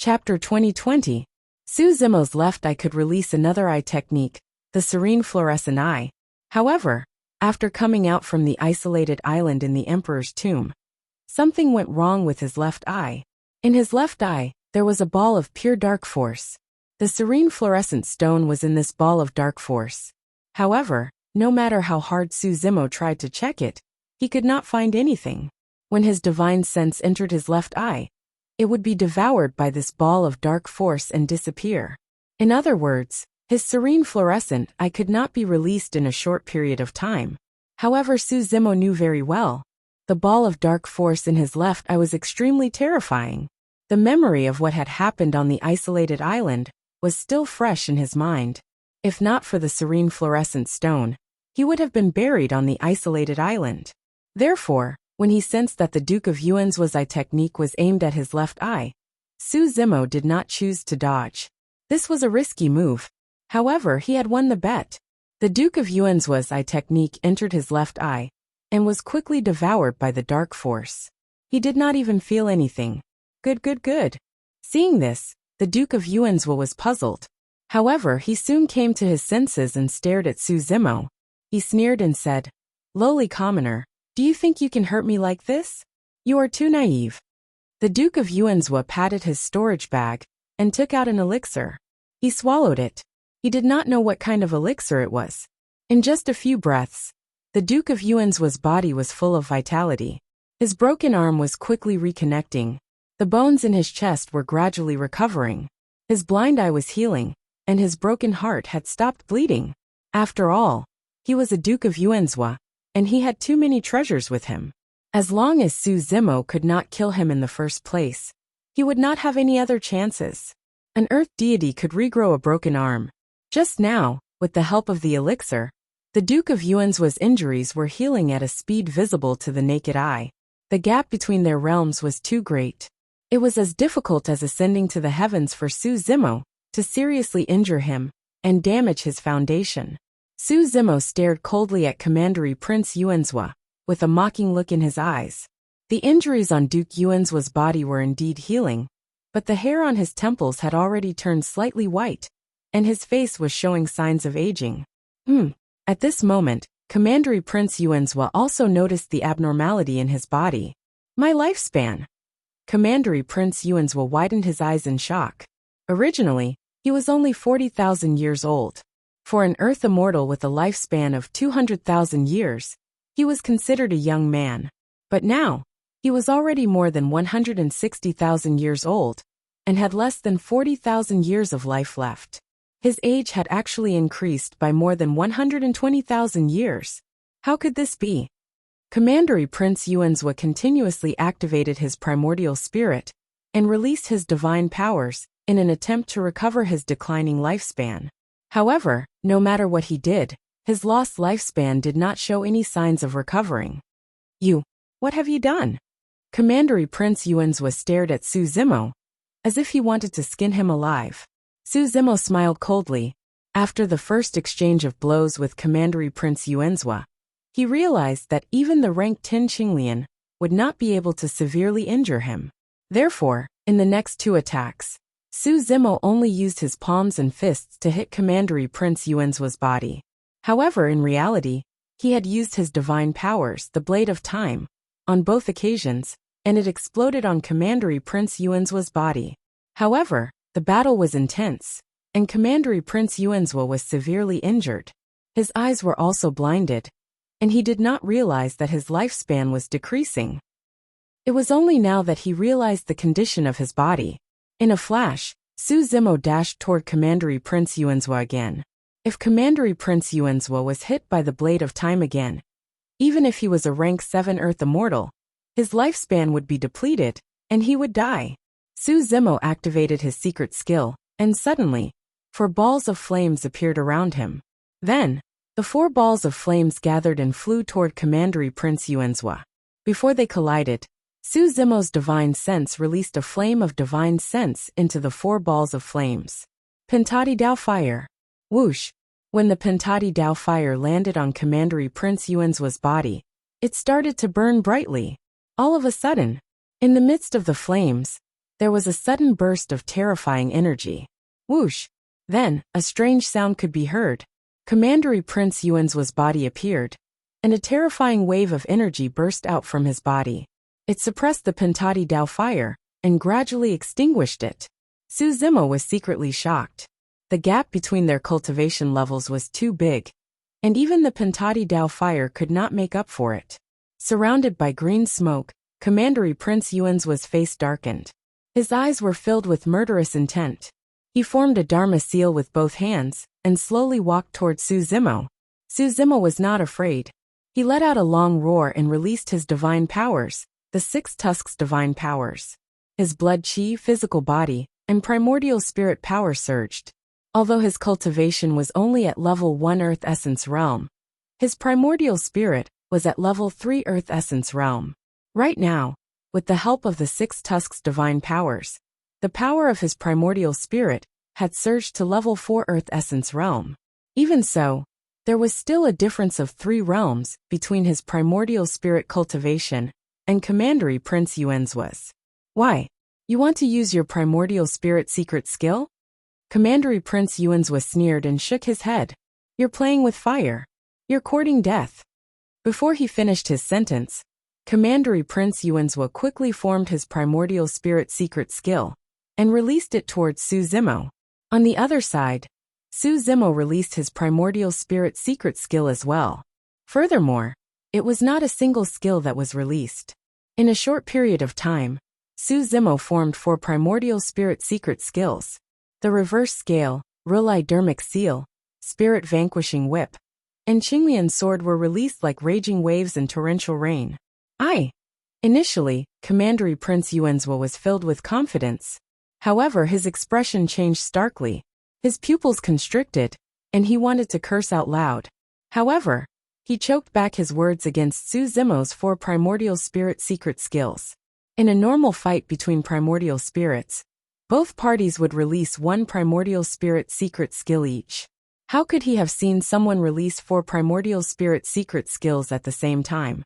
Chapter 2020. Su Zimo's left eye could release another eye technique, the serene fluorescent eye. However, after coming out from the isolated island in the emperor's tomb, something went wrong with his left eye. In his left eye, there was a ball of pure dark force. The serene fluorescent stone was in this ball of dark force. However, no matter how hard Su Zimo tried to check it, he could not find anything. When his divine sense entered his left eye, it would be devoured by this ball of dark force and disappear. In other words, his serene fluorescent eye could not be released in a short period of time. However, Su Zimo knew very well, the ball of dark force in his left eye was extremely terrifying. The memory of what had happened on the isolated island was still fresh in his mind. If not for the serene fluorescent stone, he would have been buried on the isolated island. Therefore, when he sensed that the Duke of Yuan's eye technique was aimed at his left eye, Su Zimo did not choose to dodge. This was a risky move. However, he had won the bet. The Duke of Yuan's eye technique entered his left eye and was quickly devoured by the dark force. He did not even feel anything. Good. Seeing this, the Duke of Yuan's was puzzled. However, he soon came to his senses and stared at Su Zimo. He sneered and said, "Lowly commoner, do you think you can hurt me like this? You are too naive." The Duke of Yuan's patted his storage bag and took out an elixir. He swallowed it. He did not know what kind of elixir it was. In just a few breaths, the Duke of Yuan's body was full of vitality. His broken arm was quickly reconnecting. The bones in his chest were gradually recovering. His blind eye was healing, and his broken heart had stopped bleeding. After all, he was a Duke of Yuan's, and he had too many treasures with him. As long as Su Zimo could not kill him in the first place, he would not have any other chances. An earth deity could regrow a broken arm. Just now, with the help of the elixir, the Duke of Yuan's injuries were healing at a speed visible to the naked eye. The gap between their realms was too great. It was as difficult as ascending to the heavens for Su Zimo to seriously injure him and damage his foundation. Su Zimo stared coldly at Commandery Prince Yuan's with a mocking look in his eyes. The injuries on Duke Yuan's body were indeed healing, but the hair on his temples had already turned slightly white, and his face was showing signs of aging. At this moment, Commandery Prince Yuan's also noticed the abnormality in his body. My lifespan. Commandery Prince Yuan's widened his eyes in shock. Originally, he was only 40,000 years old. For an Earth immortal with a lifespan of 200,000 years, he was considered a young man. But now, he was already more than 160,000 years old, and had less than 40,000 years of life left. His age had actually increased by more than 120,000 years. How could this be? Commandery Prince Yuan's continuously activated his primordial spirit and released his divine powers in an attempt to recover his declining lifespan. However, no matter what he did, his lost lifespan did not show any signs of recovering. What have you done? Commandery Prince Yuan's stared at Su Zimo, as if he wanted to skin him alive. Su Zimo smiled coldly. After the first exchange of blows with Commandery Prince Yuan's, he realized that even the rank 10 Qinglian would not be able to severely injure him. Therefore, in the next two attacks, Su Zimo only used his palms and fists to hit Commandery Prince Yuan's body. However, in reality, he had used his divine powers, the Blade of Time, on both occasions, and it exploded on Commandery Prince Yuan's body. However, the battle was intense, and Commandery Prince Yuan's was severely injured. His eyes were also blinded, and he did not realize that his lifespan was decreasing. It was only now that he realized the condition of his body. In a flash, Su Zimo dashed toward Commandery Prince Yuan's again. If Commandery Prince Yuan's was hit by the Blade of Time again, even if he was a rank 7 Earth immortal, his lifespan would be depleted, and he would die. Su Zimo activated his secret skill, and suddenly, 4 balls of flames appeared around him. Then, the 4 balls of flames gathered and flew toward Commandery Prince Yuan's. Before they collided, Su Zimo's divine sense released a flame of divine sense into the 4 balls of flames. Pentati Dao Fire. Whoosh! When the Pentati Dao Fire landed on Commandery Prince Yuan's body, it started to burn brightly. All of a sudden, in the midst of the flames, There was a sudden burst of terrifying energy. Whoosh! Then, a strange sound could be heard. Commandery Prince Yuan's body appeared, and a terrifying wave of energy burst out from his body. It suppressed the Pentati Dao fire, and gradually extinguished it. Su Zimo was secretly shocked. The gap between their cultivation levels was too big, and even the Pentati Dao fire could not make up for it. Surrounded by green smoke, Commandery Prince Yuan's face darkened. His eyes were filled with murderous intent. He formed a Dharma seal with both hands, and slowly walked toward Su Zimo. Su Zimo was not afraid. He let out a long roar and released his divine powers, the 6 tusks divine powers. His blood chi, physical body, and primordial spirit power surged. Although his cultivation was only at level 1 Earth Essence realm, his primordial spirit was at level 3 Earth Essence realm. Right now, with the help of the 6 tusks divine powers, the power of his primordial spirit had surged to level 4 Earth Essence realm. Even so, there was still a difference of 3 realms between his primordial spirit cultivation and Commandery Prince Yuan's. Why? You want to use your primordial spirit secret skill? Commandery Prince Yuan's sneered and shook his head. You're playing with fire. You're courting death. Before he finished his sentence, Commandery Prince Yuan's quickly formed his primordial spirit secret skill and released it towards Su Zimo. On the other side, Su Zimo released his primordial spirit secret skill as well. Furthermore, it was not a single skill that was released. In a short period of time, Su Zimo formed 4 primordial spirit secret skills. The reverse scale, Ruli Dermic seal, spirit vanquishing whip, and Qinglian sword were released like raging waves and torrential rain. Initially, Commandery Prince Yuan's was filled with confidence. However, his expression changed starkly. His pupils constricted, and he wanted to curse out loud. However, he choked back his words against Su Zimo's 4 primordial spirit secret skills. In a normal fight between primordial spirits, both parties would release 1 primordial spirit secret skill each. How could he have seen someone release 4 primordial spirit secret skills at the same time?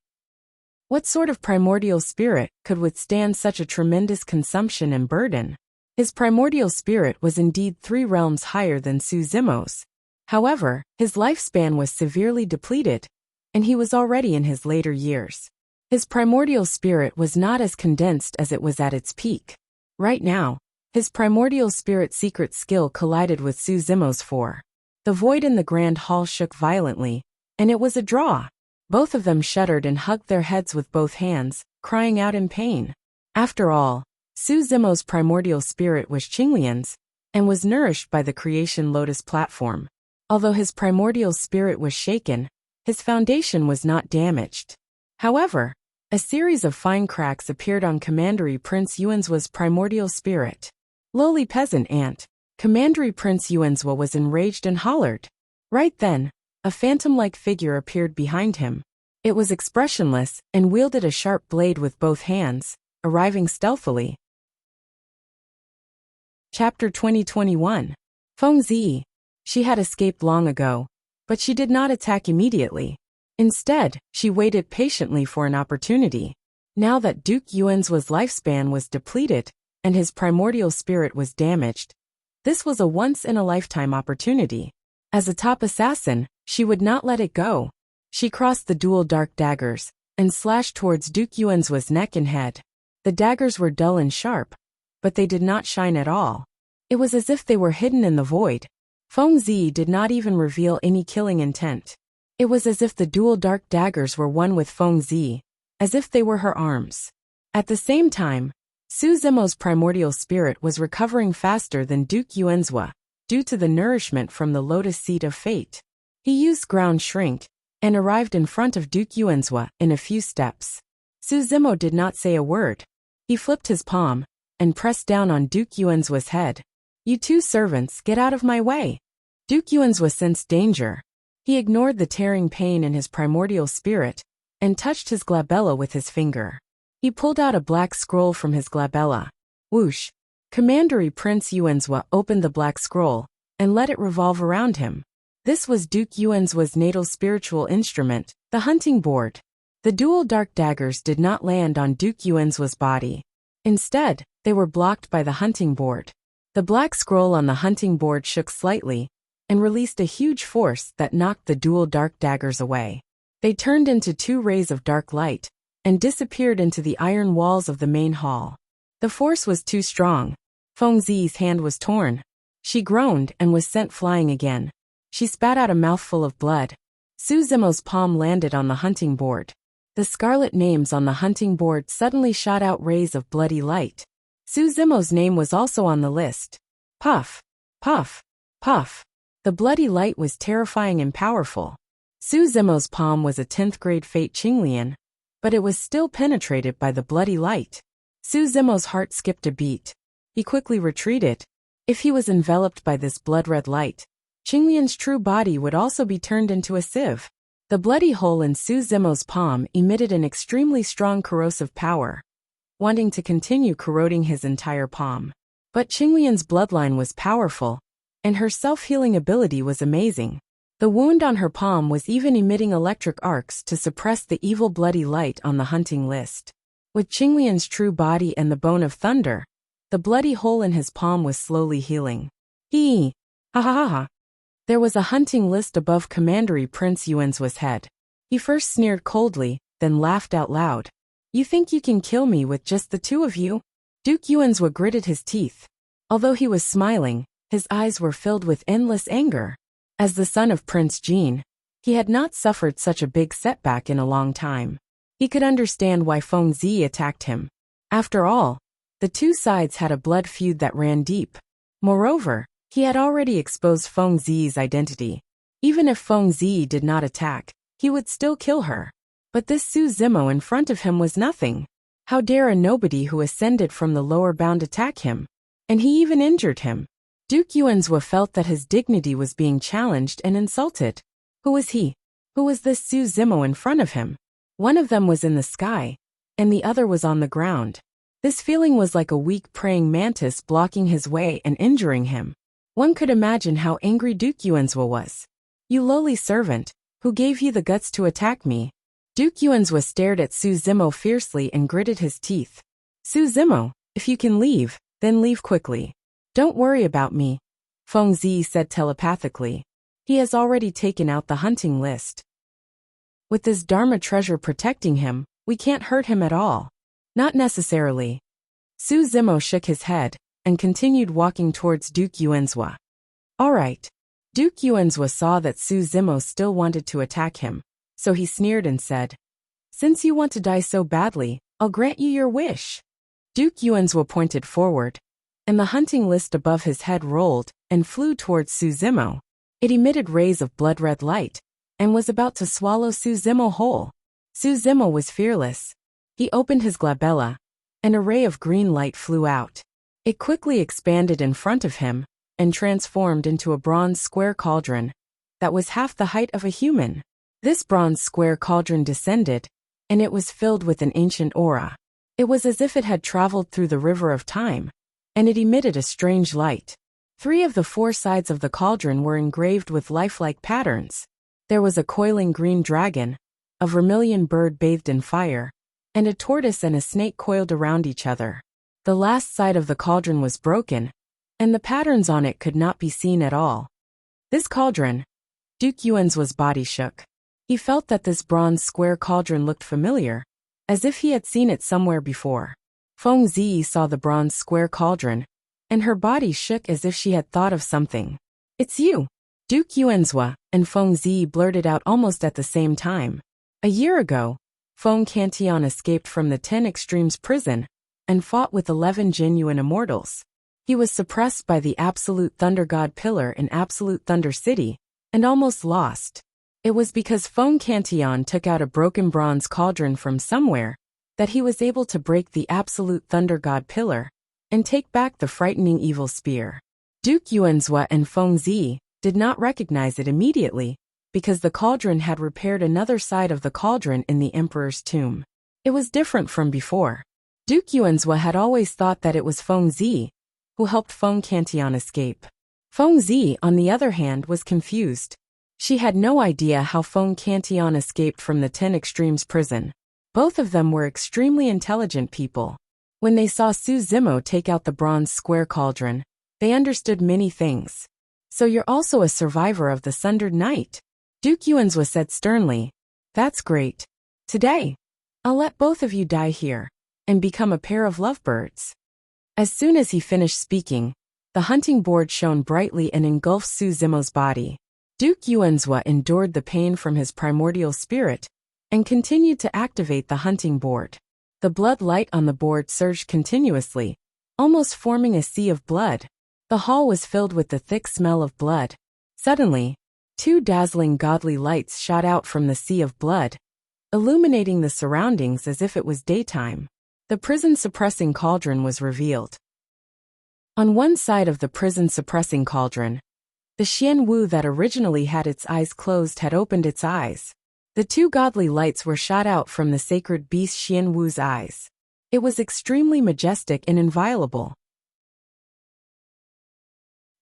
What sort of primordial spirit could withstand such a tremendous consumption and burden? His primordial spirit was indeed 3 realms higher than Su Zimo's. However, his lifespan was severely depleted, and he was already in his later years. His primordial spirit was not as condensed as it was at its peak. Right now, his primordial spirit secret skill collided with Su Zimo's 4. The void in the grand hall shook violently, and it was a draw. Both of them shuddered and hugged their heads with both hands, crying out in pain. After all, Su Zimo's primordial spirit was Qinglian's, and was nourished by the creation lotus platform. Although his primordial spirit was shaken, his foundation was not damaged. However, a series of fine cracks appeared on Commandery Prince Yuan's primordial spirit. Lowly peasant ant, Commandery Prince Yuan's was enraged and hollered. Right then, a phantom-like figure appeared behind him. It was expressionless and wielded a sharp blade with both hands, arriving stealthily. Chapter 2021. Feng Zi. She had escaped long ago, but she did not attack immediately. Instead, she waited patiently for an opportunity. Now that Duke Yuan's lifespan was depleted, and his primordial spirit was damaged, this was a once-in-a-lifetime opportunity. As a top assassin, she would not let it go. She crossed the dual dark daggers, and slashed towards Duke Yuan's neck and head. The daggers were dull and sharp, but they did not shine at all. It was as if they were hidden in the void. Feng Zi did not even reveal any killing intent. It was as if the dual dark daggers were one with Feng Zi, as if they were her arms. At the same time, Su Zimo's primordial spirit was recovering faster than Duke Yuan's due to the nourishment from the lotus seed of fate. He used ground shrink, and arrived in front of Duke Yuan's in a few steps. Su Zimo did not say a word. He flipped his palm, and pressed down on Duke Yuan's head. You 2 servants, get out of my way. Duke Yuan's sensed danger. He ignored the tearing pain in his primordial spirit, and touched his glabella with his finger. He pulled out a black scroll from his glabella. Whoosh! Commandery Prince Yuan's opened the black scroll, and let it revolve around him. This was Duke Yuan's natal spiritual instrument, the hunting board. The dual dark daggers did not land on Duke Yuan's body. Instead, they were blocked by the hunting board. The black scroll on the hunting board shook slightly and released a huge force that knocked the dual dark daggers away. They turned into two rays of dark light and disappeared into the iron walls of the main hall. The force was too strong. Feng Zi's hand was torn. She groaned and was sent flying again. She spat out a mouthful of blood. Su Zimo's palm landed on the hunting board. The scarlet names on the hunting board suddenly shot out rays of bloody light. Su Zimo's name was also on the list. Puff, puff, puff. The bloody light was terrifying and powerful. Su Zimo's palm was a 10th grade Fate Qinglian, but it was still penetrated by the bloody light. Su Zimo's heart skipped a beat. He quickly retreated. If he was enveloped by this blood-red light, Qinglian's true body would also be turned into a sieve. The bloody hole in Su Zimo's palm emitted an extremely strong corrosive power, wanting to continue corroding his entire palm. But Qinglian's bloodline was powerful, and her self-healing ability was amazing. The wound on her palm was even emitting electric arcs to suppress the evil bloody light on the hunting list. With Qinglian's true body and the bone of thunder, the bloody hole in his palm was slowly healing. Ha ha ha ha. There was a hunting list above Commandery Prince Yuanzuo's head. He first sneered coldly, then laughed out loud. You think you can kill me with just the two of you? Duke Yuanzuo gritted his teeth. Although he was smiling, his eyes were filled with endless anger. As the son of Prince Jin, he had not suffered such a big setback in a long time. He could understand why Feng Zi attacked him. After all, the two sides had a blood feud that ran deep. Moreover, he had already exposed Feng Zi's identity. Even if Feng Zi did not attack, he would still kill her. But this Su Zimo in front of him was nothing. How dare a nobody who ascended from the lower bound attack him? And he even injured him. Duke Yuanzuo felt that his dignity was being challenged and insulted. Who was he? Who was this Su Zimo in front of him? One of them was in the sky, and the other was on the ground. This feeling was like a weak praying mantis blocking his way and injuring him. One could imagine how angry Duke Yuanzuo was. You lowly servant, who gave you the guts to attack me? Duke Yuanzuo stared at Su Zimo fiercely and gritted his teeth. Su Zimo, if you can leave, then leave quickly. Don't worry about me, Feng Zi said telepathically. He has already taken out the hunting list. With this Dharma treasure protecting him, we can't hurt him at all. Not necessarily. Su Zimo shook his head and continued walking towards Duke Yuanzuo. All right. Duke Yuanzuo saw that Su Zimo still wanted to attack him, so he sneered and said, Since you want to die so badly, I'll grant you your wish. Duke Yuanzuo pointed forward, and the hunting list above his head rolled and flew towards Su Zimo. It emitted rays of blood-red light and was about to swallow Su Zimo whole. Su Zimo was fearless. He opened his glabella, and a ray of green light flew out. It quickly expanded in front of him and transformed into a bronze square cauldron that was half the height of a human. This bronze square cauldron descended, and it was filled with an ancient aura. It was as if it had traveled through the river of time, and it emitted a strange light. 3 of the 4 sides of the cauldron were engraved with lifelike patterns. There was a coiling green dragon, a vermilion bird bathed in fire, and a tortoise and a snake coiled around each other. The last side of the cauldron was broken, and the patterns on it could not be seen at all. This cauldron, Duke Yuanzuo's body shook. He felt that this bronze square cauldron looked familiar, as if he had seen it somewhere before. Feng Zi saw the bronze square cauldron, and her body shook as if she had thought of something. It's you! Duke Yuanzuo and Feng Zi blurted out almost at the same time. A year ago, Feng Cantillon escaped from the 10 Extremes prison and fought with 11 genuine immortals. He was suppressed by the Absolute Thunder God Pillar in Absolute Thunder City and almost lost. It was because Feng Cantillon took out a broken bronze cauldron from somewhere that he was able to break the Absolute Thunder God Pillar and take back the frightening evil spear. Duke Yuanzuo and Feng Zi did not recognize it immediately because the cauldron had repaired another side of the cauldron in the Emperor's tomb. It was different from before. Duke Yuanzuo had always thought that it was Feng Zi who helped Feng Cantillon escape. Feng Zi, on the other hand, was confused. She had no idea how Feng Cantillon escaped from the 10 Extremes prison. Both of them were extremely intelligent people. When they saw Su Zimo take out the bronze square cauldron, they understood many things. So you're also a survivor of the Sundered Night? Duke Yuanzhua said sternly. That's great. Today, I'll let both of you die here, and become a pair of lovebirds. As soon as he finished speaking, the hunting board shone brightly and engulfed Su Zimo's body. Duke Yuanzhua endured the pain from his primordial spirit, and continued to activate the hunting board. The blood light on the board surged continuously, almost forming a sea of blood. The hall was filled with the thick smell of blood. Suddenly, two dazzling godly lights shot out from the sea of blood, illuminating the surroundings as if it was daytime. The prison-suppressing cauldron was revealed. On one side of the prison-suppressing cauldron, the Xian Wu that originally had its eyes closed had opened its eyes. The two godly lights were shot out from the sacred beast Xian Wu's eyes. It was extremely majestic and inviolable.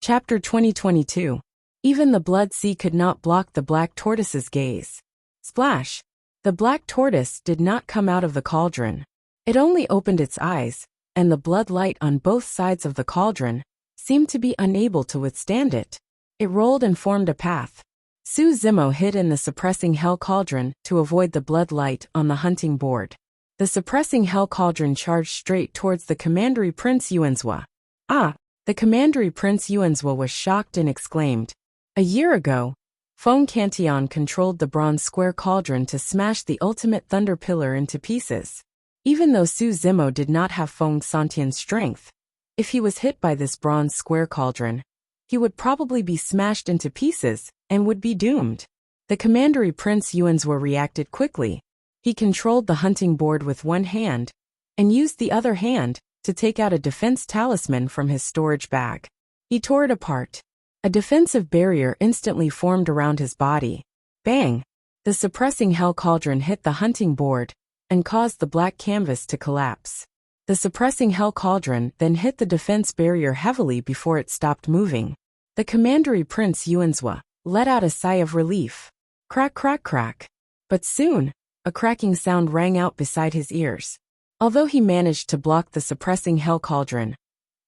Chapter 2022. Even the blood sea could not block the black tortoise's gaze. Splash! The black tortoise did not come out of the cauldron. It only opened its eyes, and the blood light on both sides of the cauldron seemed to be unable to withstand it. It rolled and formed a path. Su Zimo hid in the suppressing hell cauldron to avoid the blood light on the hunting board. The suppressing hell cauldron charged straight towards the Commandery Prince Yuanzhua. Ah! The Commandery Prince Yuanzhua was shocked and exclaimed. A year ago, Feng Cantillon controlled the bronze square cauldron to smash the ultimate thunder pillar into pieces. Even though Su Zimo did not have Feng Cantillon's strength, if he was hit by this bronze square cauldron, he would probably be smashed into pieces and would be doomed. The Commandery Prince Yuanzhua reacted quickly. He controlled the hunting board with one hand, and used the other hand to take out a defense talisman from his storage bag. He tore it apart. A defensive barrier instantly formed around his body. Bang! The suppressing hell cauldron hit the hunting board and caused the black canvas to collapse. The suppressing hell cauldron then hit the defense barrier heavily before it stopped moving. The Commandery Prince Yuanzhua let out a sigh of relief. Crack, crack, crack. But soon, a cracking sound rang out beside his ears. Although he managed to block the suppressing hell cauldron,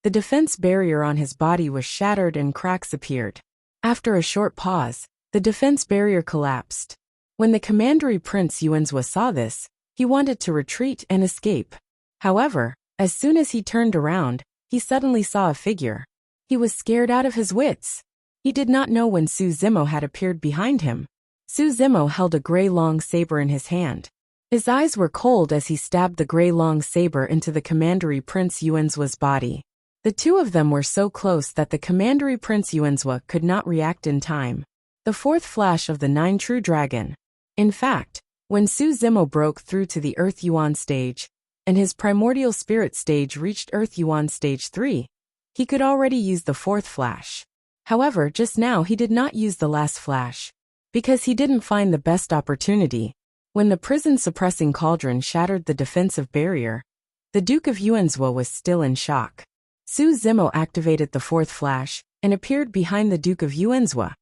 the defense barrier on his body was shattered and cracks appeared. After a short pause, the defense barrier collapsed. When the Commandery Prince Yuanzhua saw this, he wanted to retreat and escape. However, as soon as he turned around, he suddenly saw a figure. He was scared out of his wits. He did not know when Su Zimo had appeared behind him. Su Zimo held a gray long saber in his hand. His eyes were cold as he stabbed the gray long saber into the Commandery Prince Yuanzhua's body. The two of them were so close that the Commandery Prince Yuanzhua could not react in time. The fourth flash of the 9 true dragon. In fact, when Su Zimo broke through to the Earth Yuan stage, and his primordial spirit stage reached Earth Yuan stage 3, he could already use the fourth flash. However, just now he did not use the last flash, because he didn't find the best opportunity. When the prison-suppressing cauldron shattered the defensive barrier, the Duke of Yuanzhua was still in shock. Su Zimo activated the fourth flash and appeared behind the Duke of Yuanzhua,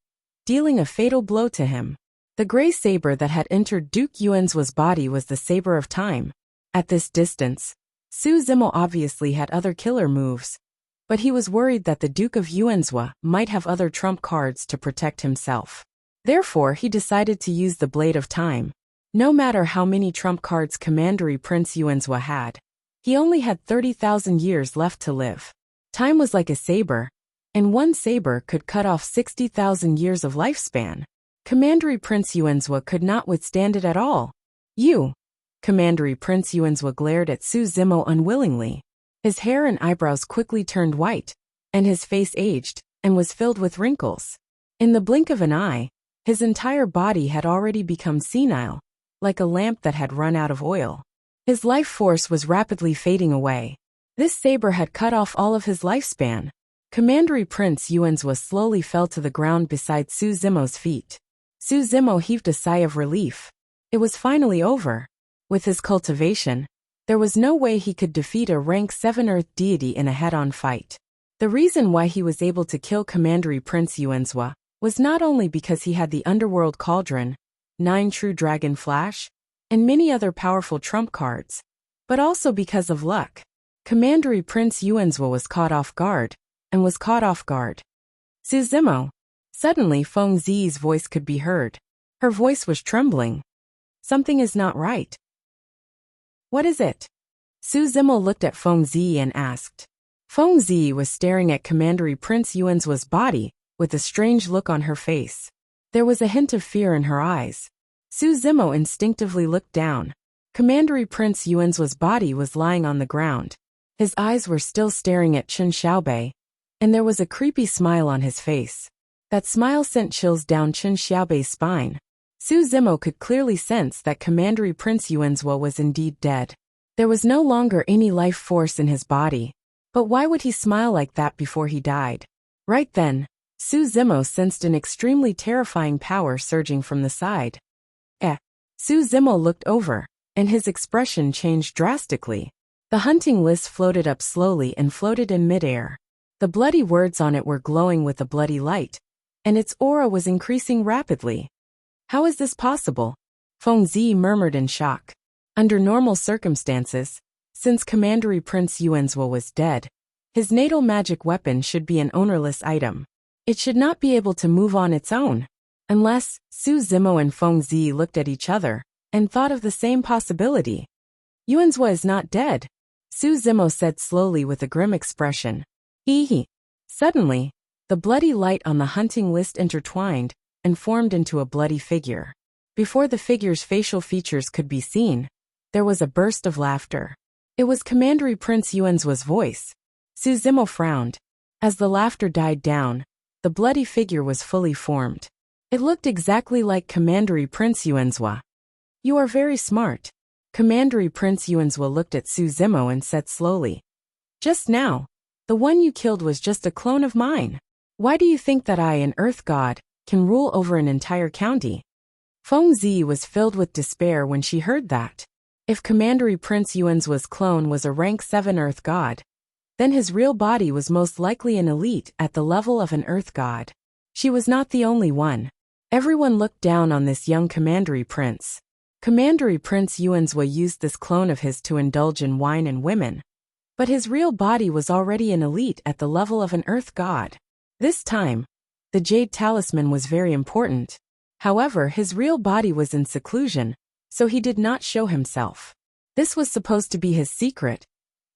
dealing a fatal blow to him. The gray saber that had entered Duke Yuanzhua's body was the Saber of Time. At this distance, Su Zimo obviously had other killer moves, but he was worried that the Duke of Yuanzhua might have other trump cards to protect himself. Therefore, he decided to use the Blade of Time. No matter how many trump cards Commandery Prince Yuanzhua had, he only had 30,000 years left to live. Time was like a saber, and one saber could cut off 60,000 years of lifespan. Commandery Prince Yuanzhua could not withstand it at all. You! Commandery Prince Yuanzhua glared at Su Zimo unwillingly. His hair and eyebrows quickly turned white, and his face aged and was filled with wrinkles. In the blink of an eye, his entire body had already become senile, like a lamp that had run out of oil. His life force was rapidly fading away. This saber had cut off all of his lifespan. Commandery Prince Yuanzhua slowly fell to the ground beside Su Zimo's feet. Su Zimo heaved a sigh of relief. It was finally over. With his cultivation, there was no way he could defeat a rank 7 Earth deity in a head-on fight. The reason why he was able to kill Commandery Prince Yuanzhua was not only because he had the Underworld Cauldron, 9 True Dragon Flash, and many other powerful trump cards, but also because of luck. Commandery Prince Yuanzhou was caught off guard, and was caught off guard. Su Zimo. Suddenly Feng Zi's voice could be heard. Her voice was trembling. Something is not right. What is it? Su Zimo looked at Feng Zi and asked. Feng Zi was staring at Commandery Prince Yuanzhuo's body, with a strange look on her face. There was a hint of fear in her eyes. Su Zimo instinctively looked down. Commandery Prince Yuanzhuo's body was lying on the ground. His eyes were still staring at Chen Xiaobei, and there was a creepy smile on his face. That smile sent chills down Chen Xiaobei's spine. Su Zimo could clearly sense that Commandery Prince Yuanzhuo was indeed dead. There was no longer any life force in his body. But why would he smile like that before he died? Right then, Su Zimo sensed an extremely terrifying power surging from the side. Su Zimo looked over, and his expression changed drastically. The hunting list floated up slowly and floated in midair. The bloody words on it were glowing with a bloody light, and its aura was increasing rapidly. How is this possible? Feng Zi murmured in shock. Under normal circumstances, since Commandery Prince Yuanzhuo was dead, his natal magic weapon should be an ownerless item. It should not be able to move on its own. Unless, Su Zimo and Feng Zi looked at each other, and thought of the same possibility. Yuanzhuo is not dead, Su Zimo said slowly with a grim expression. Hee. Suddenly, the bloody light on the hunting list intertwined, and formed into a bloody figure. Before the figure's facial features could be seen, there was a burst of laughter. It was Commandery Prince Yuanzhuo's voice. Su Zimo frowned. As the laughter died down, the bloody figure was fully formed. It looked exactly like Commandery Prince Yuanzhuo. You are very smart. Commandery Prince Yuanzhuo looked at Su Zimo and said slowly. Just now, the one you killed was just a clone of mine. Why do you think that I, an earth god, can rule over an entire county? Feng Zi was filled with despair when she heard that. If Commandery Prince Yuanzhuo's clone was a rank 7 earth god, then his real body was most likely an elite at the level of an earth god. She was not the only one. Everyone looked down on this young Commandery Prince. Commandery Prince Yuanzhuo used this clone of his to indulge in wine and women. But his real body was already an elite at the level of an earth god. This time, the Jade Talisman was very important. However, his real body was in seclusion, so he did not show himself. This was supposed to be his secret,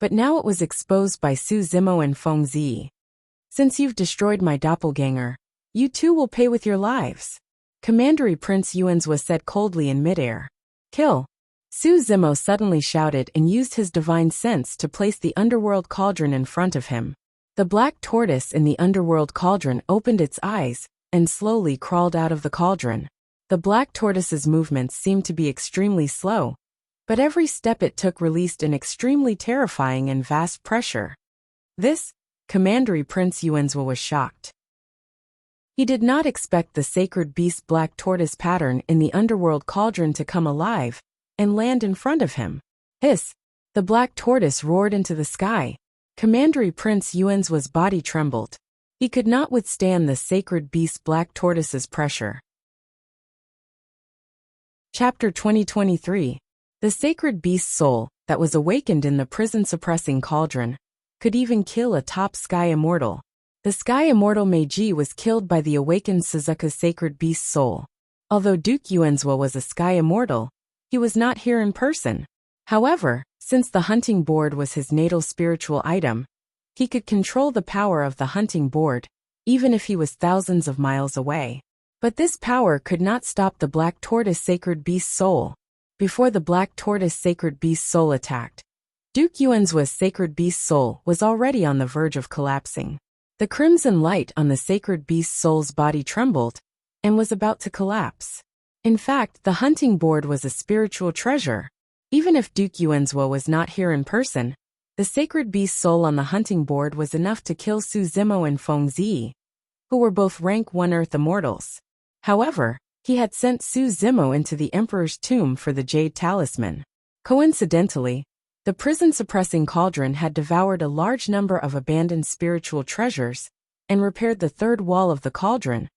but now it was exposed by Su Zimo and Feng Zi. Since you've destroyed my doppelganger, you too will pay with your lives. Commandery Prince Yuanzhuo said coldly in midair. Kill. Su Zimo suddenly shouted and used his divine sense to place the underworld cauldron in front of him. The black tortoise in the underworld cauldron opened its eyes and slowly crawled out of the cauldron. The black tortoise's movements seemed to be extremely slow, but every step it took released an extremely terrifying and vast pressure. This, Commandery Prince Yuanzhuo was shocked. He did not expect the sacred beast black tortoise pattern in the underworld cauldron to come alive and land in front of him. Hiss! The black tortoise roared into the sky. Commandery Prince Yuanzhuo's body trembled. He could not withstand the sacred beast black tortoise's pressure. Chapter 2023. The sacred beast soul that was awakened in the prison-suppressing cauldron could even kill a top sky immortal. The sky immortal Meiji was killed by the awakened Suzuka's sacred beast soul. Although Duke Yuanzhuo was a sky immortal, he was not here in person. However, since the hunting board was his natal spiritual item, he could control the power of the hunting board, even if he was thousands of miles away. But this power could not stop the black tortoise sacred beast soul. Before the black tortoise sacred beast soul attacked, Duke Yuanzhuo's sacred beast soul was already on the verge of collapsing. The crimson light on the sacred beast soul's body trembled and was about to collapse. In fact, the hunting board was a spiritual treasure. Even if Duke Yuanzhuo was not here in person, the sacred beast soul on the hunting board was enough to kill Su Zimo and Feng Zi, who were both rank 1 earth immortals. However, he had sent Su Zimo into the emperor's tomb for the Jade Talisman. Coincidentally, the prison-suppressing cauldron had devoured a large number of abandoned spiritual treasures and repaired the third wall of the cauldron,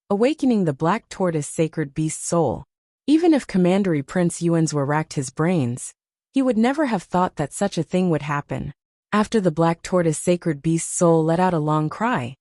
awakening the black tortoise sacred beast soul. Even if Commandery Prince Yuanzhuo racked his brains, he would never have thought that such a thing would happen. After the black tortoise sacred beast's soul let out a long cry.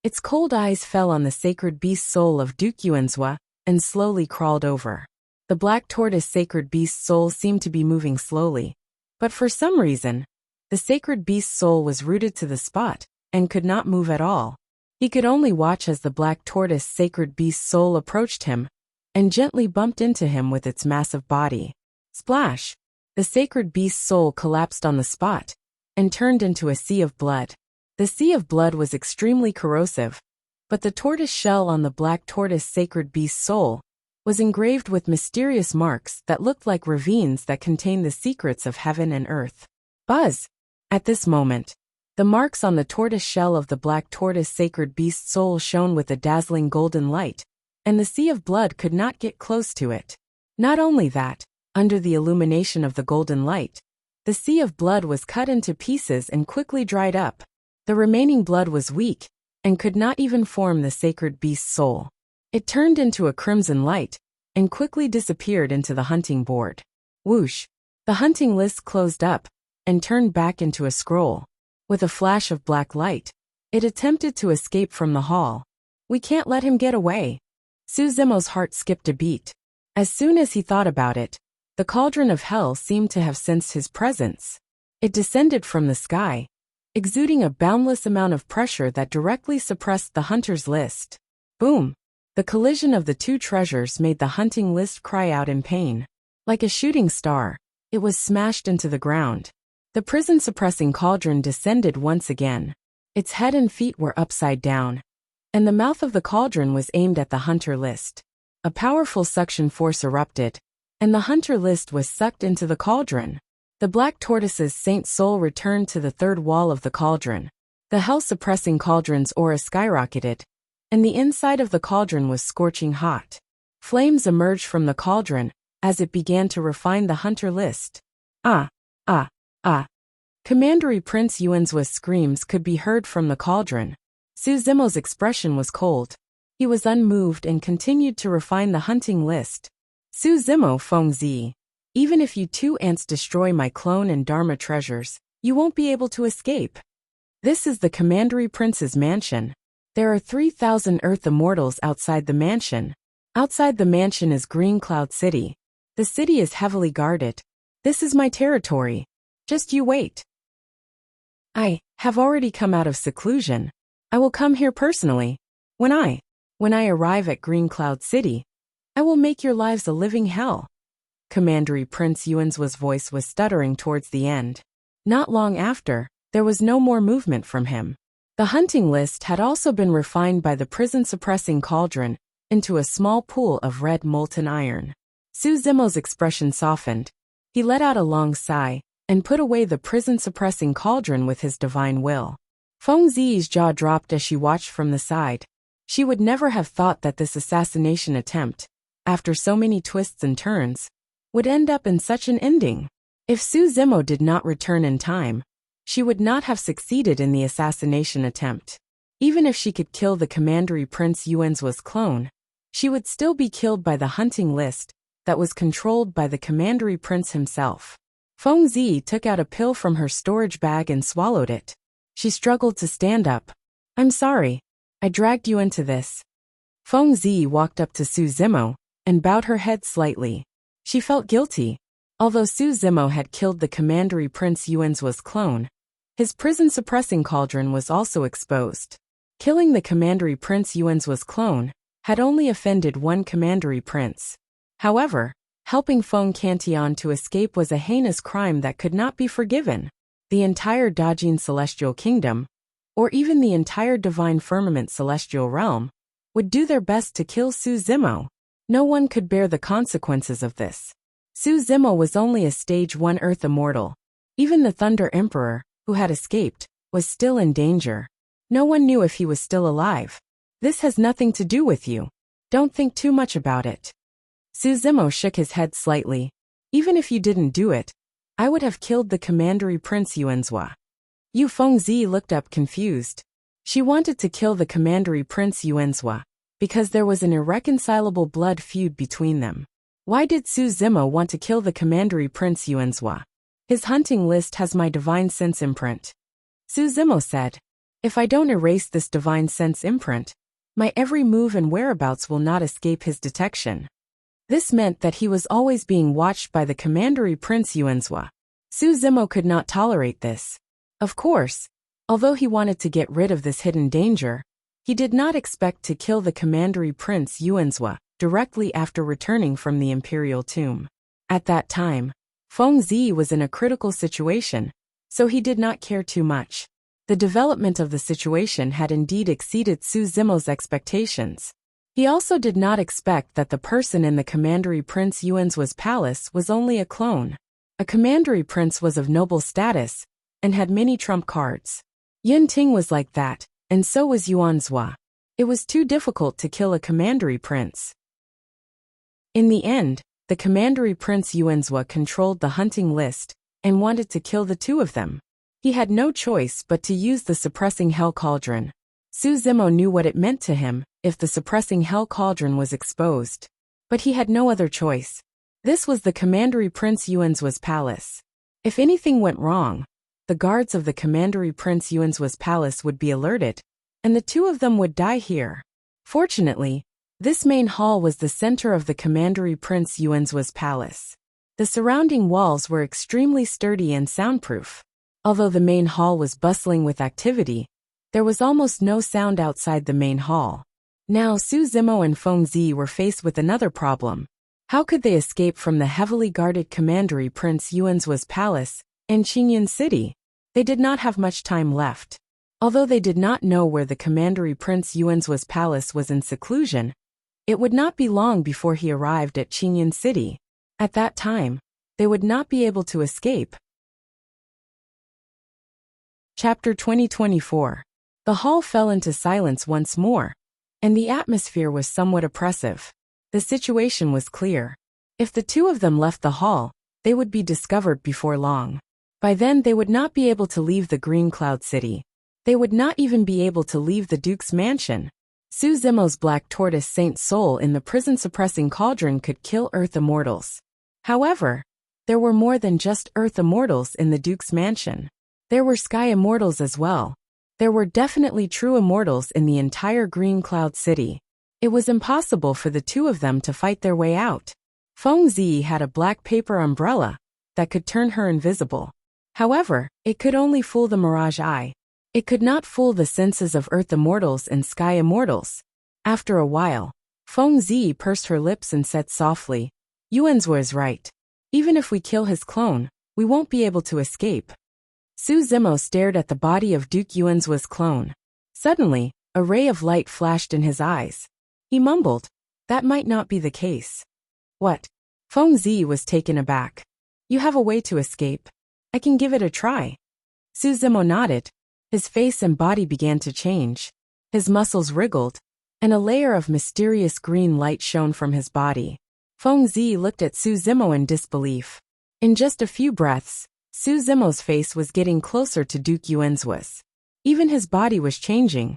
Its cold eyes fell on the sacred beast soul of Duke Yuanzhua and slowly crawled over. The black tortoise sacred beast's soul seemed to be moving slowly, but for some reason, the sacred beast's soul was rooted to the spot and could not move at all. He could only watch as the black tortoise sacred beast's soul approached him and gently bumped into him with its massive body. Splash! The sacred beast's soul collapsed on the spot and turned into a sea of blood. The sea of blood was extremely corrosive, but the tortoise shell on the black tortoise sacred beast's soul was engraved with mysterious marks that looked like ravines that contained the secrets of heaven and earth. Buzz! At this moment, the marks on the tortoise shell of the black tortoise sacred beast's soul shone with a dazzling golden light, and the sea of blood could not get close to it. Not only that, under the illumination of the golden light, the sea of blood was cut into pieces and quickly dried up. The remaining blood was weak and could not even form the sacred beast's soul. It turned into a crimson light and quickly disappeared into the hunting board. Whoosh! The hunting list closed up and turned back into a scroll. With a flash of black light, it attempted to escape from the hall. We can't let him get away. Su Zimo's heart skipped a beat. As soon as he thought about it, the cauldron of hell seemed to have sensed his presence. It descended from the sky, exuding a boundless amount of pressure that directly suppressed the hunter's list. Boom! The collision of the two treasures made the hunting list cry out in pain. Like a shooting star, it was smashed into the ground. The prison-suppressing cauldron descended once again. Its head and feet were upside down, and the mouth of the cauldron was aimed at the hunter list. A powerful suction force erupted, and the hunter list was sucked into the cauldron. The black tortoise's saint soul returned to the third wall of the cauldron. The hell-suppressing cauldron's aura skyrocketed, and the inside of the cauldron was scorching hot. Flames emerged from the cauldron as it began to refine the hunter list. Ah! Ah! Ah! Commandery Prince Yuanzhua's screams could be heard from the cauldron. Su Zimo's expression was cold. He was unmoved and continued to refine the hunting list. Su Zimo Fengzi. Even if you two ants destroy my clone and Dharma treasures, you won't be able to escape. This is the Commandery Prince's mansion. There are 3,000 Earth immortals outside the mansion. Outside the mansion is Green Cloud City. The city is heavily guarded. This is my territory. Just you wait. I have already come out of seclusion. I will come here personally. When I arrive at Green Cloud City, I will make your lives a living hell. Commandery Prince Yuanzhua's voice was stuttering towards the end. Not long after, there was no more movement from him. The hunting list had also been refined by the prison-suppressing cauldron into a small pool of red molten iron. Su Zimo's expression softened. He let out a long sigh and put away the prison-suppressing cauldron with his divine will. Fengzi's jaw dropped as she watched from the side. She would never have thought that this assassination attempt, after so many twists and turns, would end up in such an ending. If Su Zimo did not return in time, she would not have succeeded in the assassination attempt. Even if she could kill the Commandery Prince Yuanzhua's clone, she would still be killed by the hunting list that was controlled by the Commandery Prince himself. Fengzi took out a pill from her storage bag and swallowed it. She struggled to stand up. I'm sorry. I dragged you into this. Fengzi walked up to Su Zimo and bowed her head slightly. She felt guilty. Although Su Zimo had killed the Commandery Prince Yuanzhua's clone, his prison-suppressing cauldron was also exposed. Killing the Commandery Prince Yuanzhua's clone had only offended one Commandery Prince. However, helping Feng Cantion to escape was a heinous crime that could not be forgiven. The entire Dajin Celestial Kingdom, or even the entire Divine Firmament Celestial Realm, would do their best to kill Su Zimo. No one could bear the consequences of this. Su Zimo was only a Stage 1 Earth immortal. Even the Thunder Emperor, who had escaped, was still in danger. No one knew if he was still alive. This has nothing to do with you. Don't think too much about it. Su Zimo shook his head slightly. Even if you didn't do it, I would have killed the Commandery Prince Yuanzhua. Yu Fengzi looked up confused. She wanted to kill the Commandery Prince Yuanzhua because there was an irreconcilable blood feud between them. Why did Su Zimo want to kill the Commandery Prince Yuanzhua? His hunting list has my divine sense imprint. Su Zimo said. If I don't erase this divine sense imprint, my every move and whereabouts will not escape his detection. This meant that he was always being watched by the commandery Prince Yuanzhua. Su Zimo could not tolerate this. Of course, although he wanted to get rid of this hidden danger, he did not expect to kill the commandery Prince Yuanzhua directly after returning from the imperial tomb. At that time, Feng Zi was in a critical situation, so he did not care too much. The development of the situation had indeed exceeded Su Zimo's expectations. He also did not expect that the person in the commandery Prince Yuanzhua's palace was only a clone. A commandery prince was of noble status and had many trump cards. Yun Ting was like that, and so was Yuanzhua. It was too difficult to kill a commandery prince. In the end, the commandery Prince Yuanzhua controlled the hunting list and wanted to kill the two of them. He had no choice but to use the suppressing hell cauldron. Su Zimo knew what it meant to him if the suppressing hell cauldron was exposed. But he had no other choice. This was the commandery Prince Yuanzhua's palace. If anything went wrong, the guards of the commandery Prince Yuanzhua's palace would be alerted, and the two of them would die here. Fortunately, this main hall was the center of the commandery Prince Yuanzhua's palace. The surrounding walls were extremely sturdy and soundproof. Although the main hall was bustling with activity, there was almost no sound outside the main hall. Now Su Zimo and Feng Zi were faced with another problem. How could they escape from the heavily guarded commandery Prince Yuanzhua's palace in Qingyun City? They did not have much time left. Although they did not know where the commandery Prince Yuanzhua's palace was in seclusion, it would not be long before he arrived at Qingyun City. At that time, they would not be able to escape. Chapter 2024. The hall fell into silence once more, and the atmosphere was somewhat oppressive. The situation was clear. If the two of them left the hall, they would be discovered before long. By then they would not be able to leave the Green Cloud City. They would not even be able to leave the Duke's mansion. Su Zimo's black tortoise Saint Soul in the prison-suppressing cauldron could kill Earth Immortals. However, there were more than just Earth Immortals in the Duke's mansion. There were Sky Immortals as well. There were definitely true immortals in the entire Green Cloud City. It was impossible for the two of them to fight their way out. Feng Zi had a black paper umbrella that could turn her invisible. However, it could only fool the Mirage Eye. It could not fool the senses of Earth Immortals and Sky Immortals. After a while, Feng Zi pursed her lips and said softly, Yuanzhua is right. Even if we kill his clone, we won't be able to escape. Su Zimo stared at the body of Duke Yuanzhua's clone. Suddenly, a ray of light flashed in his eyes. He mumbled, that might not be the case. What? Feng Zi was taken aback. You have a way to escape. I can give it a try. Su Zimo nodded. His face and body began to change. His muscles wriggled, and a layer of mysterious green light shone from his body. Feng Zi looked at Su Zimo in disbelief. In just a few breaths, Su Zimo's face was getting closer to Duke Yuanzhua's. Even his body was changing.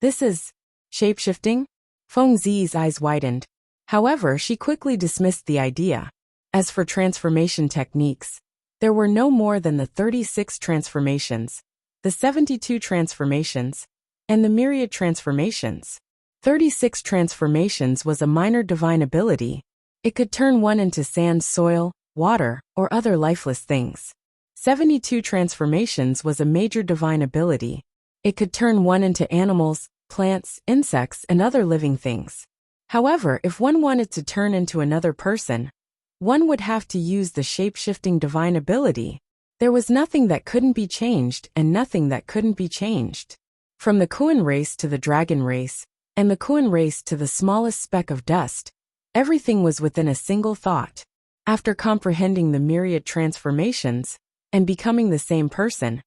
This is shape-shifting? Feng Zi's eyes widened. However, she quickly dismissed the idea. As for transformation techniques, there were no more than the 36 transformations, the 72 transformations, and the myriad transformations. 36 transformations was a minor divine ability. It could turn one into sand, soil, water, or other lifeless things. 72 transformations was a major divine ability. It could turn one into animals, plants, insects, and other living things. However, if one wanted to turn into another person, one would have to use the shape-shifting divine ability. There was nothing that couldn't be changed and nothing that couldn't be changed. From the Kuan race to the dragon race, and the Kuan race to the smallest speck of dust, everything was within a single thought. After comprehending the myriad transformations and becoming the same person,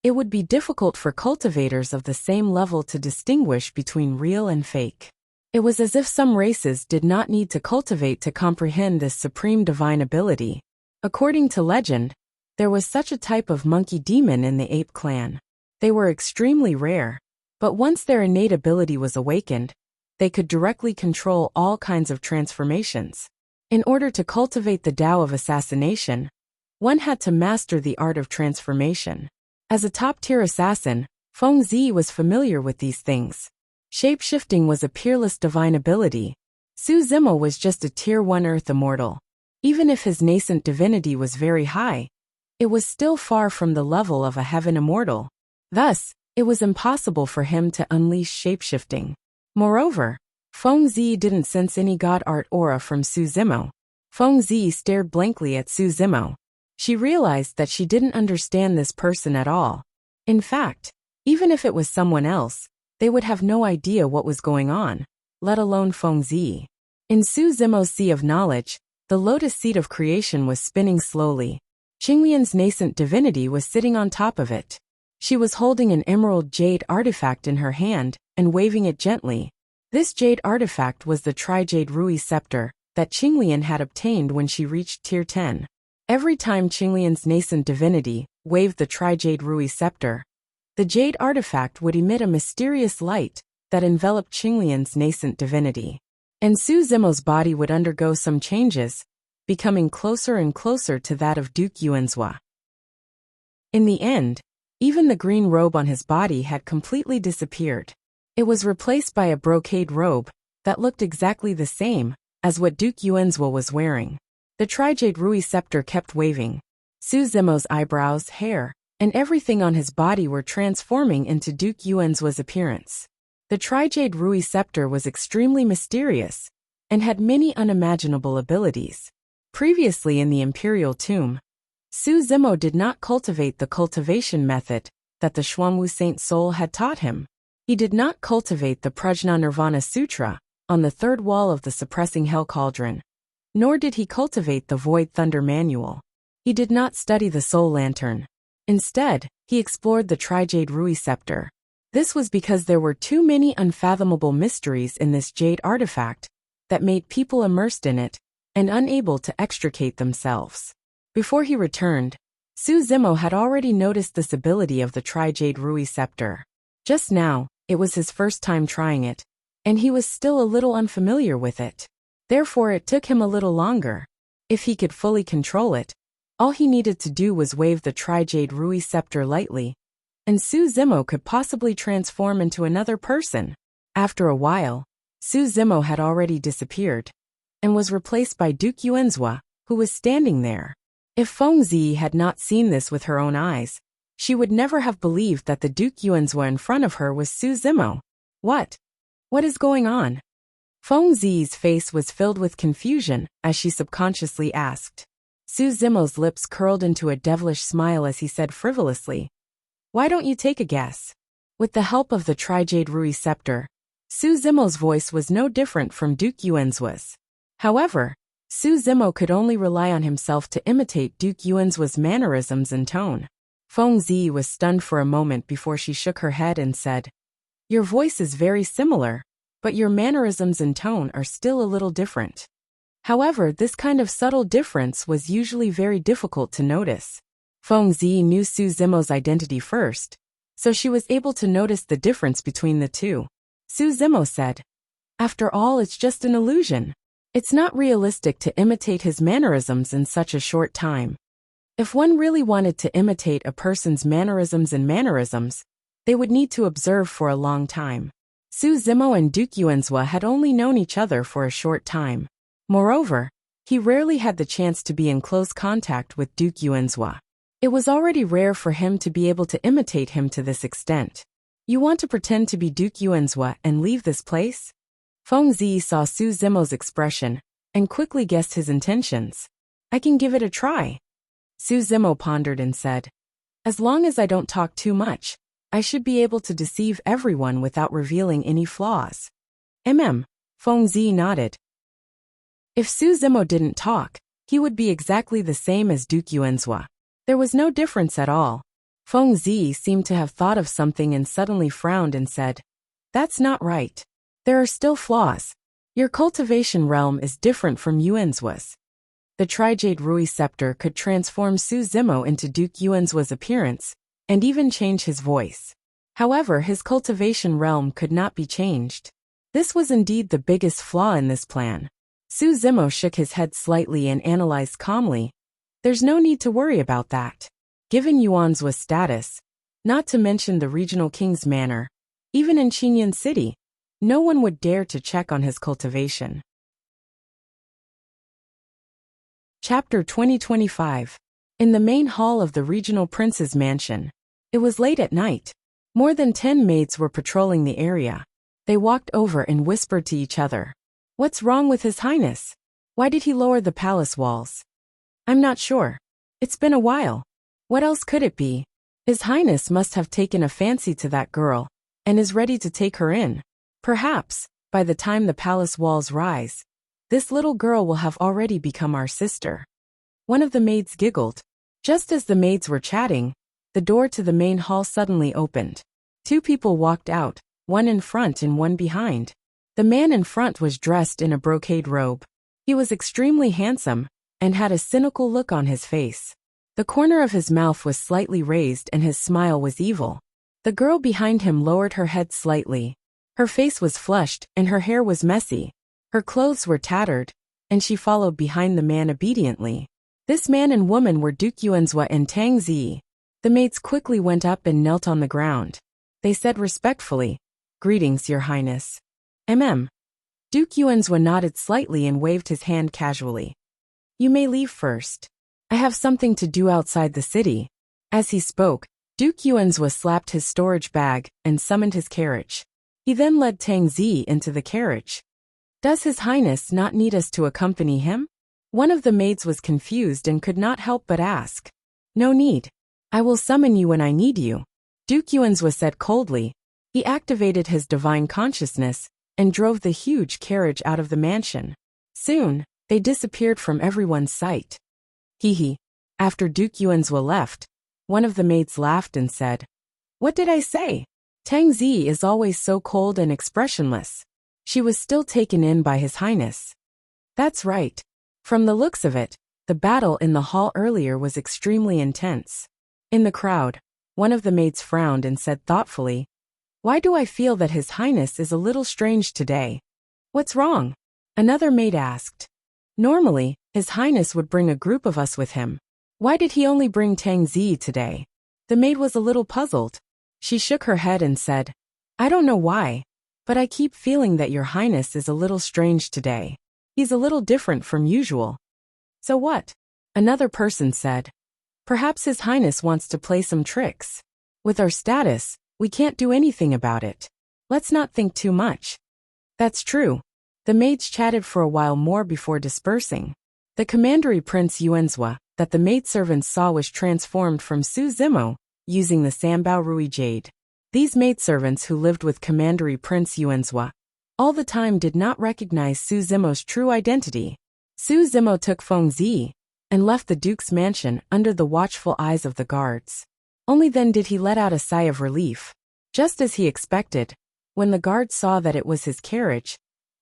it would be difficult for cultivators of the same level to distinguish between real and fake. It was as if some races did not need to cultivate to comprehend this supreme divine ability. According to legend, there was such a type of monkey demon in the ape clan. They were extremely rare, but once their innate ability was awakened, they could directly control all kinds of transformations. In order to cultivate the Tao of assassination, One had to master the art of transformation. As a top-tier assassin, Feng Zi was familiar with these things. Shape-shifting was a peerless divine ability. Su Zimo was just a Tier 1 Earth immortal. Even if his nascent divinity was very high, it was still far from the level of a heaven immortal. Thus, it was impossible for him to unleash shape-shifting. Moreover, Feng Zi didn't sense any god art aura from Su Zimo. Feng Zi stared blankly at Su Zimo. She realized that she didn't understand this person at all. In fact, even if it was someone else, they would have no idea what was going on, let alone Feng Zi. In Su Zimo's sea of knowledge, the lotus seed of creation was spinning slowly. Qinglian's nascent divinity was sitting on top of it. She was holding an emerald jade artifact in her hand and waving it gently. This jade artifact was the Tri-Jade Rui Scepter that Qinglian had obtained when she reached Tier 10. Every time Qinglian's nascent divinity waved the Tri-Jade Rui Scepter, the jade artifact would emit a mysterious light that enveloped Qinglian's nascent divinity. And Su Zimo's body would undergo some changes, becoming closer and closer to that of Duke Yuanzhua. In the end, even the green robe on his body had completely disappeared. It was replaced by a brocade robe that looked exactly the same as what Duke Yuanzhua was wearing. The Tri-Jade Rui Scepter kept waving. Su Zimo's eyebrows, hair, and everything on his body were transforming into Duke Yuanzhua's appearance. The Tri-Jade Rui Scepter was extremely mysterious and had many unimaginable abilities. Previously in the Imperial Tomb, Su Zimo did not cultivate the cultivation method that the Xuanwu Saint Soul had taught him. He did not cultivate the Prajna Nirvana Sutra on the third wall of the suppressing hell cauldron, nor did he cultivate the Void Thunder Manual. He did not study the Soul Lantern. Instead, he explored the Tri-Jade Rui Scepter. This was because there were too many unfathomable mysteries in this jade artifact that made people immersed in it and unable to extricate themselves. Before he returned, Su Zimo had already noticed this ability of the Tri-Jade Rui Scepter. Just now, it was his first time trying it, and he was still a little unfamiliar with it. Therefore it took him a little longer. If he could fully control it, all he needed to do was wave the Tri-Jade Rui Scepter lightly, and Su Zimo could possibly transform into another person. After a while, Su Zimo had already disappeared, and was replaced by Duke Yuanzhua, who was standing there. If Feng Zi had not seen this with her own eyes, she would never have believed that the Duke Yuanzhua in front of her was Su Zimo. What is going on? Feng Zi's face was filled with confusion as she subconsciously asked. Su Zimo's lips curled into a devilish smile as he said frivolously, "Why don't you take a guess?" With the help of the Tri-Jade Rui Scepter, Su Zimo's voice was no different from Duke Yuanzhua's. However, Su Zimo could only rely on himself to imitate Duke Yuanzhua's mannerisms and tone. Feng Zi was stunned for a moment before she shook her head and said, "Your voice is very similar, but your mannerisms and tone are still a little different." However, this kind of subtle difference was usually very difficult to notice. Feng Zi knew Su Zimo's identity first, so she was able to notice the difference between the two. Su Zimo said, "After all, it's just an illusion. It's not realistic to imitate his mannerisms in such a short time. If one really wanted to imitate a person's mannerisms, they would need to observe for a long time." Su Zimo and Duke Yuanzhua had only known each other for a short time. Moreover, he rarely had the chance to be in close contact with Duke Yuanzhua. It was already rare for him to be able to imitate him to this extent. "You want to pretend to be Duke Yuanzhua and leave this place?" Feng Zi saw Su Zimo's expression and quickly guessed his intentions. "I can give it a try." Su Zimo pondered and said, "As long as I don't talk too much, I should be able to deceive everyone without revealing any flaws." Feng Zi nodded. If Su Zimo didn't talk, he would be exactly the same as Duke Yuanzhua. There was no difference at all. Feng Zi seemed to have thought of something and suddenly frowned and said, "That's not right. There are still flaws. Your cultivation realm is different from Yuanzhua's." The Tri-Jade Rui Scepter could transform Su Zimo into Duke Yuanzhua's appearance, and even change his voice. However, his cultivation realm could not be changed. This was indeed the biggest flaw in this plan. Su Zimo shook his head slightly and analyzed calmly. There's no need to worry about that. Given Yuan's status, not to mention the regional king's manor, even in Qingyun City, no one would dare to check on his cultivation. Chapter 2025. In the main hall of the regional prince's mansion. It was late at night. More than 10 maids were patrolling the area. They walked over and whispered to each other. What's wrong with His Highness? Why did he lower the palace walls? I'm not sure. It's been a while. What else could it be? His Highness must have taken a fancy to that girl, and is ready to take her in. Perhaps, by the time the palace walls rise, this little girl will have already become our sister. One of the maids giggled. Just as the maids were chatting, the door to the main hall suddenly opened. 2 people walked out, one in front and one behind. The man in front was dressed in a brocade robe. He was extremely handsome, and had a cynical look on his face. The corner of his mouth was slightly raised and his smile was evil. The girl behind him lowered her head slightly. Her face was flushed and her hair was messy. Her clothes were tattered, and she followed behind the man obediently. This man and woman were Duke Yuanzhua and Tang Zi. The maids quickly went up and knelt on the ground. They said respectfully, "Greetings, Your Highness." Duke Yuanzhua nodded slightly and waved his hand casually. "You may leave first. I have something to do outside the city." As he spoke, Duke Yuanzhua slapped his storage bag and summoned his carriage. He then led Tang Zi into the carriage. "Does His Highness not need us to accompany him?" One of the maids was confused and could not help but ask. "No need. I will summon you when I need you," Duke Yuanzhua said coldly. He activated his divine consciousness and drove the huge carriage out of the mansion. Soon, they disappeared from everyone's sight. Hee. After Duke Yuanzhua left, one of the maids laughed and said, "What did I say? Tang Zi is always so cold and expressionless." She was still taken in by His Highness. That's right. From the looks of it, the battle in the hall earlier was extremely intense. In the crowd, one of the maids frowned and said thoughtfully, "Why do I feel that His Highness is a little strange today? What's wrong?" Another maid asked. "Normally, His Highness would bring a group of us with him. Why did he only bring Tang Zi today?" The maid was a little puzzled. She shook her head and said, "I don't know why, but I keep feeling that Your Highness is a little strange today. He's a little different from usual." "So what?" Another person said. "Perhaps His Highness wants to play some tricks. With our status, we can't do anything about it. Let's not think too much." That's true. The maids chatted for a while more before dispersing. The commandery Prince Yuanzhua that the maidservants saw was transformed from Su Zimo, using the Sambao Rui Jade. These maidservants who lived with commandery Prince Yuanzhua all the time did not recognize Su Zimo's true identity. Su Zimo took Feng Zi and left the duke's mansion under the watchful eyes of the guards. Only then did he let out a sigh of relief. Just as he expected, when the guards saw that it was his carriage,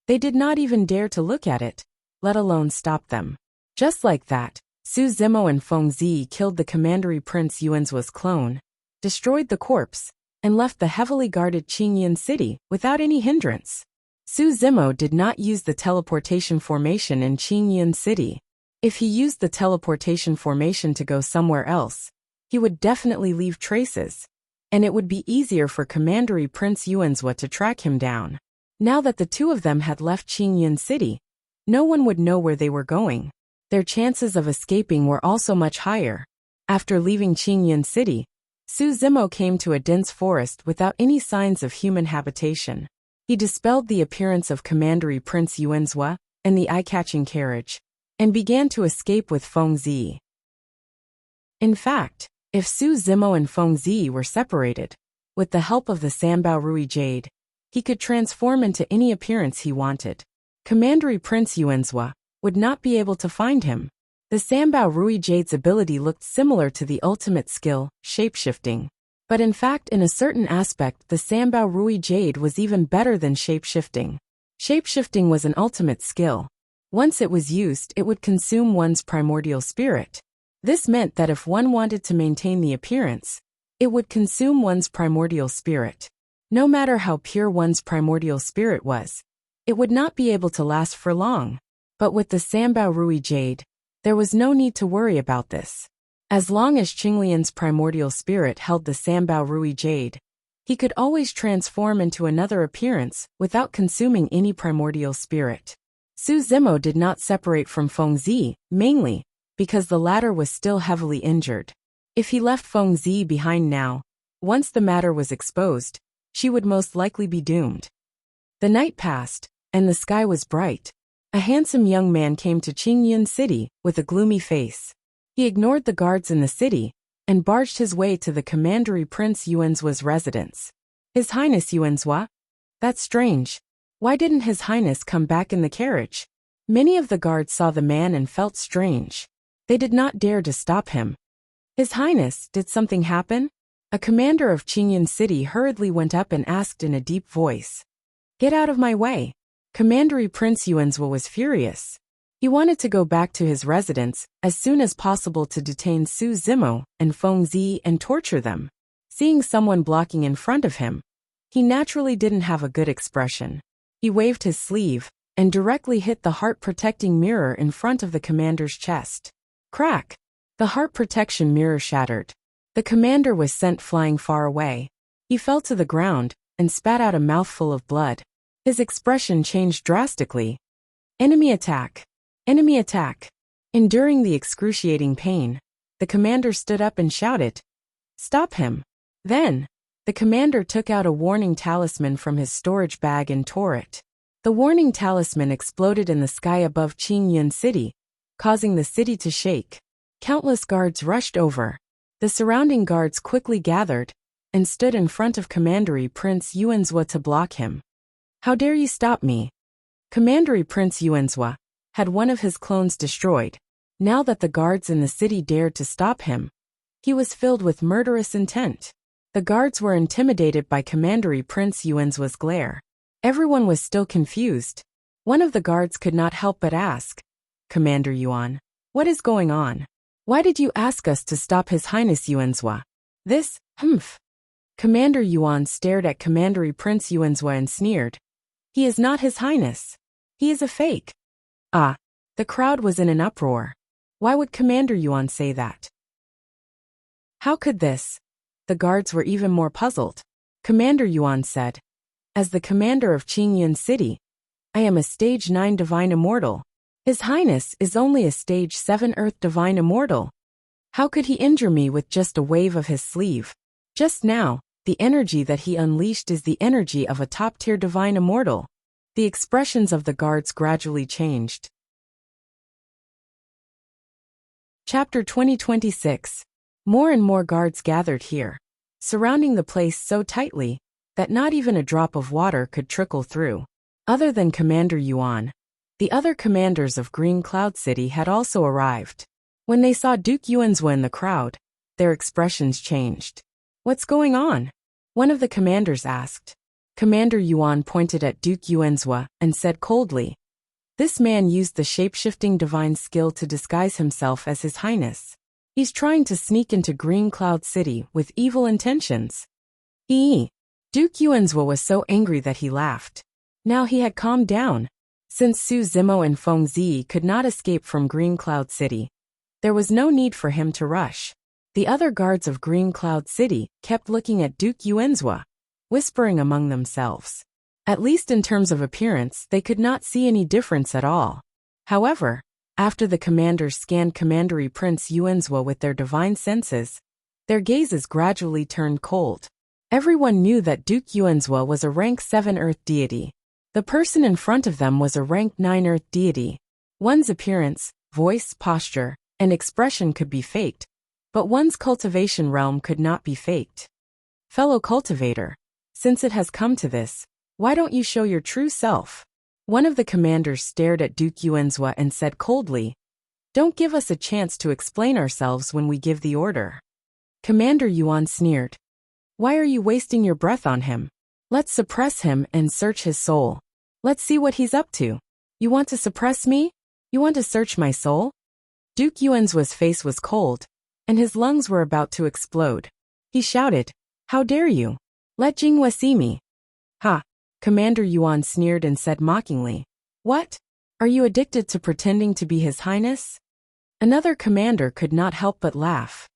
they did not even dare to look at it, let alone stop them. Just like that, Su Zimo and Feng Zi killed the commandery Prince Yuanzhua's clone, destroyed the corpse, and left the heavily guarded Qingyun City without any hindrance. Su Zimo did not use the teleportation formation in Qingyun City. If he used the teleportation formation to go somewhere else, he would definitely leave traces, and it would be easier for commandery Prince Yuanzhua to track him down. Now that the two of them had left Qingyun City, no one would know where they were going. Their chances of escaping were also much higher. After leaving Qingyun City, Su Zimo came to a dense forest without any signs of human habitation. He dispelled the appearance of commandery Prince Yuanzhua and the eye-catching carriage, and began to escape with Feng Zi. In fact, if Su Zimo and Feng Zi were separated, with the help of the Sambao Rui Jade, he could transform into any appearance he wanted. Commandery Prince Yuanzhua would not be able to find him. The Sambao Rui Jade's ability looked similar to the ultimate skill, shapeshifting. But in fact, in a certain aspect, the Sambao Rui Jade was even better than shapeshifting. Shapeshifting was an ultimate skill. Once it was used, it would consume one's primordial spirit. This meant that if one wanted to maintain the appearance, it would consume one's primordial spirit. No matter how pure one's primordial spirit was, it would not be able to last for long. But with the Sambao Rui Jade, There was no need to worry about this. As long as Qinglian's primordial spirit held the Sambao Rui Jade, he could always transform into another appearance without consuming any primordial spirit. Su Zimo did not separate from Fengzi, mainly because the latter was still heavily injured. If he left Fengzi behind now, once the matter was exposed, she would most likely be doomed. The night passed, and the sky was bright. A handsome young man came to Qingyun City with a gloomy face. He ignored the guards in the city and barged his way to the Commandery Prince Yuanzua's residence. His Highness Yuanzua? That's strange. Why didn't His Highness come back in the carriage? Many of the guards saw the man and felt strange. They did not dare to stop him. His Highness, did something happen? A commander of Qingyun City hurriedly went up and asked in a deep voice. Get out of my way. Commandery Prince Yuanzua was furious. He wanted to go back to his residence as soon as possible to detain Su Zimo and Fengzi and torture them. Seeing someone blocking in front of him, he naturally didn't have a good expression. He waved his sleeve and directly hit the heart-protecting mirror in front of the commander's chest. Crack! The heart protection mirror shattered. The commander was sent flying far away. He fell to the ground and spat out a mouthful of blood. His expression changed drastically. Enemy attack! Enemy attack! Enduring the excruciating pain, the commander stood up and shouted, Stop him! Then, the commander took out a warning talisman from his storage bag and tore it. The warning talisman exploded in the sky above Qingyun City, causing the city to shake. Countless guards rushed over. The surrounding guards quickly gathered and stood in front of Commandery Prince Yuanzua to block him. How dare you stop me? Commandery Prince Yuanzua had one of his clones destroyed. Now that the guards in the city dared to stop him, he was filled with murderous intent. The guards were intimidated by Commandery Prince Yuanzua's glare. Everyone was still confused. One of the guards could not help but ask, Commander Yuan, what is going on? Why did you ask us to stop His Highness Yuanzua? This, Commander Yuan stared at Commandery Prince Yuanzua and sneered. He is not His Highness. He is a fake. Ah, the crowd was in an uproar. Why would Commander Yuan say that? How could this? The guards were even more puzzled. Commander Yuan said, As the commander of Qingyun City, I am a Stage 9 Divine Immortal. His Highness is only a Stage 7 Earth Divine Immortal. How could he injure me with just a wave of his sleeve? Just now, the energy that he unleashed is the energy of a top-tier Divine Immortal. The expressions of the guards gradually changed. Chapter 2026. More and more guards gathered here, surrounding the place so tightly that not even a drop of water could trickle through. Other than Commander Yuan, the other commanders of Green Cloud City had also arrived. When they saw Duke Yuanzua in the crowd, their expressions changed. What's going on? One of the commanders asked. Commander Yuan pointed at Duke Yuanzua and said coldly, This man used the shape-shifting divine skill to disguise himself as His Highness. He's trying to sneak into Green Cloud City with evil intentions. Duke Yuanzua was so angry that he laughed. Now he had calmed down. Since Su Zimo and Fengzi could not escape from Green Cloud City, there was no need for him to rush. The other guards of Green Cloud City kept looking at Duke Yuanzua, whispering among themselves. At least in terms of appearance, they could not see any difference at all. However, after the commanders scanned Commandery Prince Yuanzua with their divine senses, their gazes gradually turned cold. Everyone knew that Duke Yuanzua was a rank 7 Earth deity. The person in front of them was a rank 9 Earth deity. One's appearance, voice, posture, and expression could be faked, but one's cultivation realm could not be faked. Fellow cultivator, since it has come to this, why don't you show your true self? One of the commanders stared at Duke Yuanzua and said coldly, Don't give us a chance to explain ourselves when we give the order. Commander Yuan sneered. Why are you wasting your breath on him? Let's suppress him and search his soul. Let's see what he's up to. You want to suppress me? You want to search my soul? Duke Yuanzua's face was cold, and his lungs were about to explode. He shouted, How dare you? Let Jinghua see me. Ha! Commander Yuan sneered and said mockingly, What? Are you addicted to pretending to be His Highness? Another commander could not help but laugh.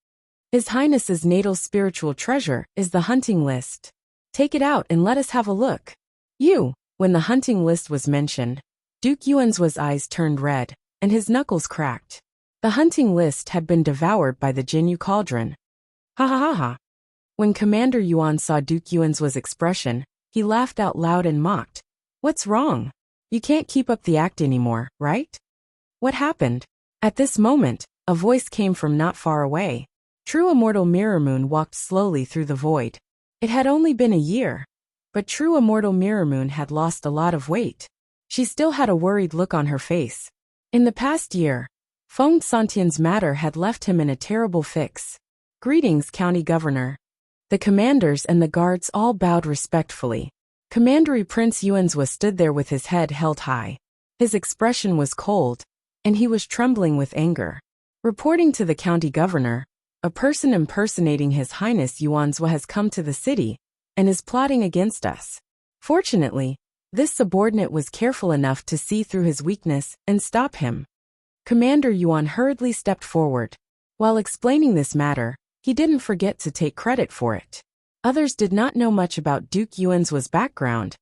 His Highness's natal spiritual treasure is the hunting list. Take it out and let us have a look. When the hunting list was mentioned, Duke Yuan's eyes turned red, and his knuckles cracked. The hunting list had been devoured by the Jinyu cauldron. Ha ha ha ha. When Commander Yuan saw Duke Yuan's expression, he laughed out loud and mocked. What's wrong? You can't keep up the act anymore, right? What happened? At this moment, a voice came from not far away. True Immortal Mirror Moon walked slowly through the void. It had only been a year, but True Immortal Mirror Moon had lost a lot of weight. She still had a worried look on her face. In the past year, Feng Santian's matter had left him in a terrible fix. Greetings, County Governor. The commanders and the guards all bowed respectfully. Commandery Prince Yuanzhua stood there with his head held high. His expression was cold, and he was trembling with anger. Reporting to the county governor, a person impersonating His Highness Yuanzhua has come to the city and is plotting against us. Fortunately, this subordinate was careful enough to see through his weakness and stop him. Commander Yuan hurriedly stepped forward. While explaining this matter, he didn't forget to take credit for it. Others did not know much about Duke Yuanzhua's background,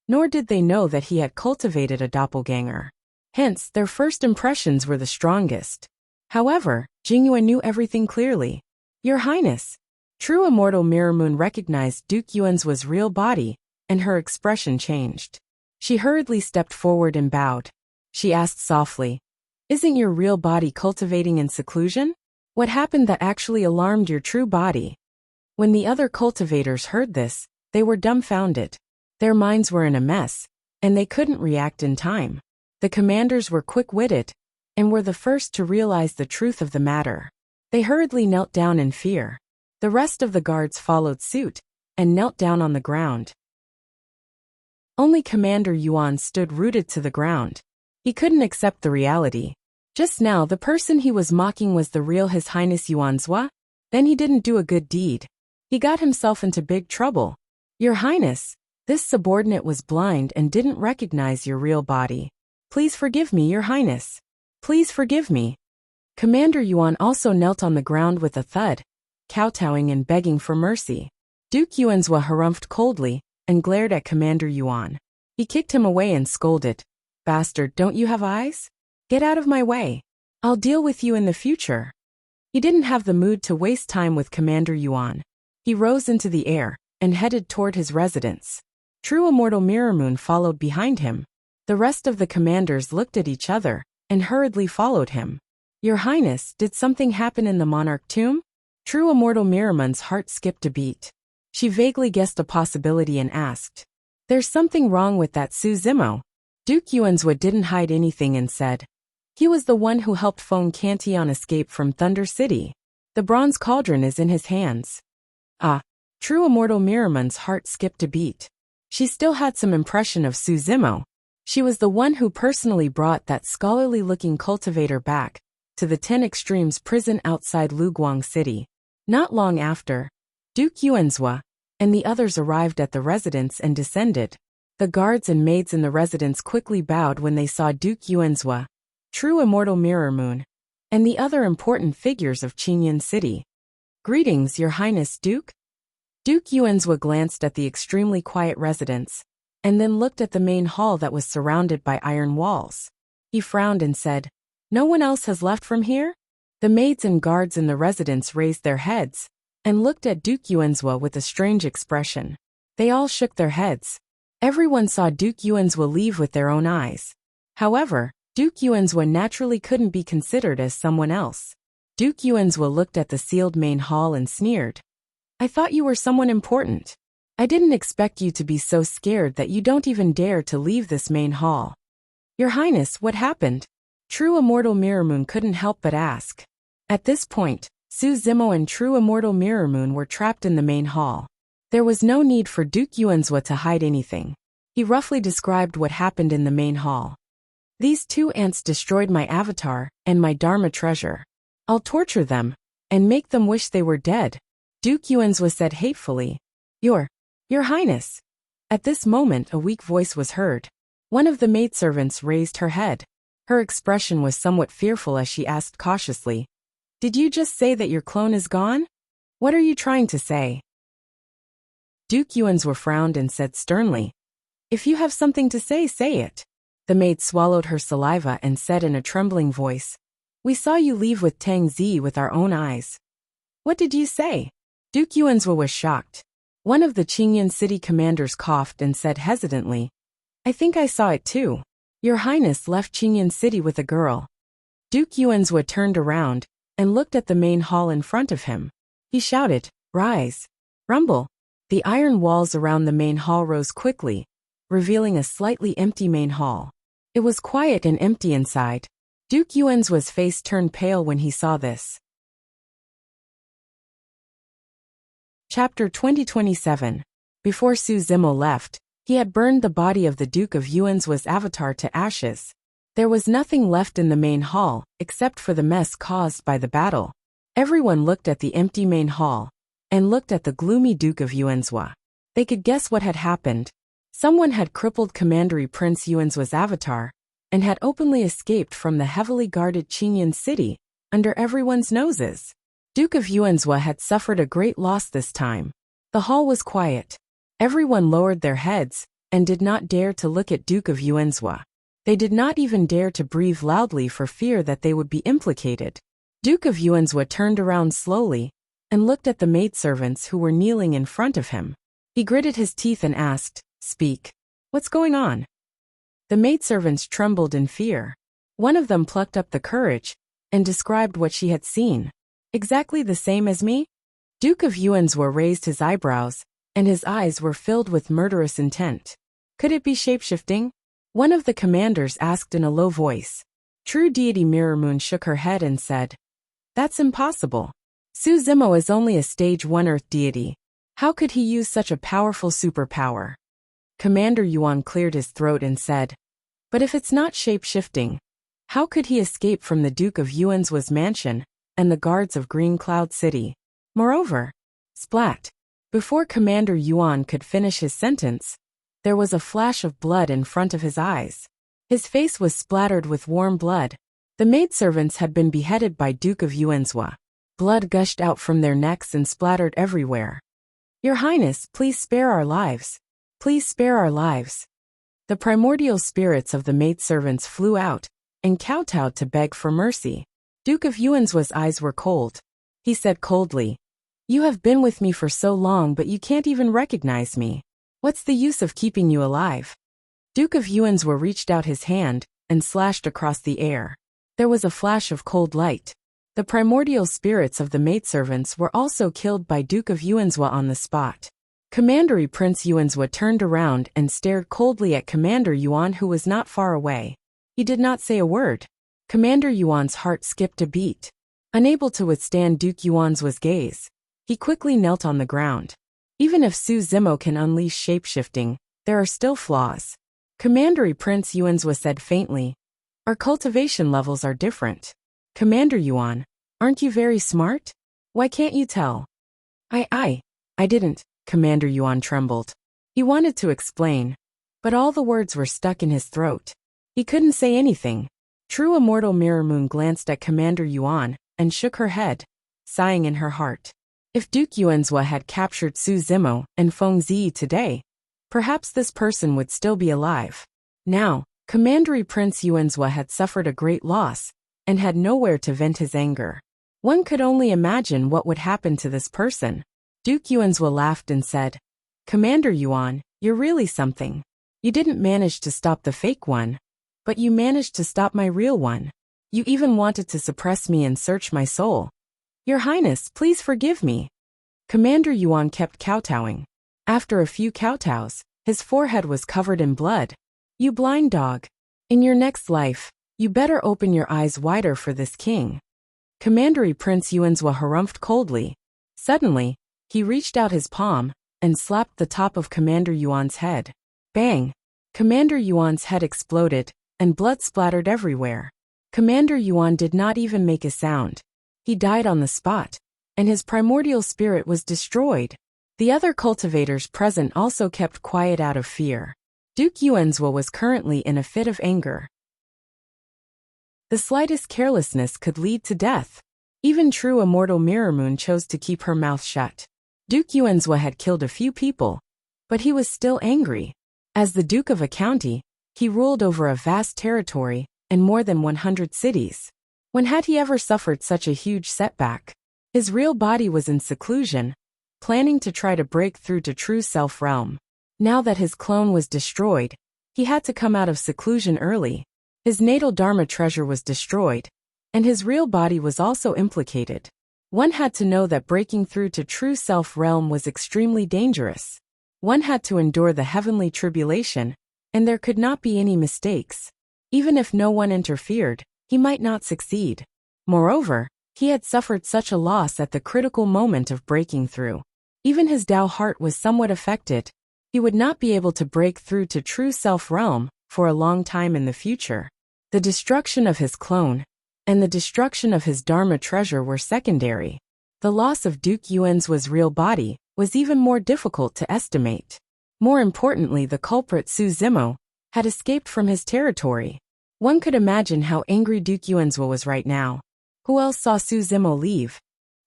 nor did they know that he had cultivated a doppelganger. Hence, their first impressions were the strongest. However, Jingyue knew everything clearly. Your Highness. True Immortal Mirror Moon recognized Duke Yuanzhua's real body, and her expression changed. She hurriedly stepped forward and bowed. She asked softly, Isn't your real body cultivating in seclusion? What happened that actually alarmed your true body? When the other cultivators heard this, they were dumbfounded. Their minds were in a mess, and they couldn't react in time. The commanders were quick-witted, and were the first to realize the truth of the matter. They hurriedly knelt down in fear. The rest of the guards followed suit, and knelt down on the ground. Only Commander Yuan stood rooted to the ground. He couldn't accept the reality. Just now the person he was mocking was the real His Highness Yuanzhua? Then he didn't do a good deed. He got himself into big trouble. Your Highness, this subordinate was blind and didn't recognize your real body. Please forgive me, Your Highness. Please forgive me. Commander Yuan also knelt on the ground with a thud, kowtowing and begging for mercy. Duke Yuanzhua harumphed coldly and glared at Commander Yuan. He kicked him away and scolded. Bastard, don't you have eyes? Get out of my way. I'll deal with you in the future. He didn't have the mood to waste time with Commander Yuan. He rose into the air and headed toward his residence. True Immortal Mirror Moon followed behind him. The rest of the commanders looked at each other and hurriedly followed him. Your Highness, did something happen in the monarch tomb? True Immortal Mirror Moon's heart skipped a beat. She vaguely guessed a possibility and asked, There's something wrong with that Su Zimo. Duke Yuanzhua didn't hide anything and said, He was the one who helped Feng Cantion escape from Thunder City. The bronze cauldron is in his hands. Ah, True Immortal Mirror Moon's heart skipped a beat. She still had some impression of Su Zimo. She was the one who personally brought that scholarly-looking cultivator back to the 10 Extremes prison outside Luguang City. Not long after, Duke Yuanzhua and the others arrived at the residence and descended. The guards and maids in the residence quickly bowed when they saw Duke Yuanzhua, True Immortal Mirror Moon, and the other important figures of Qingyun City. Greetings, Your Highness Duke. Duke Yuanzhua glanced at the extremely quiet residence, and then looked at the main hall that was surrounded by iron walls. He frowned and said, No one else has left from here? The maids and guards in the residence raised their heads and looked at Duke Yuanzhua with a strange expression. They all shook their heads. Everyone saw Duke Yuanzhua leave with their own eyes. However, Duke Yuanzhua naturally couldn't be considered as someone else. Duke Yuanzhua looked at the sealed main hall and sneered. I thought you were someone important. I didn't expect you to be so scared that you don't even dare to leave this main hall. Your Highness, what happened? True Immortal Mirror Moon couldn't help but ask. At this point, Su Zimo and True Immortal Mirror Moon were trapped in the main hall. There was no need for Duke Yuanzhua to hide anything. He roughly described what happened in the main hall. These two ants destroyed my avatar and my Dharma treasure. I'll torture them and make them wish they were dead. Duke Yuanzhua said hatefully. Your Highness. At this moment a weak voice was heard. One of the maidservants raised her head. Her expression was somewhat fearful as she asked cautiously, "Did you just say that your clone is gone? What are you trying to say?" Duke Yuanzwa frowned and said sternly, "If you have something to say, say it." The maid swallowed her saliva and said in a trembling voice, "We saw you leave with Tang Zi with our own eyes." "What did you say?" Duke Yuanzwa was shocked. One of the Qingyan city commanders coughed and said hesitantly, "I think I saw it too. Your Highness left Qingyan city with a girl." Duke Yuanzwa turned around and looked at the main hall in front of him. He shouted, "Rise!" Rumble. The iron walls around the main hall rose quickly, revealing a slightly empty main hall. It was quiet and empty inside. Duke Yuanzwa's face turned pale when he saw this. Chapter 2027. Before Su Zimo left, he had burned the body of the Duke of Yuanzwa's avatar to ashes. There was nothing left in the main hall, except for the mess caused by the battle. Everyone looked at the empty main hall, and looked at the gloomy Duke of Yuanzwa. They could guess what had happened. Someone had crippled Commandery Prince Yuanzwa's avatar, and had openly escaped from the heavily guarded Qingyan city, under everyone's noses. Duke of Yuanzwa had suffered a great loss this time. The hall was quiet. Everyone lowered their heads, and did not dare to look at Duke of Yuanzwa. They did not even dare to breathe loudly for fear that they would be implicated. Duke of Yuanzwa turned around slowly, and looked at the maidservants who were kneeling in front of him. He gritted his teeth and asked, "Speak. What's going on?" The maidservants trembled in fear. One of them plucked up the courage, and described what she had seen. "Exactly the same as me?" Duke of Yuanzwa raised his eyebrows, and his eyes were filled with murderous intent. "Could it be shapeshifting?" One of the commanders asked in a low voice. True Deity Mirror Moon shook her head and said, "That's impossible. Su Zimo is only a stage 1 Earth deity. How could he use such a powerful superpower?" Commander Yuan cleared his throat and said, "But if it's not shape-shifting, how could he escape from the Duke of Yuanzwa's mansion and the guards of Green Cloud City? Moreover," splat. Before Commander Yuan could finish his sentence, there was a flash of blood in front of his eyes. His face was splattered with warm blood. The maidservants had been beheaded by Duke of Yuanzwa. Blood gushed out from their necks and splattered everywhere. "Your Highness, please spare our lives. Please spare our lives." The primordial spirits of the maidservants flew out, and kowtowed to beg for mercy. Duke of Yuanzwa's eyes were cold. He said coldly, "You have been with me for so long, but you can't even recognize me. What's the use of keeping you alive?" Duke of Yuanzwa reached out his hand, and slashed across the air. There was a flash of cold light. The primordial spirits of the maidservants were also killed by Duke of Yuanzwa on the spot. Commandery Prince Yuanzwa turned around and stared coldly at Commander Yuan, who was not far away. He did not say a word. Commander Yuan's heart skipped a beat. Unable to withstand Duke Yuanzwa's gaze, he quickly knelt on the ground. Even if Su Zimo can unleash shapeshifting, there are still flaws. Commandery Prince Yuanzwa said faintly, "Our cultivation levels are different. Commander Yuan, aren't you very smart? Why can't you tell?" I didn't." Commander Yuan trembled. He wanted to explain, but all the words were stuck in his throat. He couldn't say anything. True Immortal Mirror Moon glanced at Commander Yuan, and shook her head, sighing in her heart. If Duke Yuanzwa had captured Su Zimo and Feng Zi today, perhaps this person would still be alive. Now, Commandery Prince Yuanzwa had suffered a great loss, and had nowhere to vent his anger. One could only imagine what would happen to this person. Duke Yuanzwa laughed and said, "Commander Yuan, you're really something. You didn't manage to stop the fake one, but you managed to stop my real one. You even wanted to suppress me and search my soul. Your Highness, please forgive me." Commander Yuan kept kowtowing. After a few kowtows, his forehead was covered in blood. "You blind dog. In your next life, you better open your eyes wider for this king." Commandery Prince Yuanzwa harumphed coldly. Suddenly, he reached out his palm, and slapped the top of Commander Yuan's head. Bang! Commander Yuan's head exploded, and blood splattered everywhere. Commander Yuan did not even make a sound. He died on the spot, and his primordial spirit was destroyed. The other cultivators present also kept quiet out of fear. Duke Yuanzwa was currently in a fit of anger. The slightest carelessness could lead to death. Even true immortal Mirror Moon chose to keep her mouth shut. Duke Yuanzhua had killed a few people, but he was still angry. As the Duke of a county, he ruled over a vast territory and more than 100 cities. When had he ever suffered such a huge setback? His real body was in seclusion, planning to try to break through to true self realm. Now that his clone was destroyed, he had to come out of seclusion early. His natal Dharma treasure was destroyed, and his real body was also implicated. One had to know that breaking through to true self realm was extremely dangerous. One had to endure the heavenly tribulation, and there could not be any mistakes. Even if no one interfered, he might not succeed. Moreover, he had suffered such a loss at the critical moment of breaking through. Even his Tao heart was somewhat affected. He would not be able to break through to true self realm for a long time in the future. The destruction of his clone and the destruction of his Dharma treasure were secondary. The loss of Duke Yuanzhua's real body was even more difficult to estimate. More importantly, the culprit Su Zimo had escaped from his territory. One could imagine how angry Duke Yuanzhua was right now. Who else saw Su Zimo leave?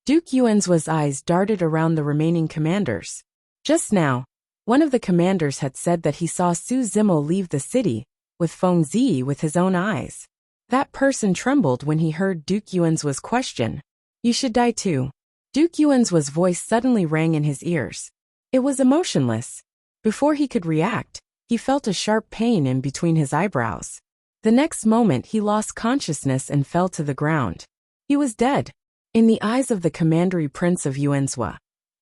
Duke Yuanzhua's eyes darted around the remaining commanders. Just now, one of the commanders had said that he saw Su Zimo leave the city with Feng Zi with his own eyes. That person trembled when he heard Duke Yuanzhua's question. You should die too. Duke Yuanzhua's voice suddenly rang in his ears. It was emotionless. Before he could react, he felt a sharp pain in between his eyebrows. The next moment he lost consciousness and fell to the ground. He was dead. In the eyes of the commandery prince of Yuanzhua,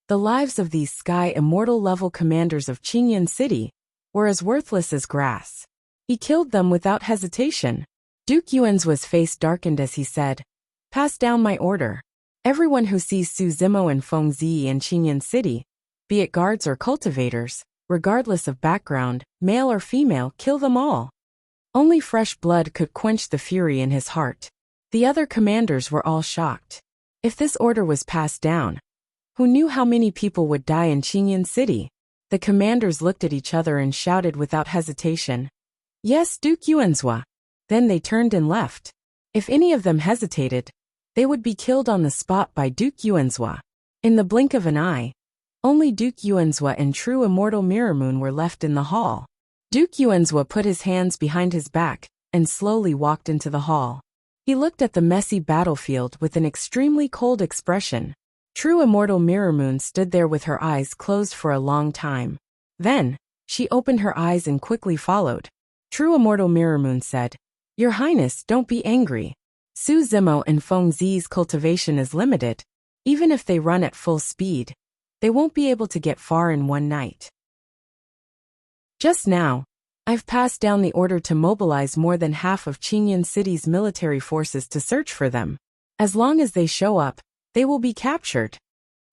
the lives of these sky immortal level commanders of Qingyan City were as worthless as grass. He killed them without hesitation. Duke Yuanzhua's face darkened as he said, "Pass down my order. Everyone who sees Su Zimo and Feng Zi in Qingyan City, be it guards or cultivators, regardless of background, male or female, kill them all." Only fresh blood could quench the fury in his heart. The other commanders were all shocked. If this order was passed down, who knew how many people would die in Qingyan City? The commanders looked at each other and shouted without hesitation, "Yes, Duke Yuanzhua." Then they turned and left. If any of them hesitated, they would be killed on the spot by Duke Yuanzhua. In the blink of an eye, only Duke Yuanzhua and true immortal Mirror Moon were left in the hall. Duke Yuanzhua put his hands behind his back and slowly walked into the hall. He looked at the messy battlefield with an extremely cold expression. True immortal Mirror Moon stood there with her eyes closed for a long time. Then, she opened her eyes and quickly followed. True immortal Mirror Moon said, "Your Highness, don't be angry. Su Zimo and Feng Zi's cultivation is limited. Even if they run at full speed, they won't be able to get far in one night. Just now, I've passed down the order to mobilize more than half of Qingyan City's military forces to search for them. As long as they show up, they will be captured."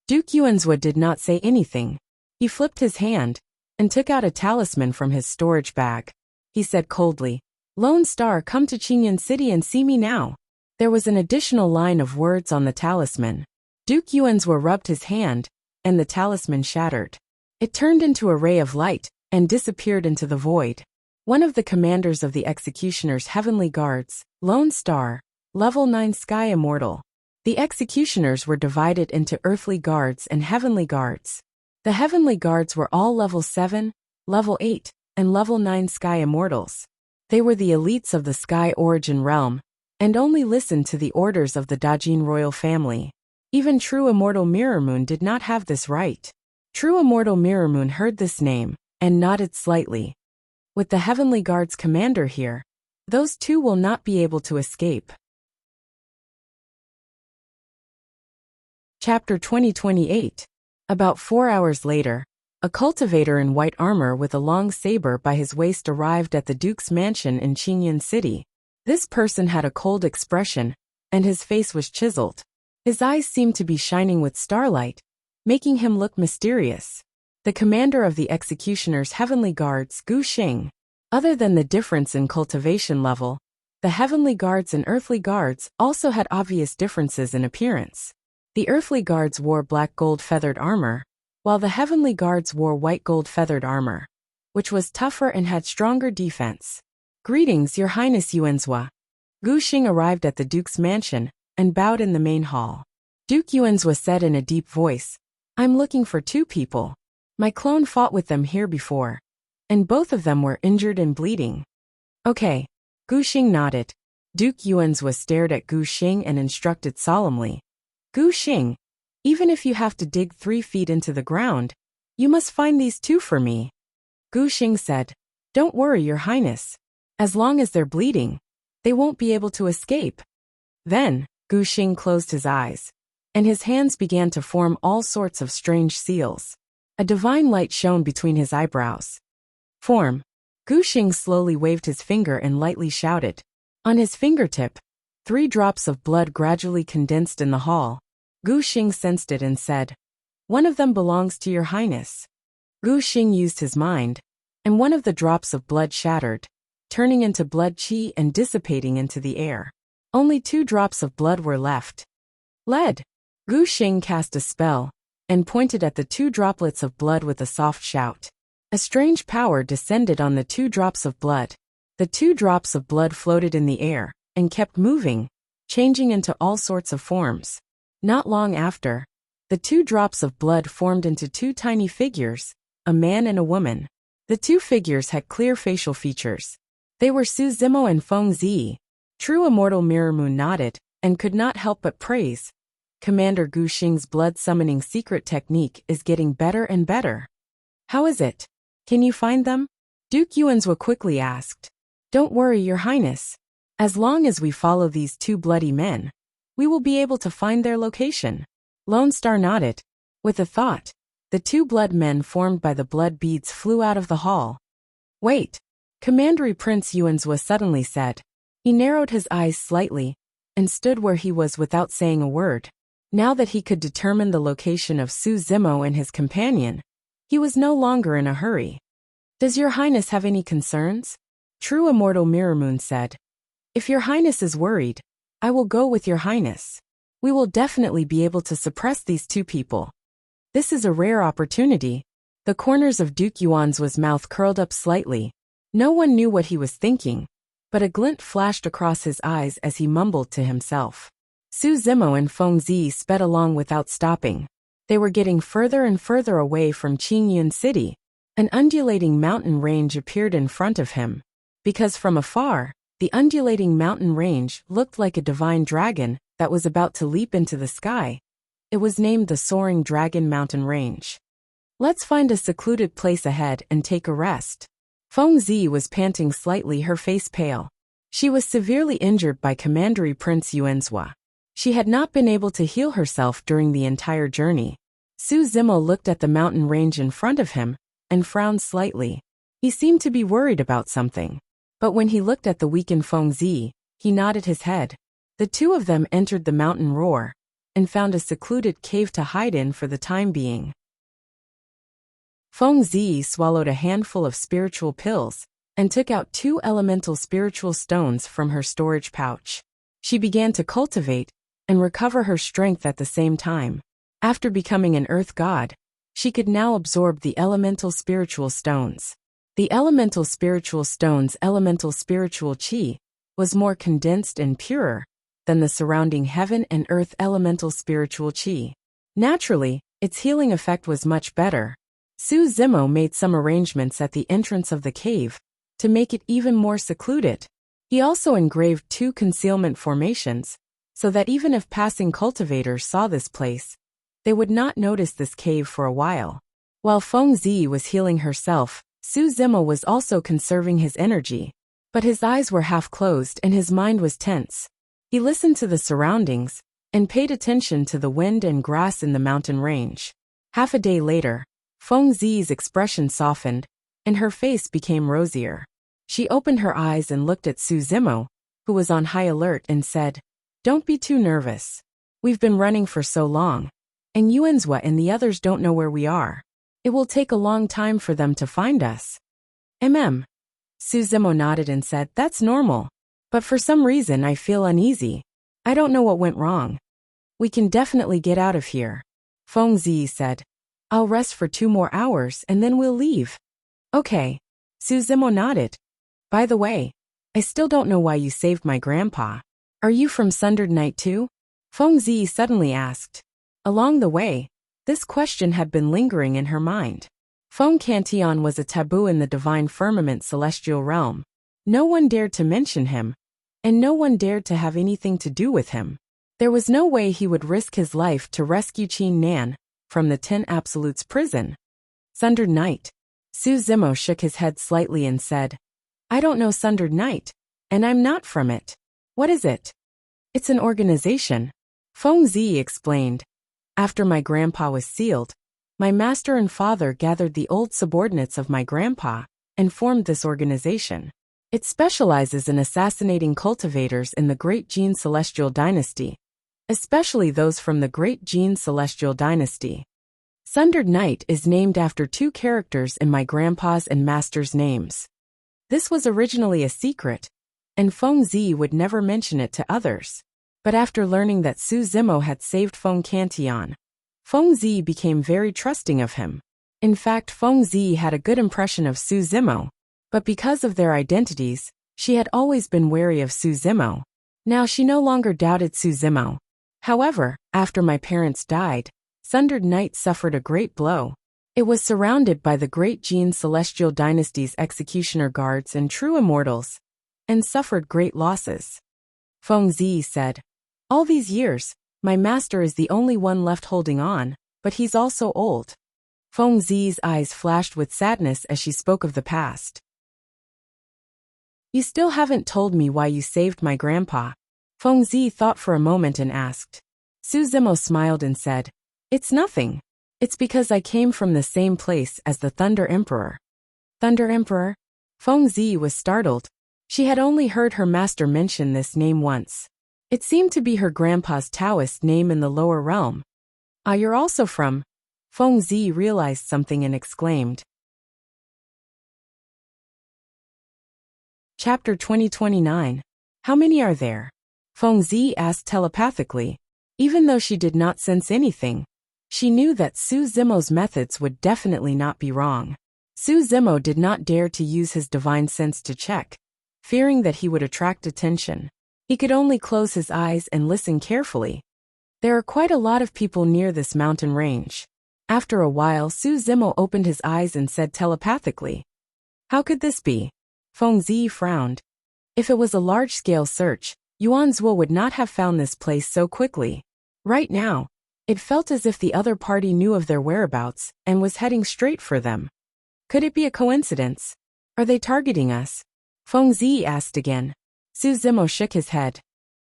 Duke Yuanzhua did not say anything. He flipped his hand and took out a talisman from his storage bag. He said coldly, "Lone Star, come to Qingyan City and see me now." There was an additional line of words on the talisman. Duke Yuanzhua rubbed his hand, and the talisman shattered. It turned into a ray of light and disappeared into the void. One of the commanders of the Executioner's Heavenly Guards, Lone Star, Level 9 Sky Immortal. The Executioners were divided into Earthly Guards and Heavenly Guards. The Heavenly Guards were all Level 7, Level 8, and Level 9 Sky Immortals. They were the elites of the Sky Origin Realm, and only listened to the orders of the Dajin royal family. Even True Immortal Mirror Moon did not have this right. True Immortal Mirror Moon heard this name, and nodded slightly. With the Heavenly Guards commander here, those two will not be able to escape. Chapter 2028. About 4 hours later, a cultivator in white armor with a long saber by his waist arrived at the Duke's mansion in Qingyan City. This person had a cold expression, and his face was chiseled. His eyes seemed to be shining with starlight, making him look mysterious. The commander of the Executioner's Heavenly Guards, Gu Xing. Other than the difference in cultivation level, the Heavenly Guards and Earthly Guards also had obvious differences in appearance. The Earthly Guards wore black gold feathered armor, while the Heavenly Guards wore white gold feathered armor, which was tougher and had stronger defense. "Greetings, Your Highness Yuanzhua." Gu Xing arrived at the Duke's mansion and bowed in the main hall. Duke Yuanzhua said in a deep voice, "I'm looking for two people. My clone fought with them here before, and both of them were injured and bleeding." "Okay." Gu Xing nodded. Duke Yuanzhua stared at Gu Xing and instructed solemnly, "Gu Xing, even if you have to dig 3 feet into the ground, you must find these two for me." Gu Xing said, "Don't worry, Your Highness. As long as they're bleeding, they won't be able to escape." Then, Gu Xing closed his eyes, and his hands began to form all sorts of strange seals. A divine light shone between his eyebrows. "Form." Gu Xing slowly waved his finger and lightly shouted. On his fingertip, 3 drops of blood gradually condensed in the hall. Gu Xing sensed it and said, "One of them belongs to Your Highness." Gu Xing used his mind, and one of the drops of blood shattered, turning into blood qi and dissipating into the air. Only 2 drops of blood were left. "Lead." Gu Xing cast a spell and pointed at the 2 droplets of blood with a soft shout. A strange power descended on the 2 drops of blood. The 2 drops of blood floated in the air and kept moving, changing into all sorts of forms. Not long after, the 2 drops of blood formed into 2 tiny figures, a man and a woman. The 2 figures had clear facial features. They were Su Zimo and Feng Zi. True Immortal Mirror Moon nodded and could not help but praise. Commander Gu Xing's blood summoning secret technique is getting better and better. "How is it? Can you find them?" Duke Yuanzhua quickly asked. "Don't worry, Your Highness. As long as we follow these 2 bloody men, we will be able to find their location." Lone Star nodded. With a thought, the 2 blood men formed by the blood beads flew out of the hall. "Wait," Commander Prince Yuanzhua suddenly said. He narrowed his eyes slightly and stood where he was without saying a word. Now that he could determine the location of Su Zimo and his companion, he was no longer in a hurry. "Does Your Highness have any concerns?" True Immortal Mirror Moon said. "If Your Highness is worried, I will go with Your Highness. We will definitely be able to suppress these 2 people." This is a rare opportunity. The corners of Duke Yuanzhua's mouth curled up slightly. No one knew what he was thinking, but a glint flashed across his eyes as he mumbled to himself. Su Zimo and Feng Zi sped along without stopping. They were getting further and further away from Qingyun City. An undulating mountain range appeared in front of him. Because from afar, the undulating mountain range looked like a divine dragon that was about to leap into the sky. It was named the Soaring Dragon Mountain Range. "Let's find a secluded place ahead and take a rest." Feng Zi was panting slightly, her face pale. She was severely injured by Commander Prince Yuanzhua. She had not been able to heal herself during the entire journey. Su Zimo looked at the mountain range in front of him and frowned slightly. He seemed to be worried about something. But when he looked at the weakened Feng Zi, he nodded his head. The 2 of them entered the mountain roar and found a secluded cave to hide in for the time being. Feng Zi swallowed a handful of spiritual pills and took out 2 elemental spiritual stones from her storage pouch. She began to cultivate and recover her strength at the same time. After becoming an earth god, she could now absorb the elemental spiritual stones. The elemental spiritual stones' elemental spiritual qi was more condensed and purer than the surrounding heaven and earth elemental spiritual qi. Naturally, its healing effect was much better. Su Zimo made some arrangements at the entrance of the cave to make it even more secluded. He also engraved 2 concealment formations, so that even if passing cultivators saw this place, they would not notice this cave for a while. While Feng Zi was healing herself, Su Zimo was also conserving his energy, but his eyes were half closed and his mind was tense. He listened to the surroundings and paid attention to the wind and grass in the mountain range. Half a day later, Feng Zi's expression softened, and her face became rosier. She opened her eyes and looked at Su Zimo, who was on high alert, and said, "Don't be too nervous. We've been running for so long, and Yuanzhua and the others don't know where we are. It will take a long time for them to find us." Su Zimo nodded and said, "That's normal. But for some reason I feel uneasy. I don't know what went wrong. We can definitely get out of here." Feng Zi said, "I'll rest for 2 more hours and then we'll leave." "Okay." Su Zimo nodded. "By the way, I still don't know why you saved my grandpa. Are you from Sundered Night too? Feng Zi suddenly asked. Along the way, this question had been lingering in her mind. Feng Cantillon was a taboo in the divine firmament celestial realm. No one dared to mention him, and no one dared to have anything to do with him. There was no way he would risk his life to rescue Qin Nan from the 10 Absolutes prison. Sundered Night. Su Zimo shook his head slightly and said, I don't know Sundered Night, and I'm not from it. What is it? It's an organization. Feng Zi explained. After my grandpa was sealed, my master and father gathered the old subordinates of my grandpa and formed this organization. It specializes in assassinating cultivators in the Great Jin Celestial Dynasty, especially those from the Great Jin Celestial Dynasty. Sundered Night is named after 2 characters in my grandpa's and master's names. This was originally a secret, and Feng Zi would never mention it to others. But after learning that Su Zimo had saved Feng Cantillon, Feng Zi became very trusting of him. In fact, Feng Zi had a good impression of Su Zimo, but because of their identities, she had always been wary of Su Zimo. Now she no longer doubted Su Zimo. However, after my parents died, Sundered Night suffered a great blow. It was surrounded by the Great Jin Celestial Dynasty's executioner guards and true immortals, and suffered great losses. Feng Zi said, all these years, my master is the only one left holding on, but he's also old. Feng Zi's eyes flashed with sadness as she spoke of the past. You still haven't told me why you saved my grandpa. Feng Zi thought for a moment and asked. Su Zimo smiled and said, it's nothing. It's because I came from the same place as the Thunder Emperor. Thunder Emperor? Feng Zi was startled. She had only heard her master mention this name once. It seemed to be her grandpa's Taoist name in the lower realm. Ah, you're also from... Feng Zi realized something and exclaimed. Chapter 2029. How many are there? Feng Zi asked telepathically. Even though she did not sense anything, she knew that Su Zimo's methods would definitely not be wrong. Su Zimo did not dare to use his divine sense to check, fearing that he would attract attention. He could only close his eyes and listen carefully. There are quite a lot of people near this mountain range. After a while, Su Zimo opened his eyes and said telepathically, how could this be? Feng Zi frowned. If it was a large-scale search, Yuan Zuo would not have found this place so quickly. Right now, it felt as if the other party knew of their whereabouts and was heading straight for them. Could it be a coincidence? Are they targeting us? Feng Zi asked again. Su Zimo shook his head.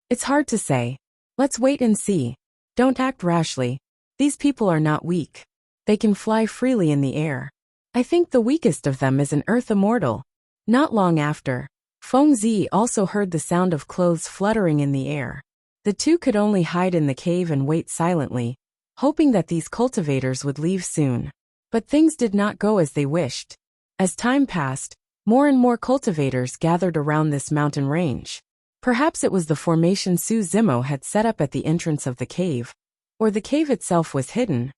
It's hard to say. Let's wait and see. Don't act rashly. These people are not weak. They can fly freely in the air. I think the weakest of them is an earth immortal. Not long after, Feng Zi also heard the sound of clothes fluttering in the air. The two could only hide in the cave and wait silently, hoping that these cultivators would leave soon. But things did not go as they wished. As time passed, more and more cultivators gathered around this mountain range. Perhaps it was the formation Su Zimo had set up at the entrance of the cave, or the cave itself was hidden.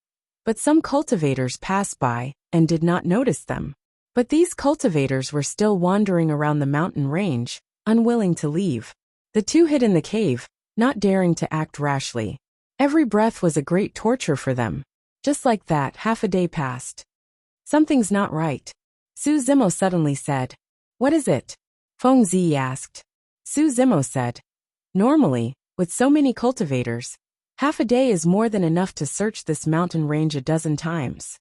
But some cultivators passed by and did not notice them. But these cultivators were still wandering around the mountain range, unwilling to leave. The two hid in the cave, not daring to act rashly. Every breath was a great torture for them. Just like that, half a day passed. Something's not right. Su Zimo suddenly said. What is it? Feng Zi asked. Su Zimo said. Normally, with so many cultivators, half a day is more than enough to search this mountain range a dozen times.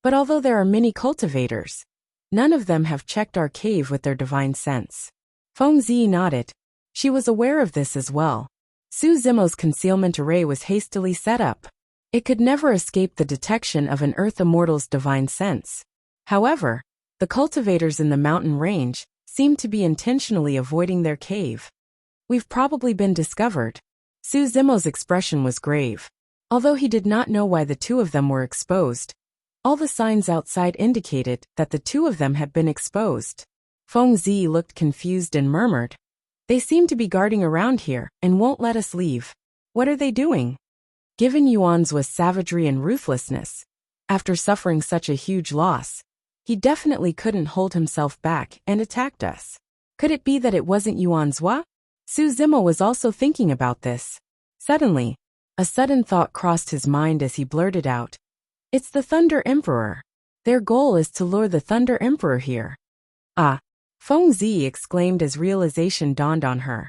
But although there are many cultivators, none of them have checked our cave with their divine sense. Feng Zi nodded. She was aware of this as well. Su Zimo's concealment array was hastily set up. It could never escape the detection of an Earth Immortal's divine sense. However, the cultivators in the mountain range seemed to be intentionally avoiding their cave. We've probably been discovered. Su Zimo's expression was grave. Although he did not know why the two of them were exposed, all the signs outside indicated that the two of them had been exposed. Feng Zi looked confused and murmured, they seem to be guarding around here and won't let us leave. What are they doing? Given Yuan Zuo's savagery and ruthlessness, after suffering such a huge loss, he definitely couldn't hold himself back and attacked us. Could it be that it wasn't Yuan Zhua? Su Zimo was also thinking about this. Suddenly, a sudden thought crossed his mind as he blurted out, "It's the Thunder Emperor. Their goal is to lure the Thunder Emperor here." "Ah!" Feng Zi exclaimed as realization dawned on her.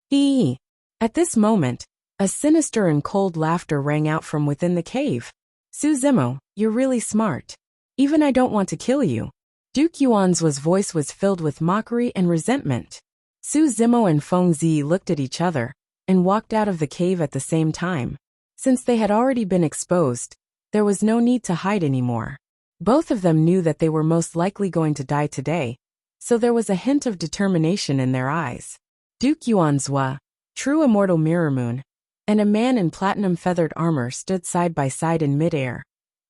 Hee! At this moment, a sinister and cold laughter rang out from within the cave. "Su Zimo, you're really smart. Even I don't want to kill you." Duke Yuan's voice was filled with mockery and resentment. Su Zimo and Feng Zi looked at each other and walked out of the cave at the same time. Since they had already been exposed, there was no need to hide anymore. Both of them knew that they were most likely going to die today, so there was a hint of determination in their eyes. Duke Yuan Zhua, true immortal Mirror Moon, and a man in platinum feathered armor stood side by side in midair,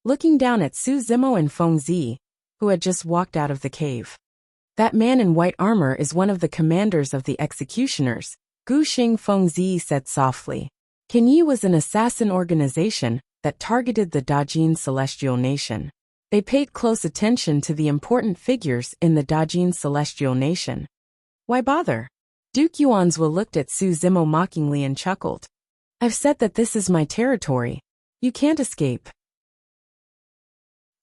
looking down at Su Zimo and Feng Zi, who had just walked out of the cave. "That man in white armor is one of the commanders of the executioners," Gu Xing Feng Zi said softly. Kenyi was an assassin organization that targeted the Dajin Celestial Nation. They paid close attention to the important figures in the Dajin Celestial Nation. "Why bother?" Duke Yuanzhua looked at Su Zimo mockingly and chuckled. "I've said that this is my territory. You can't escape."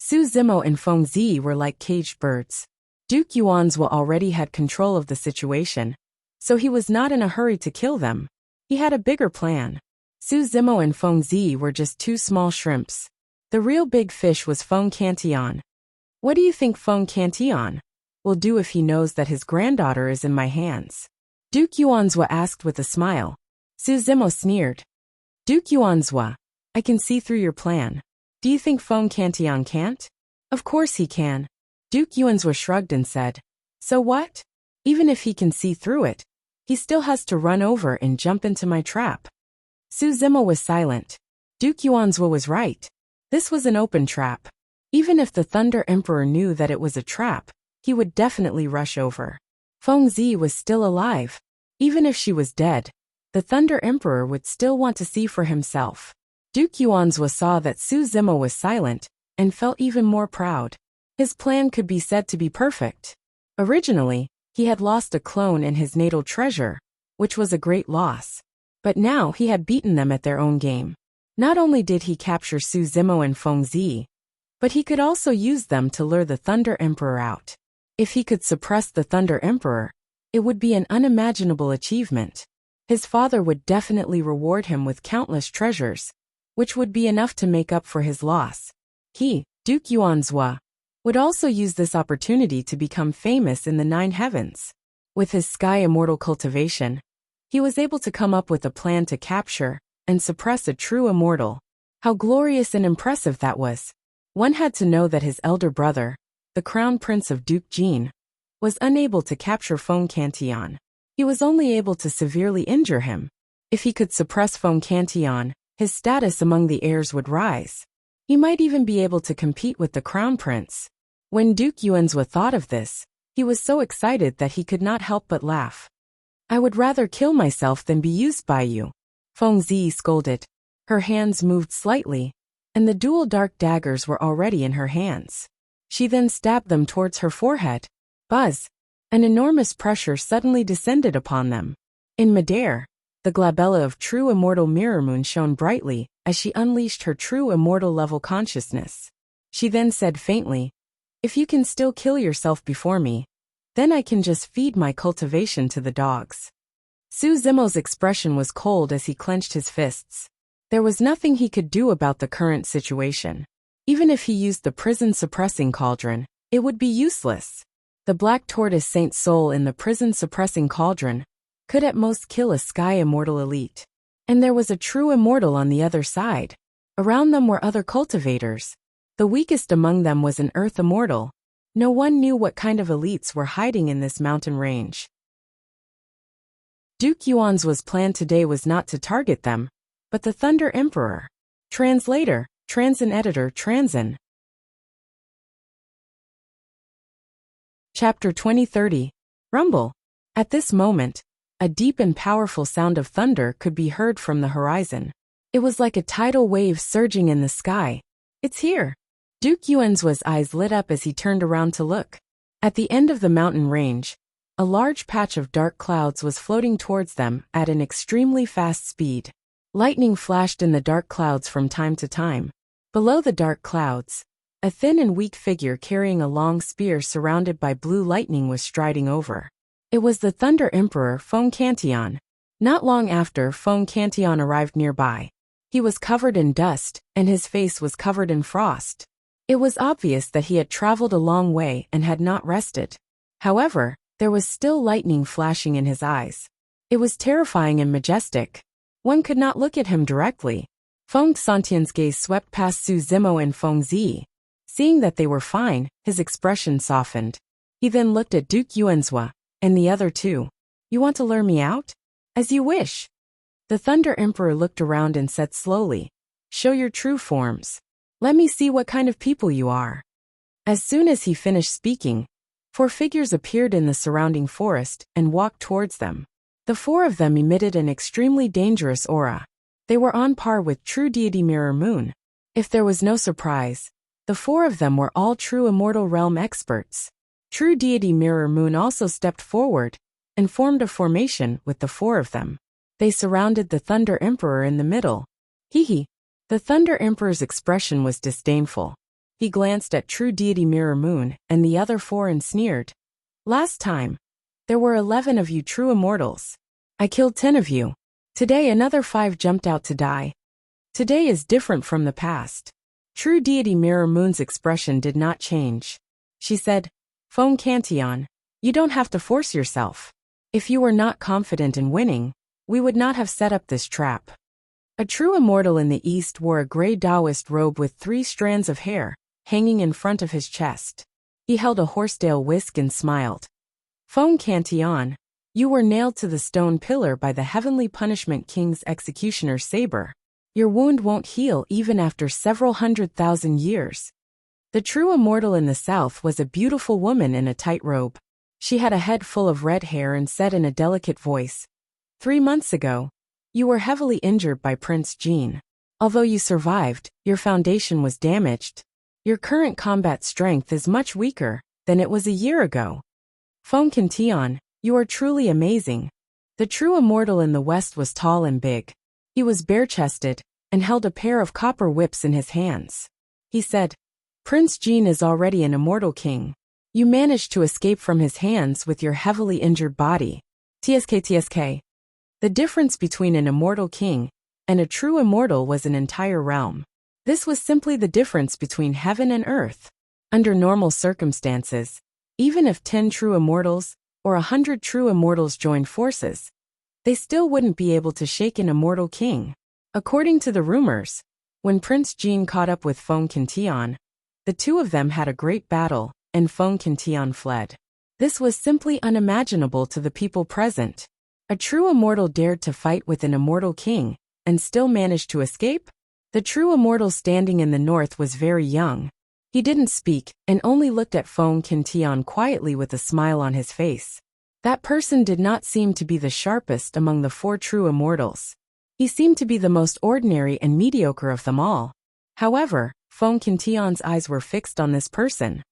Su Zimo and Feng Zi were like caged birds. Duke Yuanzhua already had control of the situation, so he was not in a hurry to kill them. He had a bigger plan. Su Zimo and Feng Zi were just two small shrimps. The real big fish was Feng Cantillon. "What do you think Feng Cantillon will do if he knows that his granddaughter is in my hands?" Duke Yuanzhua asked with a smile. Su Zimo sneered. "Duke Yuanzhua, I can see through your plan. Do you think Feng Cantillon can't?" "Of course he can." Duke Yuanzhua shrugged and said, "So what? Even if he can see through it, he still has to run over and jump into my trap." Su Zimo was silent. Duke Yuanzhua was right. This was an open trap. Even if the Thunder Emperor knew that it was a trap, he would definitely rush over. Feng Zi was still alive. Even if she was dead, the Thunder Emperor would still want to see for himself. Duke Yuanzhua saw that Su Zimo was silent and felt even more proud. His plan could be said to be perfect. Originally, he had lost a clone in his natal treasure, which was a great loss. But now he had beaten them at their own game. Not only did he capture Su Zimo and Feng Zi, but he could also use them to lure the Thunder Emperor out. If he could suppress the Thunder Emperor, it would be an unimaginable achievement. His father would definitely reward him with countless treasures, which would be enough to make up for his loss. He, Duke Yuanzhua, would also use this opportunity to become famous in the 9 heavens. With his sky immortal cultivation, he was able to come up with a plan to capture and suppress a true immortal. How glorious and impressive that was. One had to know that his elder brother, the Crown Prince of Duke Jin, was unable to capture Feng Cantillon. He was only able to severely injure him. If he could suppress Feng Cantillon, his status among the heirs would rise. He might even be able to compete with the Crown Prince. When Duke Yuanzhua thought of this, he was so excited that he could not help but laugh. "I would rather kill myself than be used by you," Feng Zi scolded. Her hands moved slightly, and the dual dark daggers were already in her hands. She then stabbed them towards her forehead. Buzz! An enormous pressure suddenly descended upon them. In midair, the glabella of true immortal Mirror Moon shone brightly as she unleashed her true immortal level consciousness. She then said faintly, "If you can still kill yourself before me, then I can just feed my cultivation to the dogs." Su Zimo's expression was cold as he clenched his fists. There was nothing he could do about the current situation. Even if he used the prison suppressing cauldron, it would be useless. The black tortoise Saint Soul in the prison suppressing cauldron could at most kill a sky immortal elite. And there was a true immortal on the other side. Around them were other cultivators. The weakest among them was an earth immortal. No one knew what kind of elites were hiding in this mountain range. Duke Yuanzhua's plan today was not to target them, but the Thunder Emperor. Translator, Transin Editor Transin. Chapter 2030. Rumble. At this moment, a deep and powerful sound of thunder could be heard from the horizon. It was like a tidal wave surging in the sky. "It's here." Duke Yuanzhua's eyes lit up as he turned around to look. At the end of the mountain range, A large patch of dark clouds was floating towards them at an extremely fast speed. Lightning flashed in the dark clouds from time to time. Below the dark clouds, a thin and weak figure carrying a long spear surrounded by blue lightning was striding over. It was the Thunder Emperor Feng Cantion. Not long after Feng Cantion arrived nearby, he was covered in dust, and his face was covered in frost. It was obvious that he had traveled a long way and had not rested. However, there was still lightning flashing in his eyes. It was terrifying and majestic. One could not look at him directly. Feng Cantion's gaze swept past Su Zimo and Feng Zi. Seeing that they were fine, his expression softened. He then looked at Duke Yuanzhua and the other two. "You want to lure me out? As you wish." The Thunder Emperor looked around and said slowly, "Show your true forms. Let me see what kind of people you are." As soon as he finished speaking, 4 figures appeared in the surrounding forest and walked towards them. The 4 of them emitted an extremely dangerous aura. They were on par with true deity Mirror Moon. If there was no surprise, the 4 of them were all true immortal realm experts. True deity Mirror Moon also stepped forward and formed a formation with the 4 of them. They surrounded the Thunder Emperor in the middle. Hee. The Thunder Emperor's expression was disdainful. He glanced at true deity Mirror Moon and the other 4 and sneered. "Last time, there were 11 of you true immortals. I killed 10 of you. Today another 5 jumped out to die. Today is different from the past." True deity Mirror Moon's expression did not change. She said, "Feng Cantion, you don't have to force yourself. If you were not confident in winning, we would not have set up this trap." A true immortal in the east wore a gray Taoist robe with 3 strands of hair hanging in front of his chest. He held a horsetail whisk and smiled. "Feng Cantion, you were nailed to the stone pillar by the Heavenly Punishment King's executioner's saber. Your wound won't heal even after several 100,000 years." The true immortal in the south was a beautiful woman in a tight robe. She had a head full of red hair and said in a delicate voice, 3 months ago, you were heavily injured by Prince Jean. Although you survived, your foundation was damaged. Your current combat strength is much weaker than it was a year ago. Feng Cantion, you are truly amazing." The true immortal in the west was tall and big. He was bare-chested and held a pair of copper whips in his hands. He said, "Prince Jean is already an immortal king. You managed to escape from his hands with your heavily injured body. TSK. The difference between an immortal king and a true immortal was an entire realm. This was simply the difference between heaven and earth. Under normal circumstances, even if 10 true immortals or 100 true immortals joined forces, they still wouldn't be able to shake an immortal king. According to the rumors, when Prince Jean caught up with Feng Cantion, the 2 of them had a great battle, and Feng Cantion fled. This was simply unimaginable to the people present. A true immortal dared to fight with an immortal king, and still managed to escape? The true immortal standing in the north was very young. He didn't speak, and only looked at Feng Cantion quietly with a smile on his face. That person did not seem to be the sharpest among the 4 true immortals. He seemed to be the most ordinary and mediocre of them all. However, Feng Cantion's eyes were fixed on this person.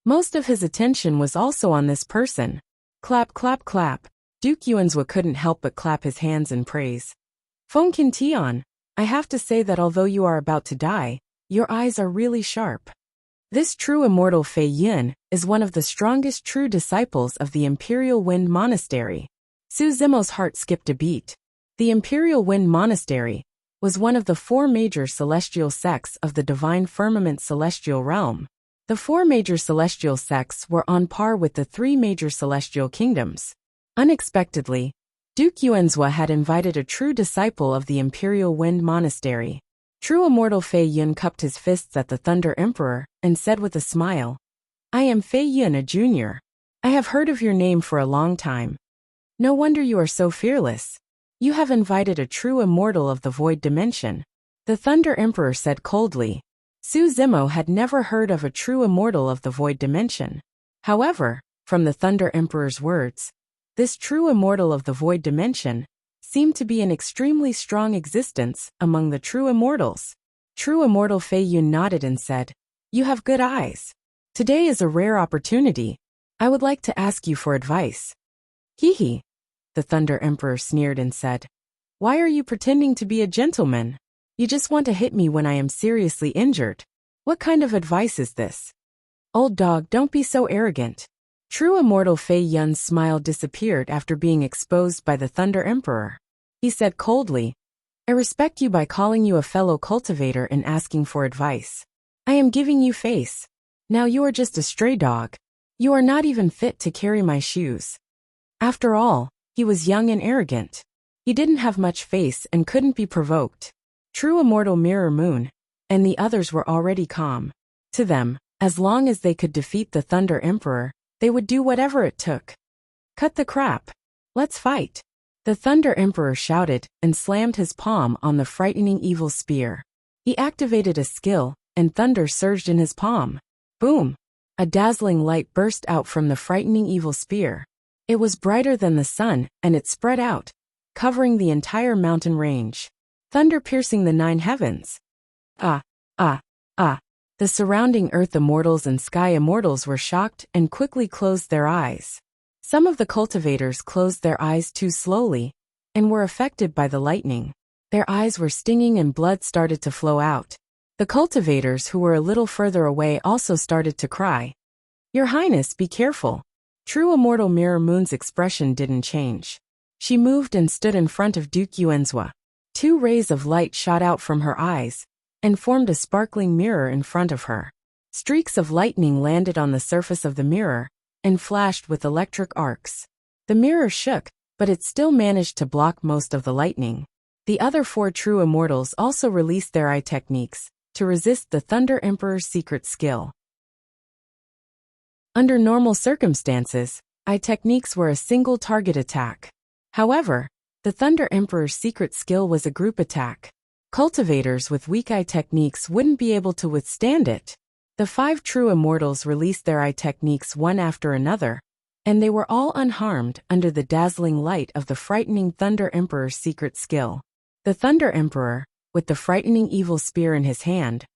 Most of his attention was also on this person. Clap, clap, clap. Duke Yuanzhua couldn't help but clap his hands in praise. "Feng Cantion, I have to say that although you are about to die, your eyes are really sharp." This true immortal Fei Yun is one of the strongest true disciples of the Imperial Wind Monastery. Su Zimo's heart skipped a beat. The Imperial Wind Monastery was one of the 4 major celestial sects of the Divine Firmament Celestial Realm. The 4 major celestial sects were on par with the 3 major celestial kingdoms. Unexpectedly, Duke Yuanzhua had invited a true disciple of the Imperial Wind Monastery. True immortal Fei Yun cupped his fists at the Thunder Emperor and said with a smile, "I am Fei Yun, a junior. I have heard of your name for a long time. No wonder you are so fearless. You have invited a true immortal of the void dimension." The Thunder Emperor said coldly. Su Zimo had never heard of a true immortal of the void dimension. However, from the Thunder Emperor's words, this true immortal of the void dimension seemed to be an extremely strong existence among the true immortals. True immortal Fei Yun nodded and said, "You have good eyes. Today is a rare opportunity. I would like to ask you for advice. Hee hee. The Thunder Emperor sneered and said, Why are you pretending to be a gentleman? You just want to hit me when I am seriously injured. What kind of advice is this? Old dog, don't be so arrogant. True immortal Fei Yun's smile disappeared after being exposed by the Thunder Emperor. He said coldly, I respect you by calling you a fellow cultivator and asking for advice. I am giving you face. Now you are just a stray dog. You are not even fit to carry my shoes. After all, he was young and arrogant. He didn't have much face and couldn't be provoked. True immortal Mirror Moon and the others were already calm. To them, as long as they could defeat the Thunder Emperor, they would do whatever it took. Cut the crap. Let's fight. The Thunder Emperor shouted and slammed his palm on the frightening evil spear. He activated a skill, and thunder surged in his palm. Boom! A dazzling light burst out from the frightening evil spear. It was brighter than the sun, and it spread out, covering the entire mountain range. Thunder piercing the 9 heavens. Ah! The surrounding Earth Immortals and Sky Immortals were shocked and quickly closed their eyes. Some of the cultivators closed their eyes too slowly and were affected by the lightning. Their eyes were stinging and blood started to flow out. The cultivators who were a little further away also started to cry. Your Highness, be careful. True immortal Mirror Moon's expression didn't change. She moved and stood in front of Duke Yuanzhua. 2 rays of light shot out from her eyes and formed a sparkling mirror in front of her. Streaks of lightning landed on the surface of the mirror and flashed with electric arcs. The mirror shook, but it still managed to block most of the lightning. The other 4 true immortals also released their eye techniques to resist the Thunder Emperor's secret skill. Under normal circumstances, eye techniques were a single target attack. However, the Thunder Emperor's secret skill was a group attack. Cultivators with weak eye techniques wouldn't be able to withstand it. The 5 true immortals released their eye techniques one after another, and they were all unharmed under the dazzling light of the frightening Thunder Emperor's secret skill. The Thunder Emperor, with the frightening evil spear in his hand,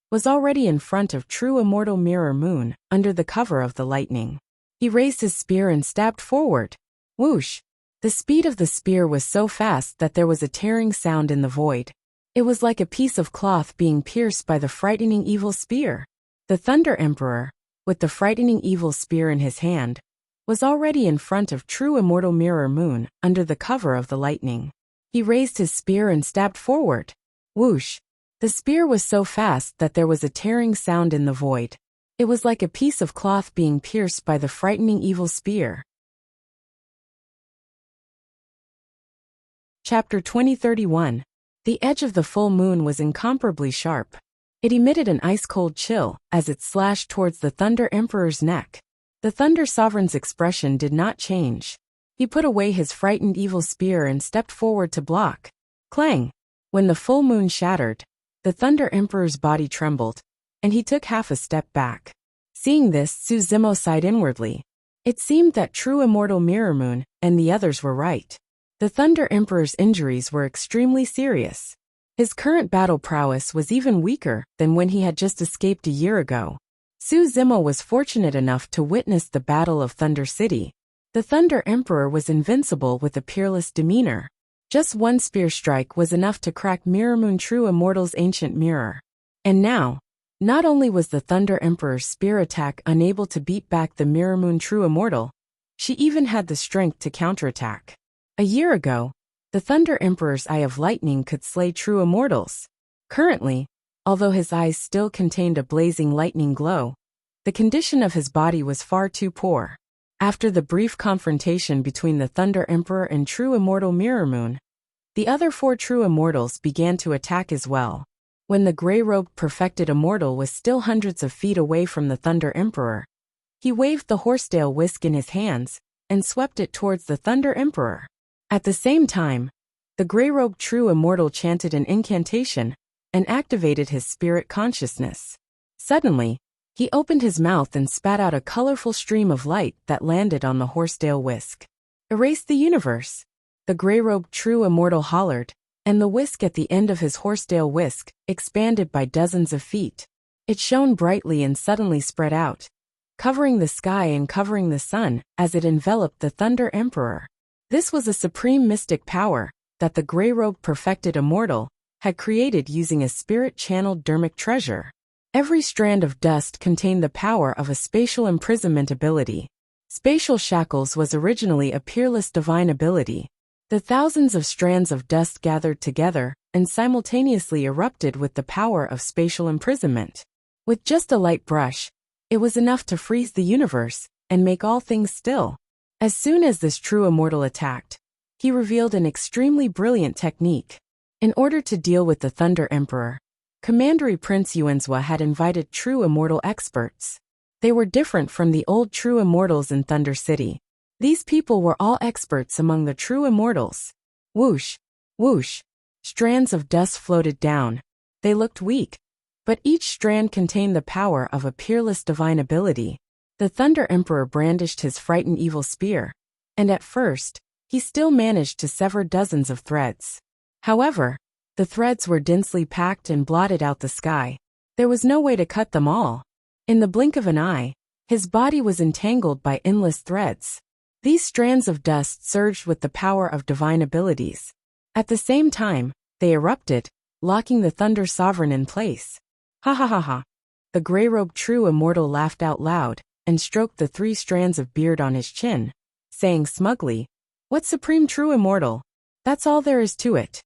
was already in front of true immortal Mirror Moon under the cover of the lightning. He raised his spear and stabbed forward. Whoosh! The speed of the spear was so fast that there was a tearing sound in the void. It was like a piece of cloth being pierced by the frightening evil spear. The Thunder Emperor, with the frightening evil spear in his hand, was already in front of true immortal Mirror Moon under the cover of the lightning. He raised his spear and stabbed forward. Whoosh! The spear was so fast that there was a tearing sound in the void. It was like a piece of cloth being pierced by the frightening evil spear. Chapter 2031. The edge of the full moon was incomparably sharp. It emitted an ice-cold chill as it slashed towards the Thunder Emperor's neck. The Thunder Sovereign's expression did not change. He put away his frightened evil spear and stepped forward to block. Clang! When the full moon shattered, the Thunder Emperor's body trembled, and he took half a step back. Seeing this, Su Zimo sighed inwardly. It seemed that true immortal Mirror Moon and the others were right. The Thunder Emperor's injuries were extremely serious. His current battle prowess was even weaker than when he had just escaped a year ago. Su Zimo was fortunate enough to witness the Battle of Thunder City. The Thunder Emperor was invincible with a peerless demeanor. Just one spear strike was enough to crack Mirror Moon True Immortal's ancient mirror. And now, not only was the Thunder Emperor's spear attack unable to beat back the Mirror Moon True Immortal, she even had the strength to counterattack. A year ago, the Thunder Emperor's Eye of Lightning could slay true immortals. Currently, although his eyes still contained a blazing lightning glow, the condition of his body was far too poor. After the brief confrontation between the Thunder Emperor and true immortal Mirror Moon, the other 4 true immortals began to attack as well. When the gray-robed perfected immortal was still hundreds of feet away from the Thunder Emperor, he waved the horsetail whisk in his hands and swept it towards the Thunder Emperor. At the same time, the gray-robed true immortal chanted an incantation and activated his spirit consciousness. Suddenly, he opened his mouth and spat out a colorful stream of light that landed on the horsetail whisk. Erase the universe! The gray-robed true immortal hollered, and the whisk at the end of his horsetail whisk expanded by dozens of feet. It shone brightly and suddenly spread out, covering the sky and covering the sun as it enveloped the Thunder Emperor. This was a supreme mystic power that the gray-robed perfected immortal had created using a spirit-channeled dermic treasure. Every strand of dust contained the power of a spatial imprisonment ability. Spatial shackles was originally a peerless divine ability. The thousands of strands of dust gathered together and simultaneously erupted with the power of spatial imprisonment. With just a light brush, it was enough to freeze the universe and make all things still. As soon as this true immortal attacked, he revealed an extremely brilliant technique. In order to deal with the Thunder Emperor, Commandery Prince Yuanzhua had invited true immortal experts. They were different from the old true immortals in Thunder City. These people were all experts among the true immortals. Whoosh, whoosh, strands of dust floated down. They looked weak, but each strand contained the power of a peerless divine ability. The Thunder Emperor brandished his frightened evil spear, and at first, he still managed to sever dozens of threads. However, the threads were densely packed and blotted out the sky. There was no way to cut them all. In the blink of an eye, his body was entangled by endless threads. These strands of dust surged with the power of divine abilities. At the same time, they erupted, locking the Thunder Sovereign in place. Ha ha ha ha. The gray-robed true immortal laughed out loud and stroked the 3 strands of beard on his chin, saying smugly, "What supreme true immortal? That's all there is to it."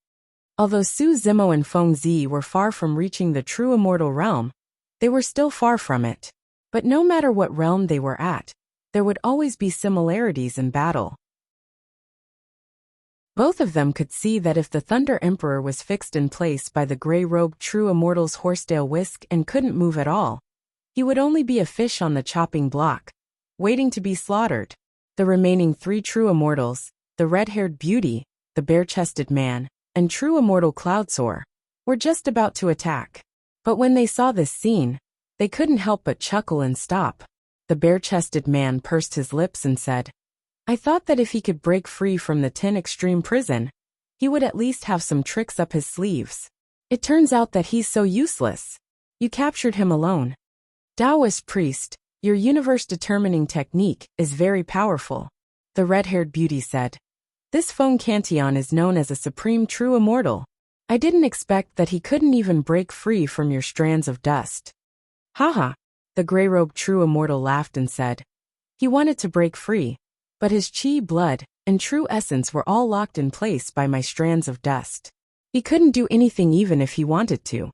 Although Su Zimo and Feng Zi were far from reaching the true immortal realm, they were still far from it. But no matter what realm they were at, there would always be similarities in battle. Both of them could see that if the Thunder Emperor was fixed in place by the gray-robed true immortal's horsetail whisk and couldn't move at all, he would only be a fish on the chopping block, waiting to be slaughtered. The remaining 3 true immortals, the red-haired beauty, the bare-chested man, and true immortal Cloudsoar, were just about to attack. But when they saw this scene, they couldn't help but chuckle and stop. The bare-chested man pursed his lips and said, "I thought that if he could break free from the 10 extreme prison, he would at least have some tricks up his sleeves. It turns out that he's so useless. You captured him alone. Taoist priest, your universe-determining technique is very powerful," the red-haired beauty said. "This Feng Cantillon is known as a supreme true immortal. I didn't expect that he couldn't even break free from your strands of dust." "Haha," the gray-robed true immortal laughed and said. He wanted to break free, but his chi, blood, and true essence were all locked in place by my strands of dust. He couldn't do anything even if he wanted to.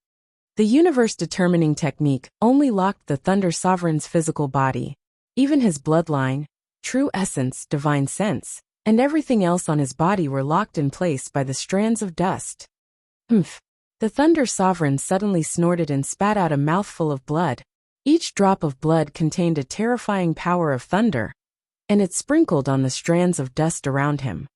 The universe-determining technique only locked the Thunder Sovereign's physical body. Even his bloodline, true essence, divine sense, and everything else on his body were locked in place by the strands of dust. Humph. The Thunder Sovereign suddenly snorted and spat out a mouthful of blood. Each drop of blood contained a terrifying power of thunder, and it sprinkled on the strands of dust around him.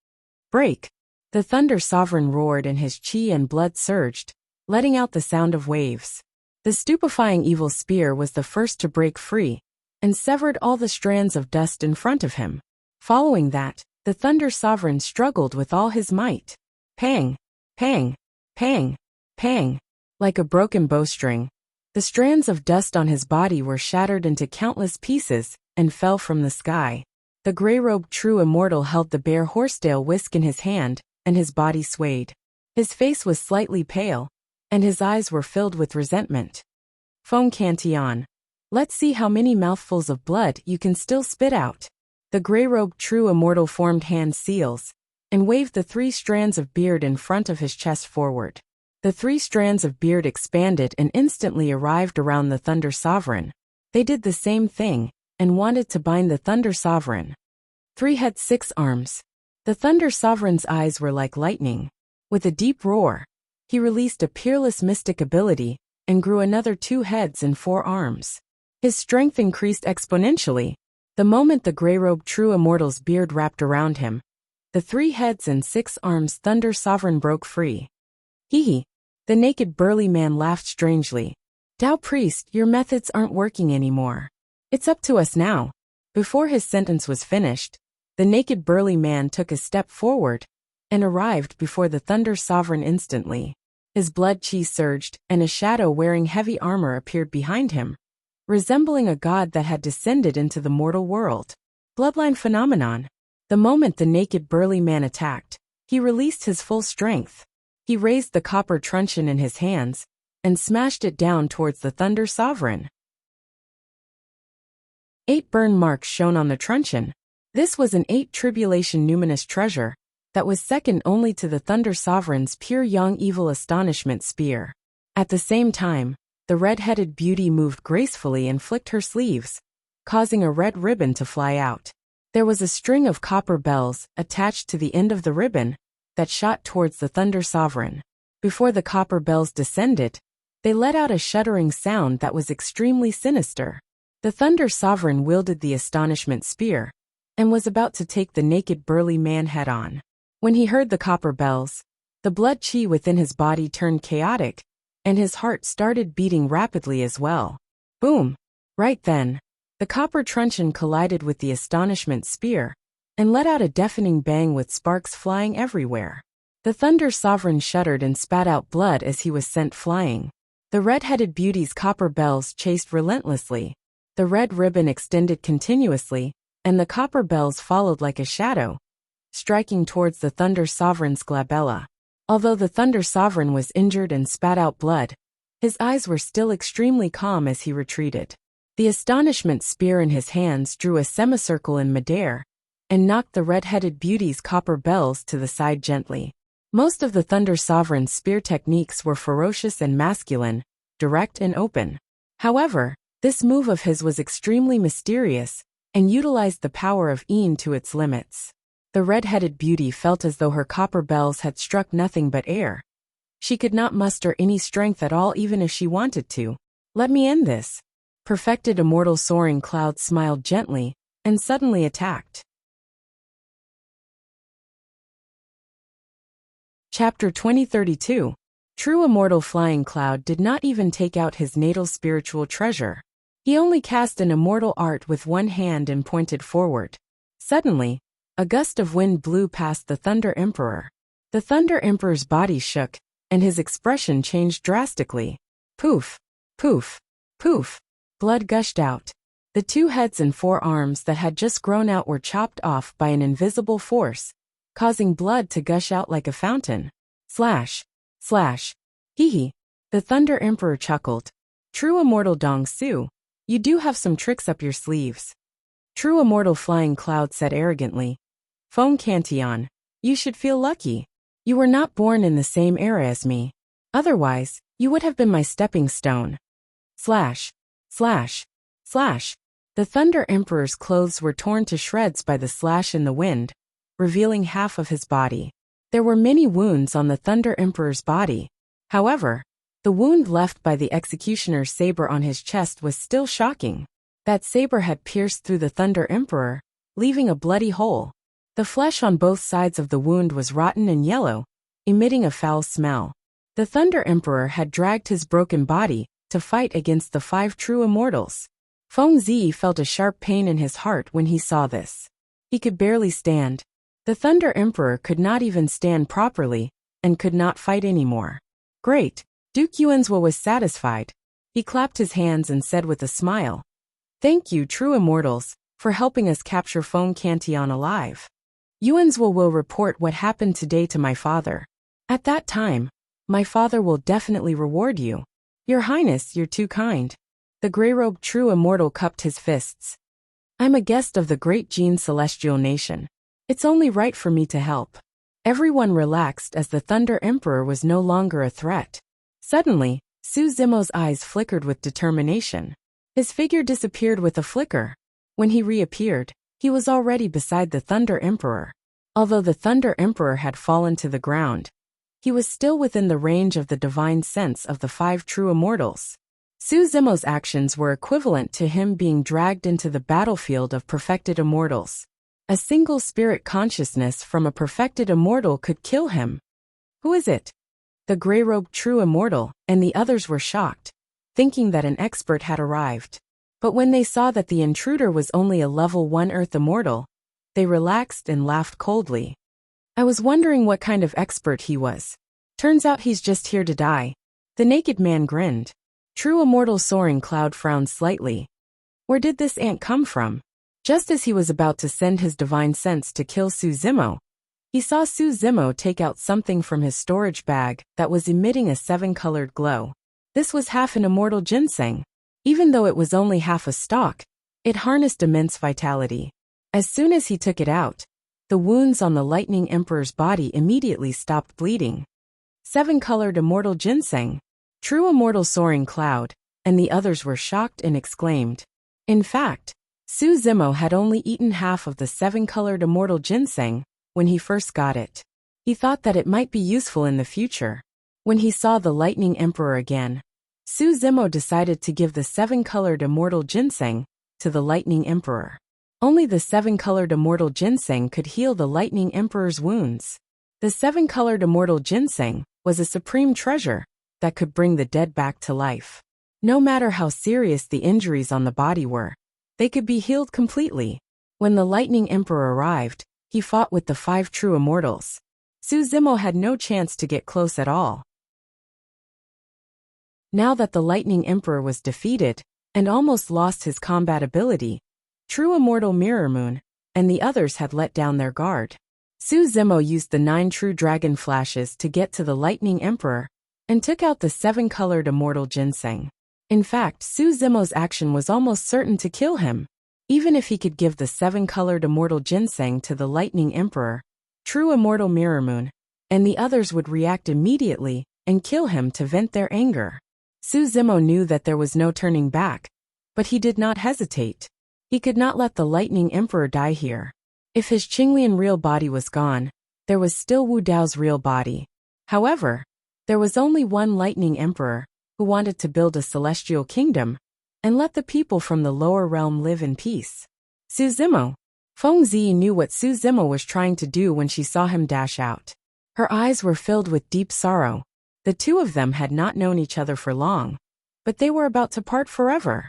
"Break!" The Thunder Sovereign roared and his chi and blood surged, letting out the sound of waves. The stupefying evil spear was the first to break free, and severed all the strands of dust in front of him. Following that, the Thunder Sovereign struggled with all his might. Pang! Pang! Pang! Pang! Like a broken bowstring, the strands of dust on his body were shattered into countless pieces and fell from the sky. The gray-robed true immortal held the bare horsetail whisk in his hand, and his body swayed. His face was slightly pale, and his eyes were filled with resentment. "Feng Cantillon, let's see how many mouthfuls of blood you can still spit out." The gray-robed true immortal formed hand seals, and waved the 3 strands of beard in front of his chest forward. The 3 strands of beard expanded and instantly arrived around the Thunder Sovereign. They did the same thing, and wanted to bind the Thunder Sovereign. 3 had 6 arms. The Thunder Sovereign's eyes were like lightning. With a deep roar, he released a peerless mystic ability, and grew another 2 heads and 4 arms. His strength increased exponentially. The moment the gray-robed true immortal's beard wrapped around him, the 3 heads and 6 arms Thunder Sovereign broke free. Hee hee. The naked burly man laughed strangely. "Tao priest, your methods aren't working anymore. It's up to us now." Before his sentence was finished, the naked burly man took a step forward, and arrived before the Thunder Sovereign instantly. His blood chi surged, and a shadow wearing heavy armor appeared behind him. resembling a god that had descended into the mortal world. Bloodline phenomenon. The moment the naked burly man attacked, he released his full strength. He raised the copper truncheon in his hands and smashed it down towards the Thunder Sovereign. 8 burn marks shown on the truncheon. This was an 8 tribulation numinous treasure that was second only to the Thunder Sovereign's pure young evil astonishment spear. At the same time, the red-headed beauty moved gracefully and flicked her sleeves, causing a red ribbon to fly out. There was a string of copper bells attached to the end of the ribbon that shot towards the Thunder Sovereign. Before the copper bells descended, they let out a shuddering sound that was extremely sinister. The Thunder Sovereign wielded the astonishment spear and was about to take the naked burly man head-on. When he heard the copper bells, the blood chi within his body turned chaotic, and his heart started beating rapidly as well. Boom! Right then, the copper truncheon collided with the astonishment spear and let out a deafening bang with sparks flying everywhere. The Thunder Sovereign shuddered and spat out blood as he was sent flying. The red-headed beauty's copper bells chased relentlessly. The red ribbon extended continuously, and the copper bells followed like a shadow, striking towards the Thunder Sovereign's glabella. Although the Thunder Sovereign was injured and spat out blood, his eyes were still extremely calm as he retreated. The astonishment spear in his hands drew a semicircle in midair and knocked the red-headed beauty's copper bells to the side gently. Most of the Thunder Sovereign's spear techniques were ferocious and masculine, direct and open. However, this move of his was extremely mysterious and utilized the power of Een to its limits. The red-headed beauty felt as though her copper bells had struck nothing but air. She could not muster any strength at all even if she wanted to. Let me end this. Perfected immortal soaring cloud smiled gently and suddenly attacked. Chapter 2032. True immortal flying cloud did not even take out his natal spiritual treasure. He only cast an immortal art with one hand and pointed forward. Suddenly, a gust of wind blew past the Thunder Emperor. The Thunder Emperor's body shook, and his expression changed drastically. Poof! Poof! Poof! Blood gushed out. The 2 heads and 4 arms that had just grown out were chopped off by an invisible force, causing blood to gush out like a fountain. Slash! Slash! Hee hee! The Thunder Emperor chuckled. True immortal Dong Su, you do have some tricks up your sleeves. True immortal Flying Cloud said arrogantly. Feng Cantillon, you should feel lucky. You were not born in the same era as me. Otherwise, you would have been my stepping stone. Slash! Slash! Slash! The Thunder Emperor's clothes were torn to shreds by the slash in the wind, revealing half of his body. There were many wounds on the Thunder Emperor's body. However, the wound left by the executioner's saber on his chest was still shocking. That saber had pierced through the Thunder Emperor, leaving a bloody hole. The flesh on both sides of the wound was rotten and yellow, emitting a foul smell. The Thunder Emperor had dragged his broken body to fight against the 5 true immortals. Feng Zi felt a sharp pain in his heart when he saw this. He could barely stand. The Thunder Emperor could not even stand properly and could not fight anymore. Great! Duke Yuanzhou was satisfied. He clapped his hands and said with a smile, "Thank you, true immortals, for helping us capture Feng Cantillon alive. Yuanzhou will report what happened today to my father. At that time, my father will definitely reward you. Your Highness, you're too kind." The gray-robed true immortal cupped his fists. "I'm a guest of the great Jin celestial nation. It's only right for me to help." Everyone relaxed as the Thunder Emperor was no longer a threat. Suddenly, Su Zimo's eyes flickered with determination. His figure disappeared with a flicker. When he reappeared, he was already beside the Thunder Emperor. Although the Thunder Emperor had fallen to the ground, he was still within the range of the divine sense of the 5 true immortals. Su Zimo's actions were equivalent to him being dragged into the battlefield of perfected immortals. A single spirit consciousness from a perfected immortal could kill him. Who is it? The gray-robed true immortal and the others were shocked, thinking that an expert had arrived. But when they saw that the intruder was only a level 1 Earth immortal, they relaxed and laughed coldly. I was wondering what kind of expert he was. Turns out he's just here to die. The naked man grinned. True Immortal Soaring Cloud frowned slightly. Where did this ant come from? Just as he was about to send his divine sense to kill Su Zimo, he saw Su Zimo take out something from his storage bag that was emitting a 7-colored glow. This was half an immortal ginseng. Even though it was only half a stalk, it harnessed immense vitality. As soon as he took it out, the wounds on the Lightning Emperor's body immediately stopped bleeding. 7-colored immortal ginseng. True Immortal Soaring Cloud, and the others were shocked and exclaimed. In fact, Su Zimo had only eaten half of the 7-colored immortal ginseng when he first got it. He thought that it might be useful in the future. When he saw the Lightning Emperor again, Su Zimo decided to give the 7-colored immortal ginseng to the Lightning Emperor. Only the 7-colored immortal ginseng could heal the Lightning Emperor's wounds. The 7-colored immortal ginseng was a supreme treasure that could bring the dead back to life. No matter how serious the injuries on the body were, they could be healed completely. When the Lightning Emperor arrived, he fought with the 5 true immortals. Su Zimo had no chance to get close at all. Now that the Lightning Emperor was defeated and almost lost his combat ability, True Immortal Mirror Moon and the others had let down their guard. Su Zimo used the 9 true dragon flashes to get to the Lightning Emperor and took out the 7-colored immortal ginseng. In fact, Su Zimo's action was almost certain to kill him. Even if he could give the 7-colored immortal ginseng to the Lightning Emperor, True Immortal Mirror Moon, and the others would react immediately and kill him to vent their anger. Su Zimo knew that there was no turning back, but he did not hesitate. He could not let the Lightning Emperor die here. If his Qinglian real body was gone, there was still Wu Dao's real body. However, there was only one Lightning Emperor who wanted to build a celestial kingdom and let the people from the lower realm live in peace. Su Zimo. Feng Zi knew what Su Zimo was trying to do when she saw him dash out. Her eyes were filled with deep sorrow. The two of them had not known each other for long, but they were about to part forever.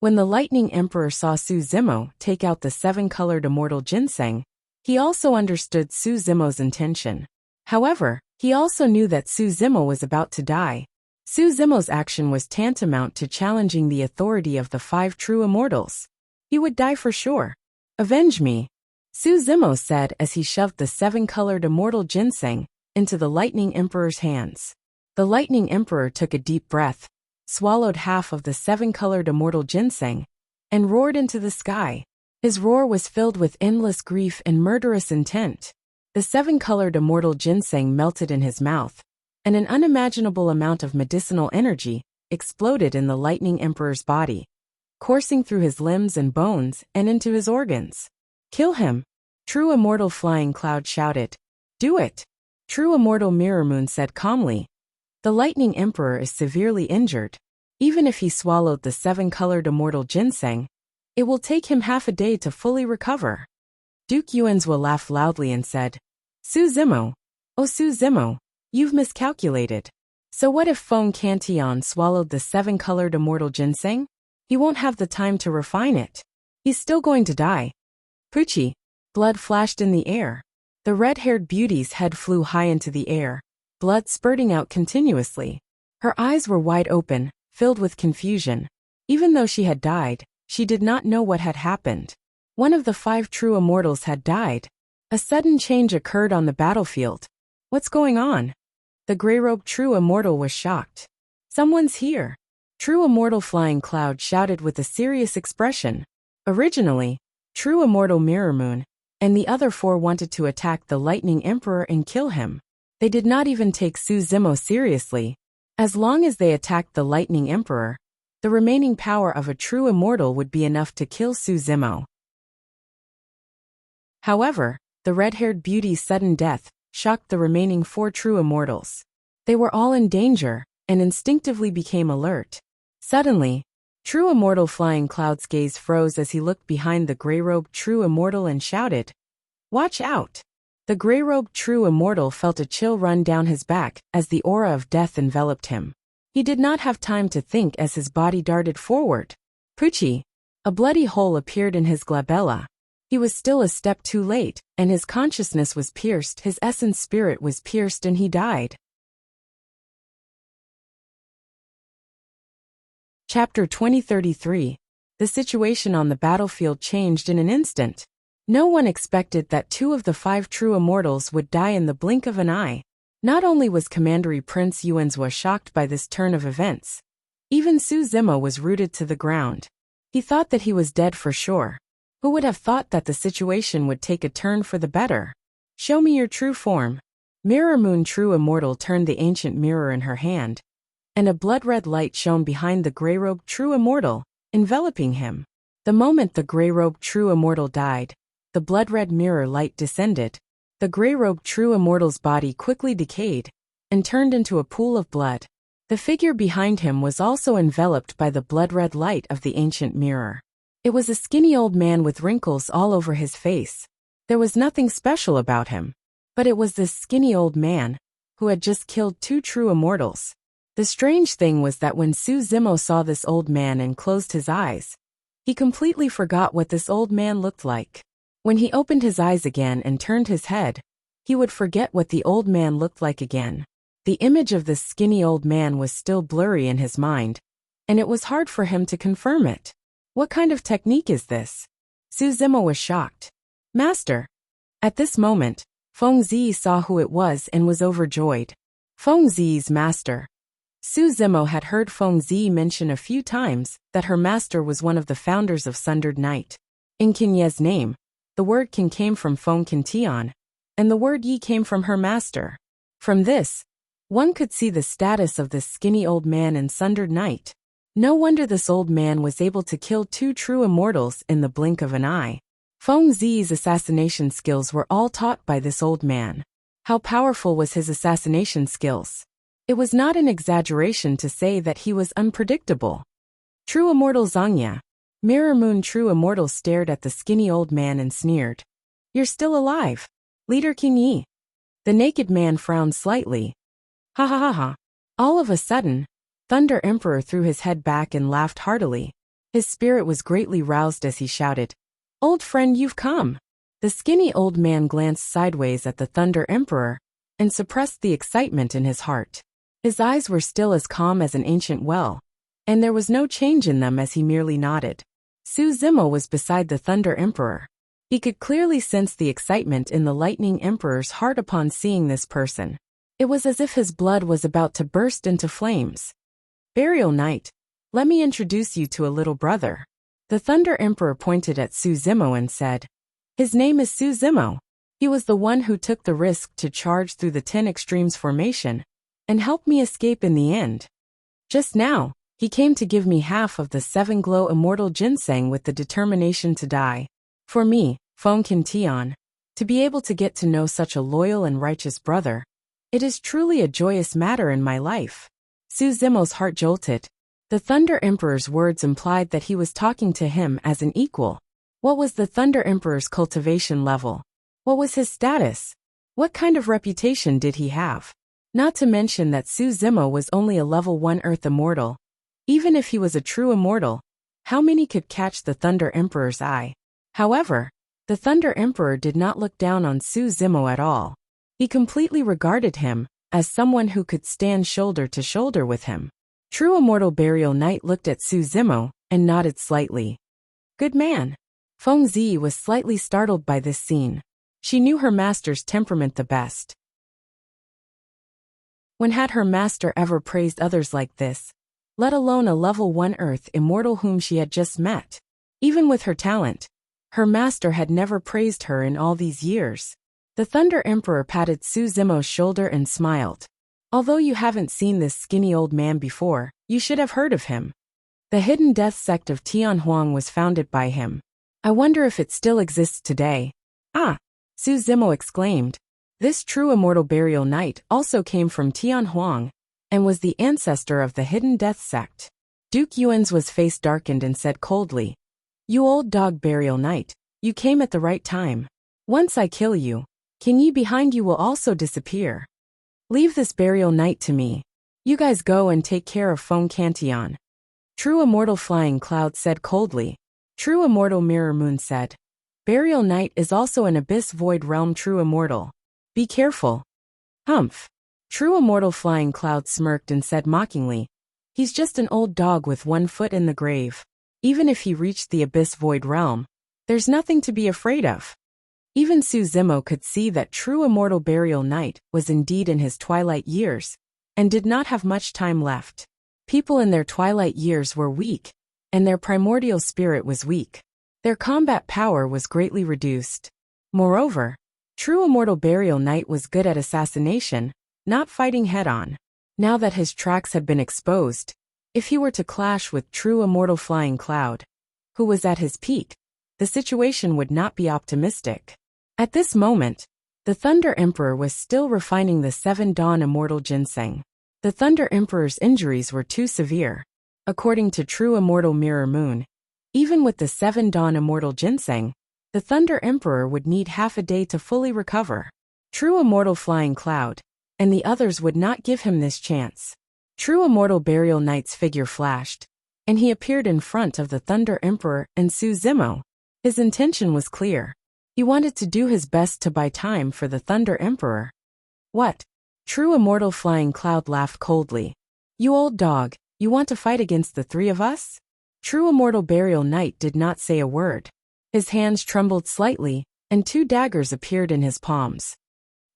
When the Lightning Emperor saw Su Zimo take out the 7-colored immortal ginseng, he also understood Su Zimo's intention. However, he also knew that Su Zimo was about to die. Su Zimo's action was tantamount to challenging the authority of the 5 true immortals. He would die for sure. Avenge me, Su Zimo said as he shoved the 7-colored immortal ginseng into the Lightning Emperor's hands. The Lightning Emperor took a deep breath, swallowed half of the 7-colored immortal ginseng, and roared into the sky. His roar was filled with endless grief and murderous intent. The 7-colored immortal ginseng melted in his mouth, and an unimaginable amount of medicinal energy exploded in the Lightning Emperor's body, coursing through his limbs and bones and into his organs. Kill him! True Immortal Flying Cloud shouted. Do it! True Immortal Mirror Moon said calmly. The Lightning Emperor is severely injured. Even if he swallowed the 7-colored immortal ginseng, it will take him half a day to fully recover. Duke Yuanzhua laughed loudly and said, Su Zimo! Oh Su Zimo! You've miscalculated. So what if Feng Cantillon swallowed the 7-colored immortal ginseng? He won't have the time to refine it. He's still going to die. Pucci! Blood flashed in the air. The red-haired beauty's head flew high into the air, blood spurting out continuously. Her eyes were wide open, filled with confusion. Even though she had died, she did not know what had happened. One of the 5 true immortals had died. A sudden change occurred on the battlefield. What's going on? The gray-robed true immortal was shocked. Someone's here. True Immortal Flying Cloud shouted with a serious expression. Originally, True Immortal Mirror Moon and the other 4 wanted to attack the Lightning Emperor and kill him. They did not even take Su Zimo seriously. As long as they attacked the Lightning Emperor, the remaining power of a true immortal would be enough to kill Su Zimo. However, the red-haired beauty's sudden death shocked the remaining 4 true immortals. They were all in danger and instinctively became alert. Suddenly, True Immortal Flying Cloud's gaze froze as he looked behind the gray-robed true immortal and shouted, Watch out! The gray-robed true immortal felt a chill run down his back as the aura of death enveloped him. He did not have time to think as his body darted forward. Pucci! A bloody hole appeared in his glabella. He was still a step too late, and his consciousness was pierced, his essence spirit was pierced and he died. Chapter 2033. The situation on the battlefield changed in an instant. No one expected that 2 of the 5 true immortals would die in the blink of an eye. Not only was Commandery Prince Yuanzhua shocked by this turn of events, even Su Zimo was rooted to the ground. He thought that he was dead for sure. Who would have thought that the situation would take a turn for the better? Show me your true form. Mirror Moon True Immortal turned the ancient mirror in her hand, and a blood-red light shone behind the gray-robed True Immortal, enveloping him. The moment the gray-robed True Immortal died, the blood-red mirror light descended. The gray-robed True Immortal's body quickly decayed and turned into a pool of blood. The figure behind him was also enveloped by the blood-red light of the ancient mirror. It was a skinny old man with wrinkles all over his face. There was nothing special about him, but it was this skinny old man who had just killed 2 true immortals. The strange thing was that when Su Zimo saw this old man and closed his eyes, he completely forgot what this old man looked like. When he opened his eyes again and turned his head, he would forget what the old man looked like again. The image of this skinny old man was still blurry in his mind, and it was hard for him to confirm it. What kind of technique is this? Su Zimo was shocked. Master. At this moment, Feng Zi saw who it was and was overjoyed. Feng Zi's master. Su Zimo had heard Feng Zi mention a few times that her master was one of the founders of Sundered Night. In Qin Ye's name, the word Qin came from Feng Qin Tian, and the word Yi came from her master. From this, one could see the status of this skinny old man in Sundered Night. No wonder this old man was able to kill 2 true immortals in the blink of an eye. Feng Zi's assassination skills were all taught by this old man. How powerful was his assassination skills? It was not an exaggeration to say that he was unpredictable. True Immortal Zangya. Mirror Moon True Immortal stared at the skinny old man and sneered. You're still alive, Leader Qin Yi. The naked man frowned slightly. Ha ha ha ha. All of a sudden, Thunder Emperor threw his head back and laughed heartily. His spirit was greatly roused as he shouted, Old friend, you've come. The skinny old man glanced sideways at the Thunder Emperor and suppressed the excitement in his heart. His eyes were still as calm as an ancient well, and there was no change in them as he merely nodded. Su Zimo was beside the Thunder Emperor. He could clearly sense the excitement in the Lightning Emperor's heart upon seeing this person. It was as if his blood was about to burst into flames. Burial Knight, let me introduce you to a little brother. The Thunder Emperor pointed at Su Zimo and said, His name is Su Zimo. He was the one who took the risk to charge through the 10 Extremes formation and help me escape in the end. Just now, he came to give me half of the 7 Glow Immortal Ginseng with the determination to die. For me, Feng Qin Tian, to be able to get to know such a loyal and righteous brother, it is truly a joyous matter in my life. Su Zimo's heart jolted. The Thunder Emperor's words implied that he was talking to him as an equal. What was the Thunder Emperor's cultivation level? What was his status? What kind of reputation did he have? Not to mention that Su Zimo was only a level 1 Earth Immortal. Even if he was a true immortal, how many could catch the Thunder Emperor's eye? However, the Thunder Emperor did not look down on Su Zimo at all. He completely regarded him as someone who could stand shoulder to shoulder with him. True Immortal Burial Knight looked at Su Zimo and nodded slightly. Good man. Feng Zi was slightly startled by this scene. She knew her master's temperament the best. When had her master ever praised others like this? Let alone a level 1 Earth Immortal whom she had just met. Even with her talent, her master had never praised her in all these years. The Thunder Emperor patted Su Zimo's shoulder and smiled. Although you haven't seen this skinny old man before, you should have heard of him. The Hidden Death sect of Tianhuang was founded by him. I wonder if it still exists today. Ah! Su Zimo exclaimed. This true Immortal Burial Knight also came from Tianhuang and was the ancestor of the Hidden Death sect. Duke Yuan's face darkened and said coldly, You old dog Burial Knight, you came at the right time. Once I kill you, Qin Yi behind you will also disappear. Leave this Burial Knight to me. You guys go and take care of Feng Cantian. True Immortal Flying Cloud said coldly. True Immortal Mirror Moon said, Burial Knight is also an Abyss Void Realm True Immortal. Be careful. Humph. True Immortal Flying Cloud smirked and said mockingly, He's just an old dog with one foot in the grave. Even if he reached the abyss void realm, there's nothing to be afraid of. Even Suzimo could see that true immortal burial knight was indeed in his twilight years, and did not have much time left. People in their twilight years were weak, and their primordial spirit was weak. Their combat power was greatly reduced. Moreover, true immortal burial knight was good at assassination, not fighting head-on. Now that his tracks had been exposed, if he were to clash with true immortal flying cloud, who was at his peak, the situation would not be optimistic. At this moment, the Thunder Emperor was still refining the 7 Dawn Immortal Ginseng. The Thunder Emperor's injuries were too severe. According to true immortal Mirror Moon, even with the 7 Dawn Immortal Ginseng, the Thunder Emperor would need half a day to fully recover. True immortal Flying Cloud, and the others would not give him this chance. True immortal Burial Knight's figure flashed, and he appeared in front of the Thunder Emperor and Suzimo. His intention was clear. He wanted to do his best to buy time for the Thunder Emperor. What? True immortal Flying Cloud laughed coldly. You old dog, you want to fight against the 3 of us? True immortal Burial Knight did not say a word. His hands trembled slightly, and 2 daggers appeared in his palms.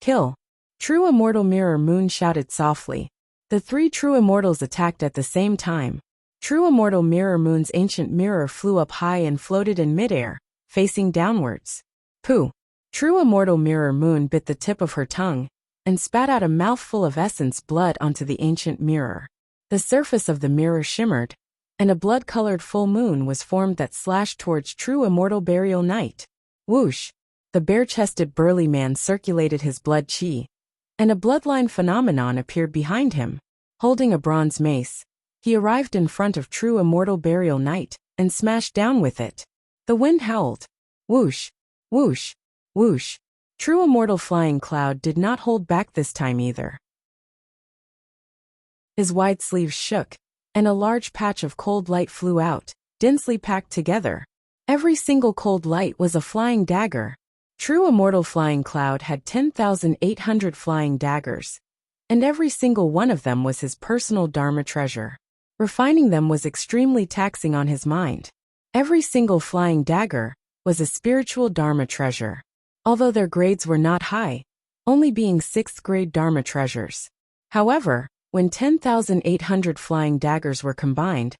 Kill. True immortal Mirror Moon shouted softly. The 3 true immortals attacked at the same time. True immortal Mirror Moon's ancient mirror flew up high and floated in midair, facing downwards. Pooh! True immortal Mirror Moon bit the tip of her tongue, and spat out a mouthful of essence blood onto the ancient mirror. The surface of the mirror shimmered, and a blood-colored full moon was formed that slashed towards true immortal Burial Knight. Whoosh! The bare-chested burly man circulated his blood chi, and a bloodline phenomenon appeared behind him. Holding a bronze mace, he arrived in front of true immortal Burial Knight, and smashed down with it. The wind howled. Whoosh! Whoosh! Whoosh! True immortal Flying Cloud did not hold back this time either. His wide sleeves shook, and a large patch of cold light flew out, densely packed together. Every single cold light was a flying dagger. True immortal Flying Cloud had 10,800 flying daggers, and every single one of them was his personal Dharma treasure. Refining them was extremely taxing on his mind. Every single flying dagger was a spiritual Dharma treasure. Although their grades were not high, only being 6th grade Dharma treasures. However, when 10,800 flying daggers were combined,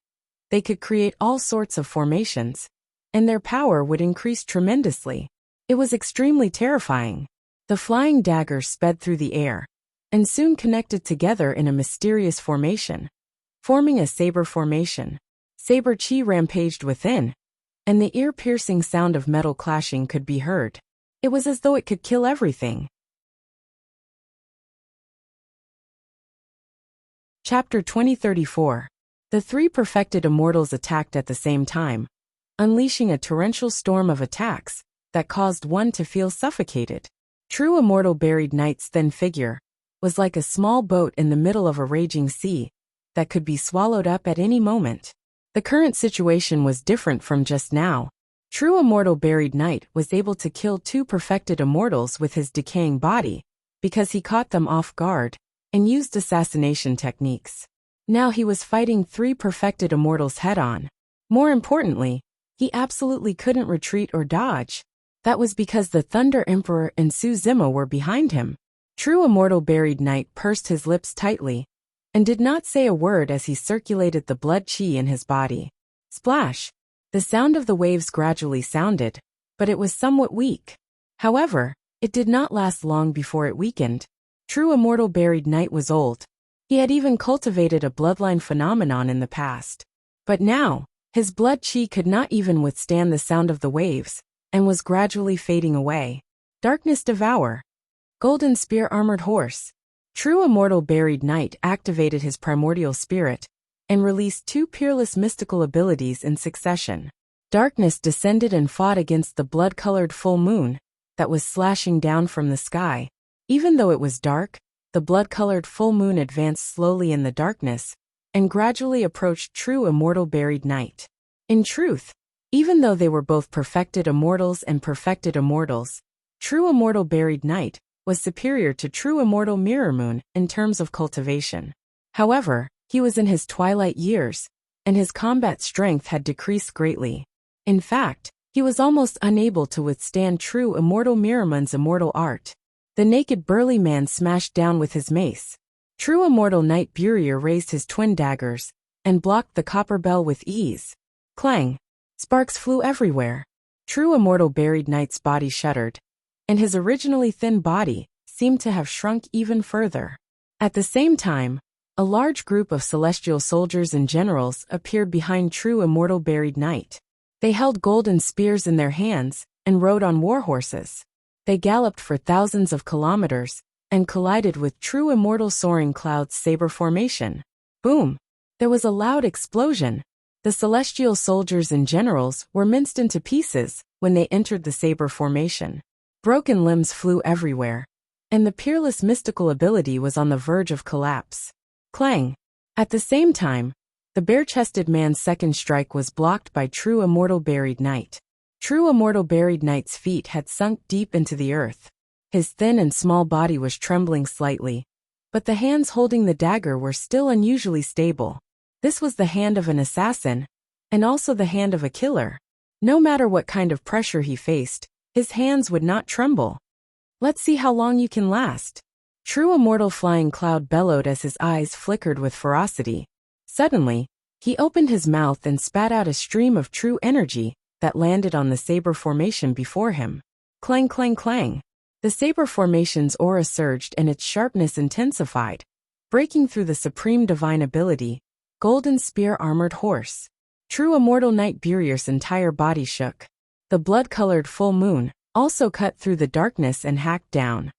they could create all sorts of formations, and their power would increase tremendously. It was extremely terrifying. The flying daggers sped through the air, and soon connected together in a mysterious formation, forming a saber formation. Saber chi rampaged within, and the ear-piercing sound of metal clashing could be heard. It was as though it could kill everything. Chapter 2034. The 3 perfected immortals attacked at the same time, unleashing a torrential storm of attacks that caused one to feel suffocated. True immortal Buried Knight's thin figure was like a small boat in the middle of a raging sea that could be swallowed up at any moment. The current situation was different from just now. True immortal Buried Knight was able to kill 2 perfected immortals with his decaying body, because he caught them off guard and used assassination techniques. Now he was fighting 3 perfected immortals head-on. More importantly, he absolutely couldn't retreat or dodge. That was because the Thunder Emperor and Suzimo were behind him. True immortal Buried Knight pursed his lips tightly, and did not say a word as he circulated the blood chi in his body. Splash! The sound of the waves gradually sounded, but it was somewhat weak. However, it did not last long before it weakened. True immortal Buried Knight was old. He had even cultivated a bloodline phenomenon in the past. But now, his blood chi could not even withstand the sound of the waves, and was gradually fading away. Darkness Devour. Golden Spear Armored Horse. True immortal Buried Knight activated his primordial spirit, and released 2 peerless mystical abilities in succession. Darkness descended and fought against the blood-colored full moon that was slashing down from the sky. Even though it was dark, the blood-colored full moon advanced slowly in the darkness, and gradually approached true immortal Buried Knight. In truth, even though they were both perfected immortals and perfected immortals, true immortal Buried Knight was superior to true immortal Mirror Moon in terms of cultivation. However, He was in his twilight years, and his combat strength had decreased greatly. In fact, he was almost unable to withstand true immortal Miramon's immortal art. The naked burly man smashed down with his mace. True immortal Knight Burier raised his twin daggers, and blocked the copper bell with ease. Clang! Sparks flew everywhere. True immortal buried knight's body shuddered, and his originally thin body seemed to have shrunk even further. At the same time, a large group of celestial soldiers and generals appeared behind true immortal buried knight. They held golden spears in their hands and rode on war horses. They galloped for thousands of kilometers and collided with true immortal soaring cloud's saber formation. Boom! There was a loud explosion. The celestial soldiers and generals were minced into pieces when they entered the saber formation. Broken limbs flew everywhere, and the peerless mystical ability was on the verge of collapse. Clang! At the same time, the bare-chested man's second strike was blocked by true immortal buried knight. True immortal buried knight's feet had sunk deep into the earth. His thin and small body was trembling slightly, but the hands holding the dagger were still unusually stable. This was the hand of an assassin, and also the hand of a killer. No matter what kind of pressure he faced, his hands would not tremble. Let's see how long you can last. True immortal flying cloud bellowed as his eyes flickered with ferocity. Suddenly, he opened his mouth and spat out a stream of true energy that landed on the saber formation before him. Clang, clang, clang. The saber formation's aura surged and its sharpness intensified, breaking through the supreme divine ability, golden spear armored horse. True immortal Knight Burier's entire body shook. The blood-colored full moon also cut through the darkness and hacked down.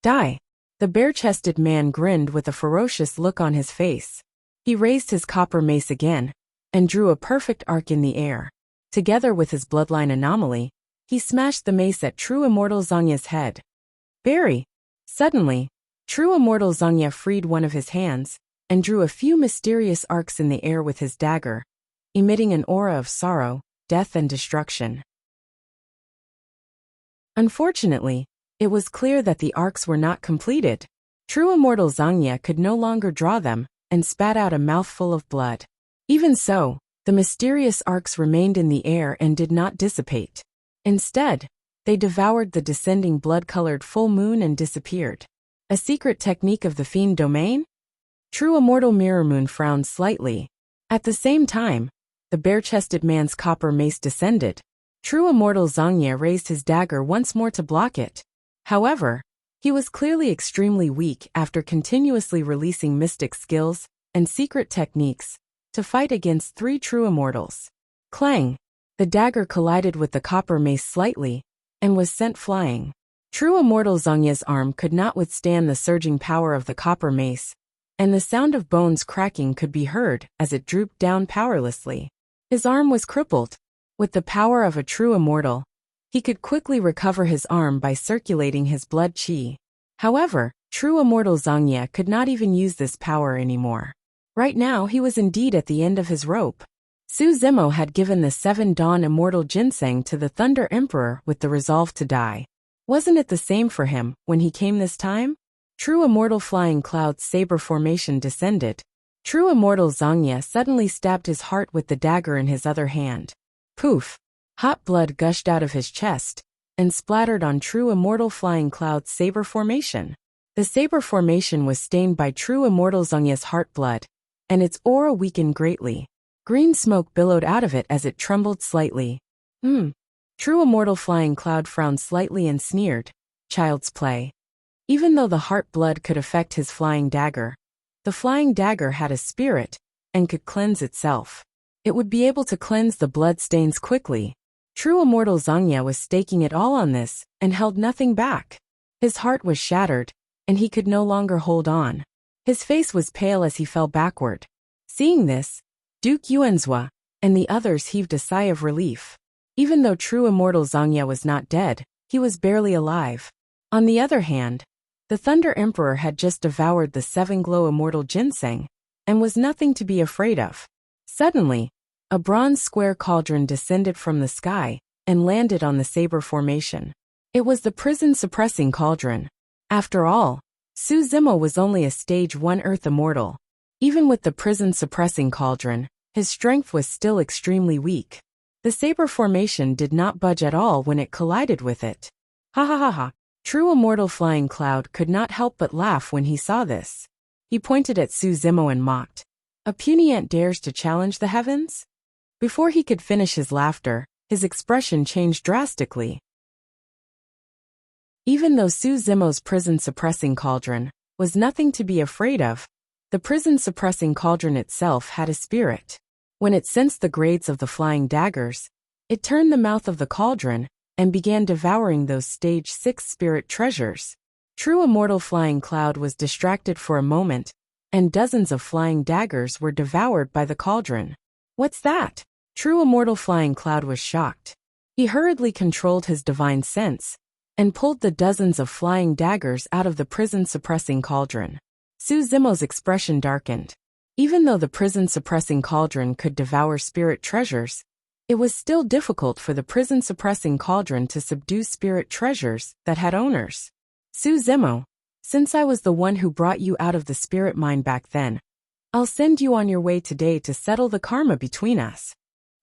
Die! The bare-chested man grinned with a ferocious look on his face. He raised his copper mace again and drew a perfect arc in the air. Together with his bloodline anomaly, he smashed the mace at true immortal Zhangya's head. Bury! Suddenly, true immortal Zhangya freed one of his hands and drew a few mysterious arcs in the air with his dagger, emitting an aura of sorrow, death and destruction. Unfortunately, it was clear that the arcs were not completed. True immortal Zhangya could no longer draw them and spat out a mouthful of blood. Even so, the mysterious arcs remained in the air and did not dissipate. Instead, they devoured the descending blood-colored full moon and disappeared. A secret technique of the fiend domain? True immortal Mirror Moon frowned slightly. At the same time, the bare-chested man's copper mace descended. True immortal Zhangya raised his dagger once more to block it. However, he was clearly extremely weak after continuously releasing mystic skills and secret techniques to fight against three true immortals. Clang! The dagger collided with the copper mace slightly and was sent flying. True immortal Zhangya's arm could not withstand the surging power of the copper mace, and the sound of bones cracking could be heard as it drooped down powerlessly. His arm was crippled. With the power of a true immortal, he could quickly recover his arm by circulating his blood qi. However, true immortal Zhangya could not even use this power anymore. Right now he was indeed at the end of his rope. Su Zimo had given the 7 Dawn immortal ginseng to the Thunder Emperor with the resolve to die. Wasn't it the same for him when he came this time? True immortal flying cloud's saber formation descended. True immortal Zhangya suddenly stabbed his heart with the dagger in his other hand. Poof! Hot blood gushed out of his chest and splattered on true immortal flying cloud's saber formation. The saber formation was stained by true immortal Zhangya's heart blood, and its aura weakened greatly. Green smoke billowed out of it as it trembled slightly. True immortal flying cloud frowned slightly and sneered. Child's play. Even though the heart blood could affect his flying dagger, the flying dagger had a spirit and could cleanse itself. It would be able to cleanse the blood stains quickly. True immortal Zhangya was staking it all on this and held nothing back. His heart was shattered, and he could no longer hold on. His face was pale as he fell backward. Seeing this, Duke Yuanzhua and the others heaved a sigh of relief. Even though true immortal Zhangya was not dead, he was barely alive. On the other hand, the Thunder Emperor had just devoured the 7 Glow immortal ginseng and was nothing to be afraid of. Suddenly, a bronze square cauldron descended from the sky and landed on the saber formation. It was the prison-suppressing cauldron. After all, Su Zimo was only a stage 1 Earth immortal. Even with the prison-suppressing cauldron, his strength was still extremely weak. The saber formation did not budge at all when it collided with it. Ha ha ha ha. True Immortal Flying Cloud could not help but laugh when he saw this. He pointed at Su Zimo and mocked. A puny ant dares to challenge the heavens? Before he could finish his laughter, his expression changed drastically. Even though Su Zimo's prison-suppressing cauldron was nothing to be afraid of, the prison-suppressing cauldron itself had a spirit. When it sensed the grades of the flying daggers, it turned the mouth of the cauldron and began devouring those stage 6 spirit treasures. True Immortal Flying Cloud was distracted for a moment, and dozens of flying daggers were devoured by the cauldron. What's that? True Immortal Flying Cloud was shocked. He hurriedly controlled his divine sense and pulled the dozens of flying daggers out of the prison-suppressing cauldron. Su Zimo's expression darkened. Even though the prison-suppressing cauldron could devour spirit treasures, it was still difficult for the prison-suppressing cauldron to subdue spirit treasures that had owners. Su Zimo, since I was the one who brought you out of the spirit mine back then, I'll send you on your way today to settle the karma between us.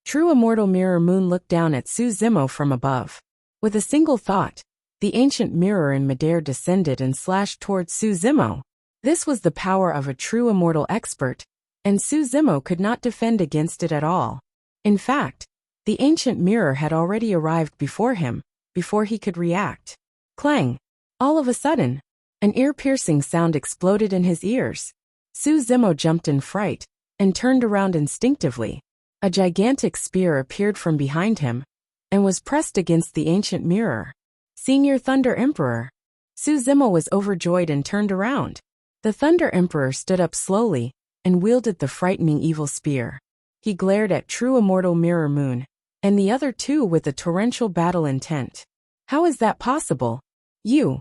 True Immortal Mirror Moon looked down at Su Zimo from above. With a single thought, the ancient mirror in midair descended and slashed towards Su Zimo. This was the power of a true immortal expert, and Su Zimo could not defend against it at all. In fact, the ancient mirror had already arrived before him, before he could react. Clang! All of a sudden, an ear-piercing sound exploded in his ears. Su Zimo jumped in fright and turned around instinctively. A gigantic spear appeared from behind him and was pressed against the ancient mirror. Seeing your Thunder Emperor, Su Zimo was overjoyed and turned around. The Thunder Emperor stood up slowly and wielded the frightening evil spear. He glared at True Immortal Mirror Moon and the other two with a torrential battle intent. How is that possible? You.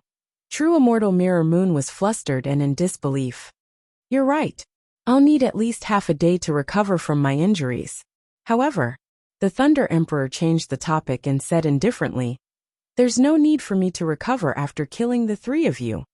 True Immortal Mirror Moon was flustered and in disbelief. You're right. I'll need at least half a day to recover from my injuries. However, the Thunder Emperor changed the topic and said indifferently, there's no need for me to recover after killing the three of you.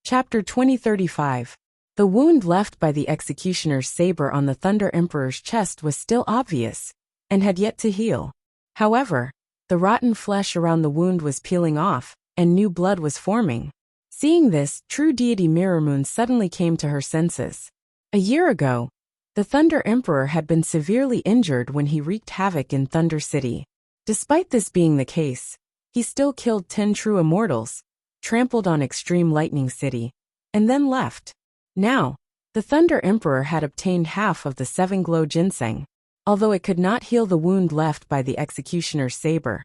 Chapter 2035. The wound left by the executioner's saber on the Thunder Emperor's chest was still obvious, and had yet to heal. However, the rotten flesh around the wound was peeling off, and new blood was forming. Seeing this, true deity Mirror Moon suddenly came to her senses. A year ago, the Thunder Emperor had been severely injured when he wreaked havoc in Thunder City. Despite this being the case, he still killed 10 true immortals, trampled on Extreme Lightning City, and then left. Now, the Thunder Emperor had obtained half of the 7 glow ginseng. Although it could not heal the wound left by the executioner's saber,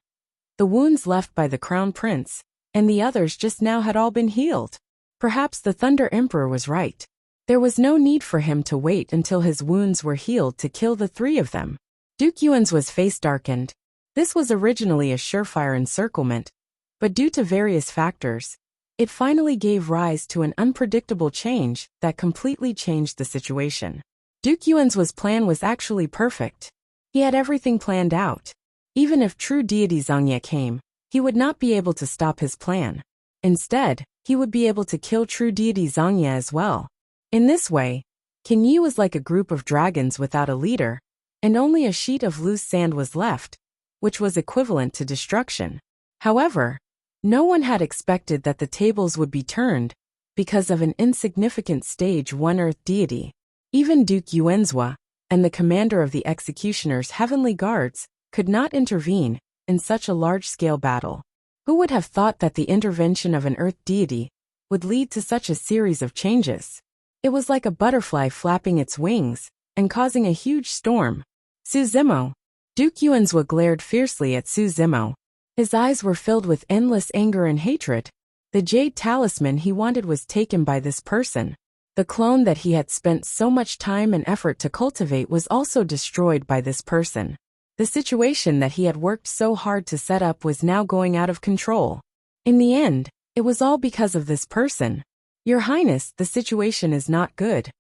the wounds left by the Crown Prince and the others just now had all been healed. Perhaps the Thunder Emperor was right. There was no need for him to wait until his wounds were healed to kill the 3 of them. Duke Yuan's face darkened. This was originally a surefire encirclement, but due to various factors, it finally gave rise to an unpredictable change that completely changed the situation. Duke Yuan's plan was actually perfect. He had everything planned out. Even if true deity Zhangye came, he would not be able to stop his plan. Instead, he would be able to kill true deity Zhangye as well. In this way, King Yi was like a group of dragons without a leader, and only a sheet of loose sand was left, which was equivalent to destruction. However, no one had expected that the tables would be turned because of an insignificant stage 1 earth deity. Even Duke Yuanzhua and the commander of the executioner's heavenly guards could not intervene in such a large-scale battle. Who would have thought that the intervention of an earth deity would lead to such a series of changes? It was like a butterfly flapping its wings and causing a huge storm. Su Zimo. Duke Yuanzhua glared fiercely at Su Zimo. His eyes were filled with endless anger and hatred. The jade talisman he wanted was taken by this person. The clone that he had spent so much time and effort to cultivate was also destroyed by this person. The situation that he had worked so hard to set up was now going out of control. In the end, it was all because of this person. Your Highness, the situation is not good.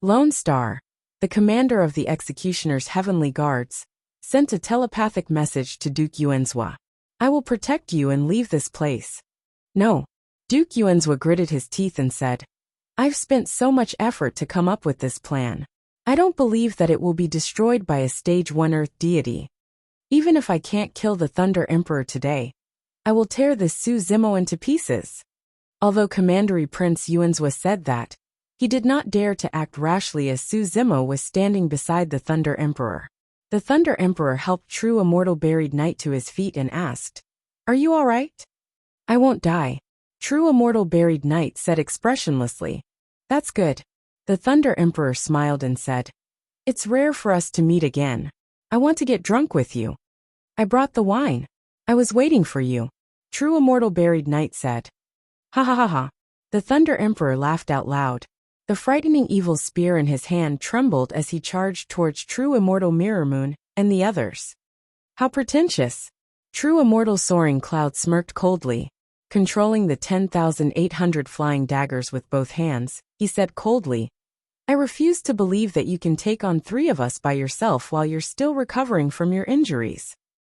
Lone Star, the commander of the executioner's heavenly guards, sent a telepathic message to Duke Yuanzhua. I will protect you and leave this place. No. Duke Yuanzhua gritted his teeth and said, I've spent so much effort to come up with this plan. I don't believe that it will be destroyed by a stage 1 Earth deity. Even if I can't kill the Thunder Emperor today, I will tear this Su Zimo into pieces. Although Commandery Prince Yuanzhua said that, he did not dare to act rashly as Su Zimo was standing beside the Thunder Emperor. The Thunder Emperor helped True Immortal Buried Knight to his feet and asked, Are you all right? I won't die. True Immortal Buried Knight said expressionlessly. That's good. The Thunder Emperor smiled and said, It's rare for us to meet again. I want to get drunk with you. I brought the wine. I was waiting for you. True Immortal Buried Knight said. Ha ha ha ha. The Thunder Emperor laughed out loud. The frightening evil spear in his hand trembled as he charged towards True Immortal Mirror Moon and the others. How pretentious. True Immortal Soaring Cloud smirked coldly. Controlling the 10,800 flying daggers with both hands, he said coldly, I refuse to believe that you can take on 3 of us by yourself while you're still recovering from your injuries.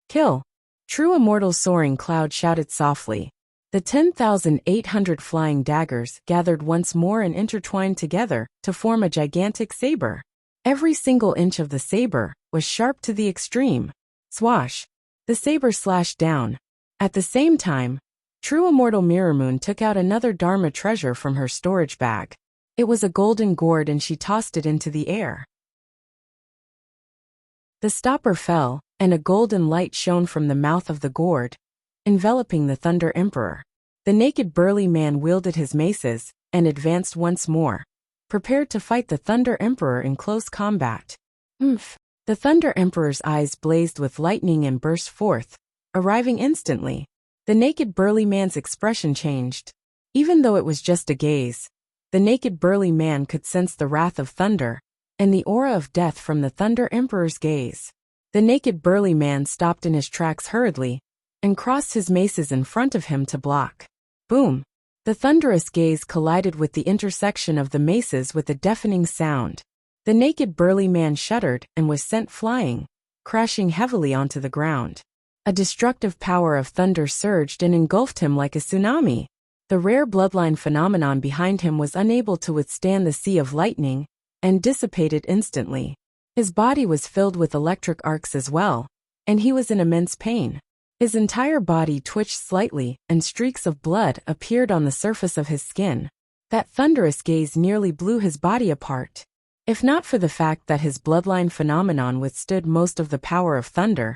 Kill. True Immortal Soaring Cloud shouted softly. The 10,800 flying daggers gathered once more and intertwined together to form a gigantic saber. Every single inch of the saber was sharp to the extreme. Swash. The saber slashed down. At the same time, True Immortal Mirror Moon took out another Dharma treasure from her storage bag. It was a golden gourd and she tossed it into the air. The stopper fell, and a golden light shone from the mouth of the gourd, enveloping the Thunder Emperor. The naked burly man wielded his maces and advanced once more, prepared to fight the Thunder Emperor in close combat. Oomph! The Thunder Emperor's eyes blazed with lightning and burst forth, arriving instantly. The naked burly man's expression changed. Even though it was just a gaze, the naked burly man could sense the wrath of thunder and the aura of death from the Thunder Emperor's gaze. The naked burly man stopped in his tracks hurriedly and crossed his maces in front of him to block. Boom! The thunderous gaze collided with the intersection of the maces with a deafening sound. The naked burly man shuddered and was sent flying, crashing heavily onto the ground. A destructive power of thunder surged and engulfed him like a tsunami. The rare bloodline phenomenon behind him was unable to withstand the sea of lightning and dissipated instantly. His body was filled with electric arcs as well, and he was in immense pain. His entire body twitched slightly, and streaks of blood appeared on the surface of his skin. That thunderous gaze nearly blew his body apart. If not for the fact that his bloodline phenomenon withstood most of the power of thunder,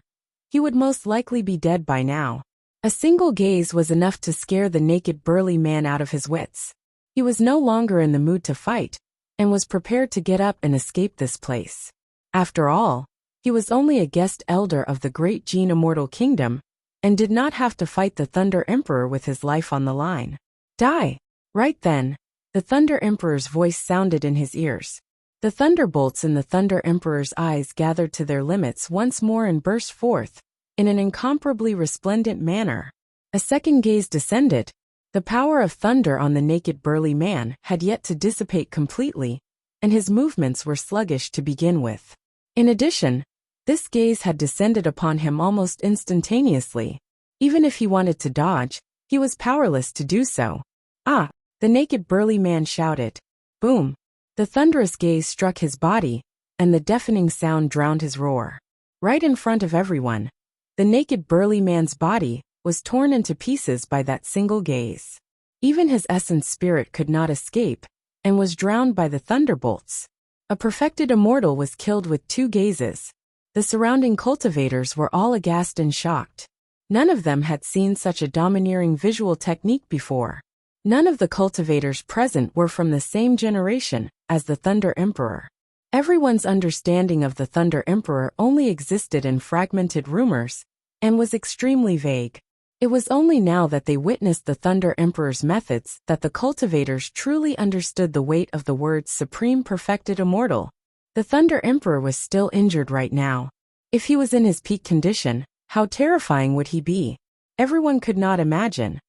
he would most likely be dead by now. A single gaze was enough to scare the naked burly man out of his wits. He was no longer in the mood to fight, and was prepared to get up and escape this place. After all, he was only a guest elder of the great Gene Immortal Kingdom, and did not have to fight the Thunder Emperor with his life on the line. Die! Right then, the Thunder Emperor's voice sounded in his ears. The thunderbolts in the Thunder Emperor's eyes gathered to their limits once more and burst forth, in an incomparably resplendent manner. A second gaze descended. The power of thunder on the naked burly man had yet to dissipate completely, and his movements were sluggish to begin with. In addition, this gaze had descended upon him almost instantaneously. Even if he wanted to dodge, he was powerless to do so. Ah! The naked burly man shouted. Boom! The thunderous gaze struck his body, and the deafening sound drowned his roar. Right in front of everyone, the naked burly man's body was torn into pieces by that single gaze. Even his essence spirit could not escape, and was drowned by the thunderbolts. A perfected immortal was killed with 2 gazes. The surrounding cultivators were all aghast and shocked. None of them had seen such a domineering visual technique before. None of the cultivators present were from the same generation as the Thunder Emperor. Everyone's understanding of the Thunder Emperor only existed in fragmented rumors, and was extremely vague. It was only now that they witnessed the Thunder Emperor's methods that the cultivators truly understood the weight of the words Supreme Perfected Immortal. The Thunder Emperor was still injured right now. If he was in his peak condition, how terrifying would he be? Everyone could not imagine.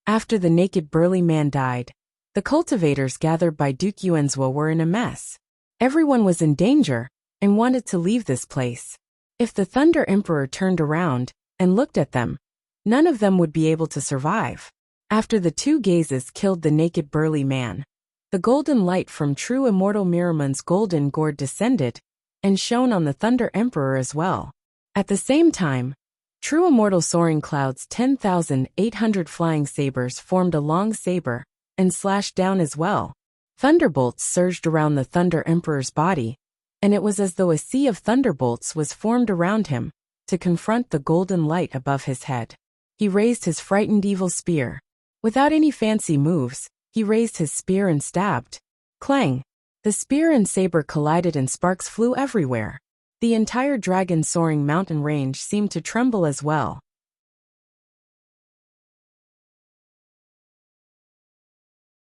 After the naked burly man died, the cultivators gathered by Duke Yuanzhua were in a mess. Everyone was in danger, and wanted to leave this place. If the Thunder Emperor turned around and looked at them, None of them would be able to survive. After the two gazes killed the naked burly man, the golden light from true immortal Miramon's golden gourd descended and shone on the Thunder Emperor as well. At the same time, true immortal Soaring Cloud's 10,800 flying sabers formed a long saber and slashed down as well. Thunderbolts surged around the Thunder Emperor's body, and it was as though a sea of thunderbolts was formed around him to confront the golden light above his head. He raised his frightened evil spear. Without any fancy moves, he raised his spear and stabbed. Clang! The spear and saber collided and sparks flew everywhere. The entire dragon-soaring mountain range seemed to tremble as well.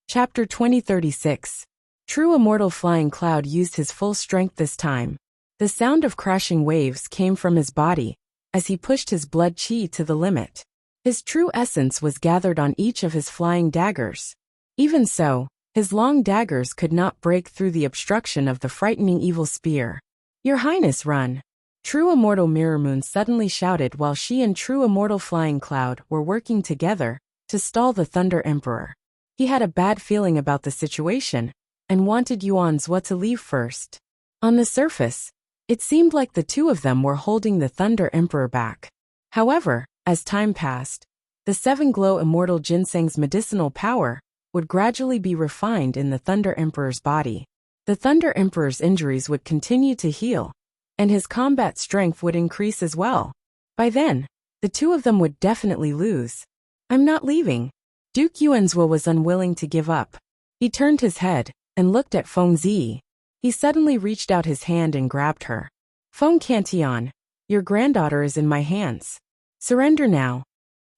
Chapter 2036. True immortal Flying Cloud used his full strength this time. The sound of crashing waves came from his body as he pushed his blood chi to the limit. His true essence was gathered on each of his flying daggers. Even so, his long daggers could not break through the obstruction of the frightening evil spear. "Your Highness, run!" True immortal Mirrormoon suddenly shouted while she and true immortal Flying Cloud were working together to stall the Thunder Emperor. He had a bad feeling about the situation and wanted Yuanzhua to leave first. On the surface, it seemed like the two of them were holding the Thunder Emperor back. However, as time passed, the seven glow immortal ginseng's medicinal power would gradually be refined in the Thunder Emperor's body. The Thunder Emperor's injuries would continue to heal, and his combat strength would increase as well. By then, the two of them would definitely lose. "I'm not leaving." Duke Yuanzhua was unwilling to give up. He turned his head and looked at Feng Zi. He suddenly reached out his hand and grabbed her. "Feng Cantian, your granddaughter is in my hands. Surrender now."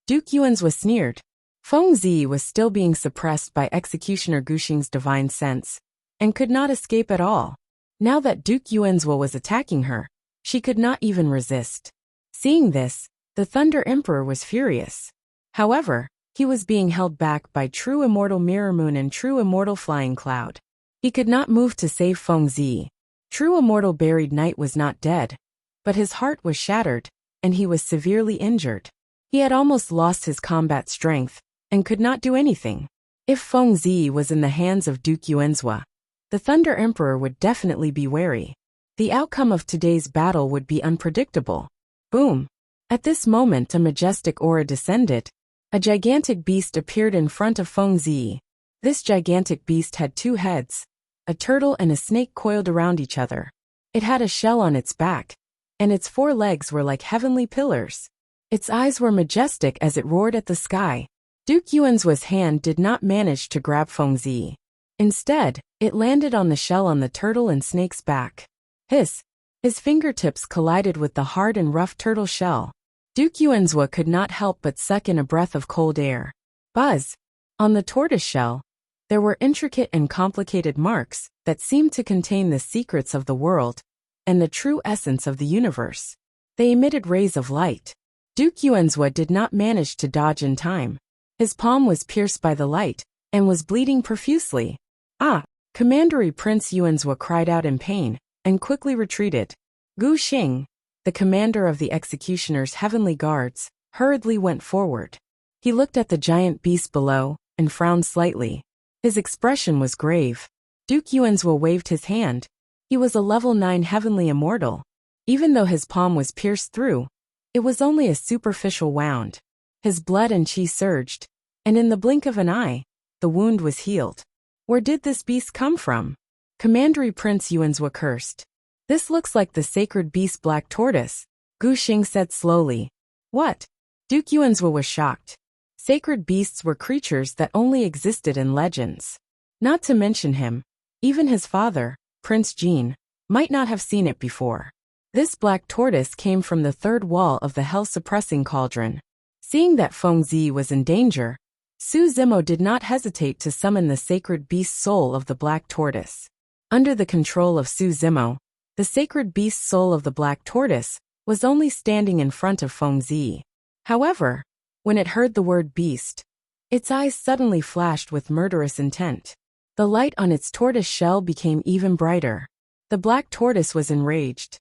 Duke Yuanzhua sneered. Feng Zi was still being suppressed by Executioner Guxing's divine sense, and could not escape at all. Now that Duke Yuanzhua was attacking her, she could not even resist. Seeing this, the Thunder Emperor was furious. However, he was being held back by true immortal Mirrormoon and true immortal Flying Cloud. He could not move to save Feng Zi. True immortal Buried Knight was not dead, but his heart was shattered, and he was severely injured. He had almost lost his combat strength, and could not do anything. If Feng Zi was in the hands of Duke Yuanzhua, the Thunder Emperor would definitely be wary. The outcome of today's battle would be unpredictable. Boom! At this moment a majestic aura descended. A gigantic beast appeared in front of Feng Zi. This gigantic beast had two heads. A turtle and a snake coiled around each other. It had a shell on its back, and its four legs were like heavenly pillars. Its eyes were majestic as it roared at the sky. Duke Yuanzhua's hand did not manage to grab Feng Zi. Instead, it landed on the shell on the turtle and snake's back. Hiss! His fingertips collided with the hard and rough turtle shell. Duke Yuanzhua could not help but suck in a breath of cold air. Buzz! On the tortoise shell, there were intricate and complicated marks that seemed to contain the secrets of the world and the true essence of the universe. They emitted rays of light. Duke Yuanzhua did not manage to dodge in time. His palm was pierced by the light and was bleeding profusely. "Ah!" Commandery Prince Yuanzhua cried out in pain and quickly retreated. Gu Xing, the commander of the executioner's heavenly guards, hurriedly went forward. He looked at the giant beast below and frowned slightly. His expression was grave. Duke Yuanzhua waved his hand. He was a level 9 heavenly immortal. Even though his palm was pierced through, it was only a superficial wound. His blood and chi surged, and in the blink of an eye, the wound was healed. Where did this beast come from? Commandery Prince Yuanzhua cursed. "This looks like the sacred beast Black Tortoise," Gu Xing said slowly. "What?" Duke Yuanzhua was shocked. Sacred beasts were creatures that only existed in legends. Not to mention him, even his father, Prince Jin, might not have seen it before. This black tortoise came from the third wall of the hell-suppressing cauldron. Seeing that Feng Zi was in danger, Su Zimo did not hesitate to summon the sacred beast soul of the black tortoise. Under the control of Su Zimo, the sacred beast soul of the black tortoise was only standing in front of Feng Zi. However, when it heard the word beast, its eyes suddenly flashed with murderous intent. The light on its tortoise shell became even brighter. The black tortoise was enraged.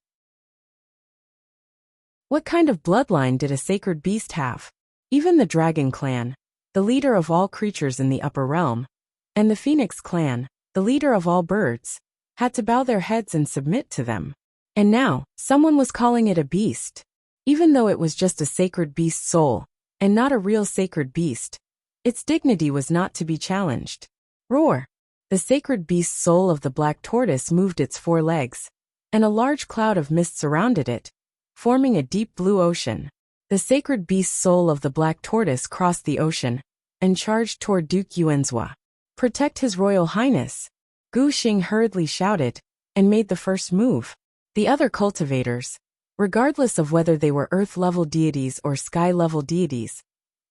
What kind of bloodline did a sacred beast have? Even the Dragon Clan, the leader of all creatures in the upper realm, and the Phoenix Clan, the leader of all birds, had to bow their heads and submit to them. And now, someone was calling it a beast. Even though it was just a sacred beast soul, and not a real sacred beast, its dignity was not to be challenged. Roar! The sacred beast soul of the black tortoise moved its 4 legs, and a large cloud of mist surrounded it, forming a deep blue ocean. The sacred beast soul of the black tortoise crossed the ocean and charged toward Duke Yuanzhua. Protect His Royal Highness! Gu Xing hurriedly shouted, and made the first move. The other cultivators, regardless of whether they were earth-level deities or sky-level deities,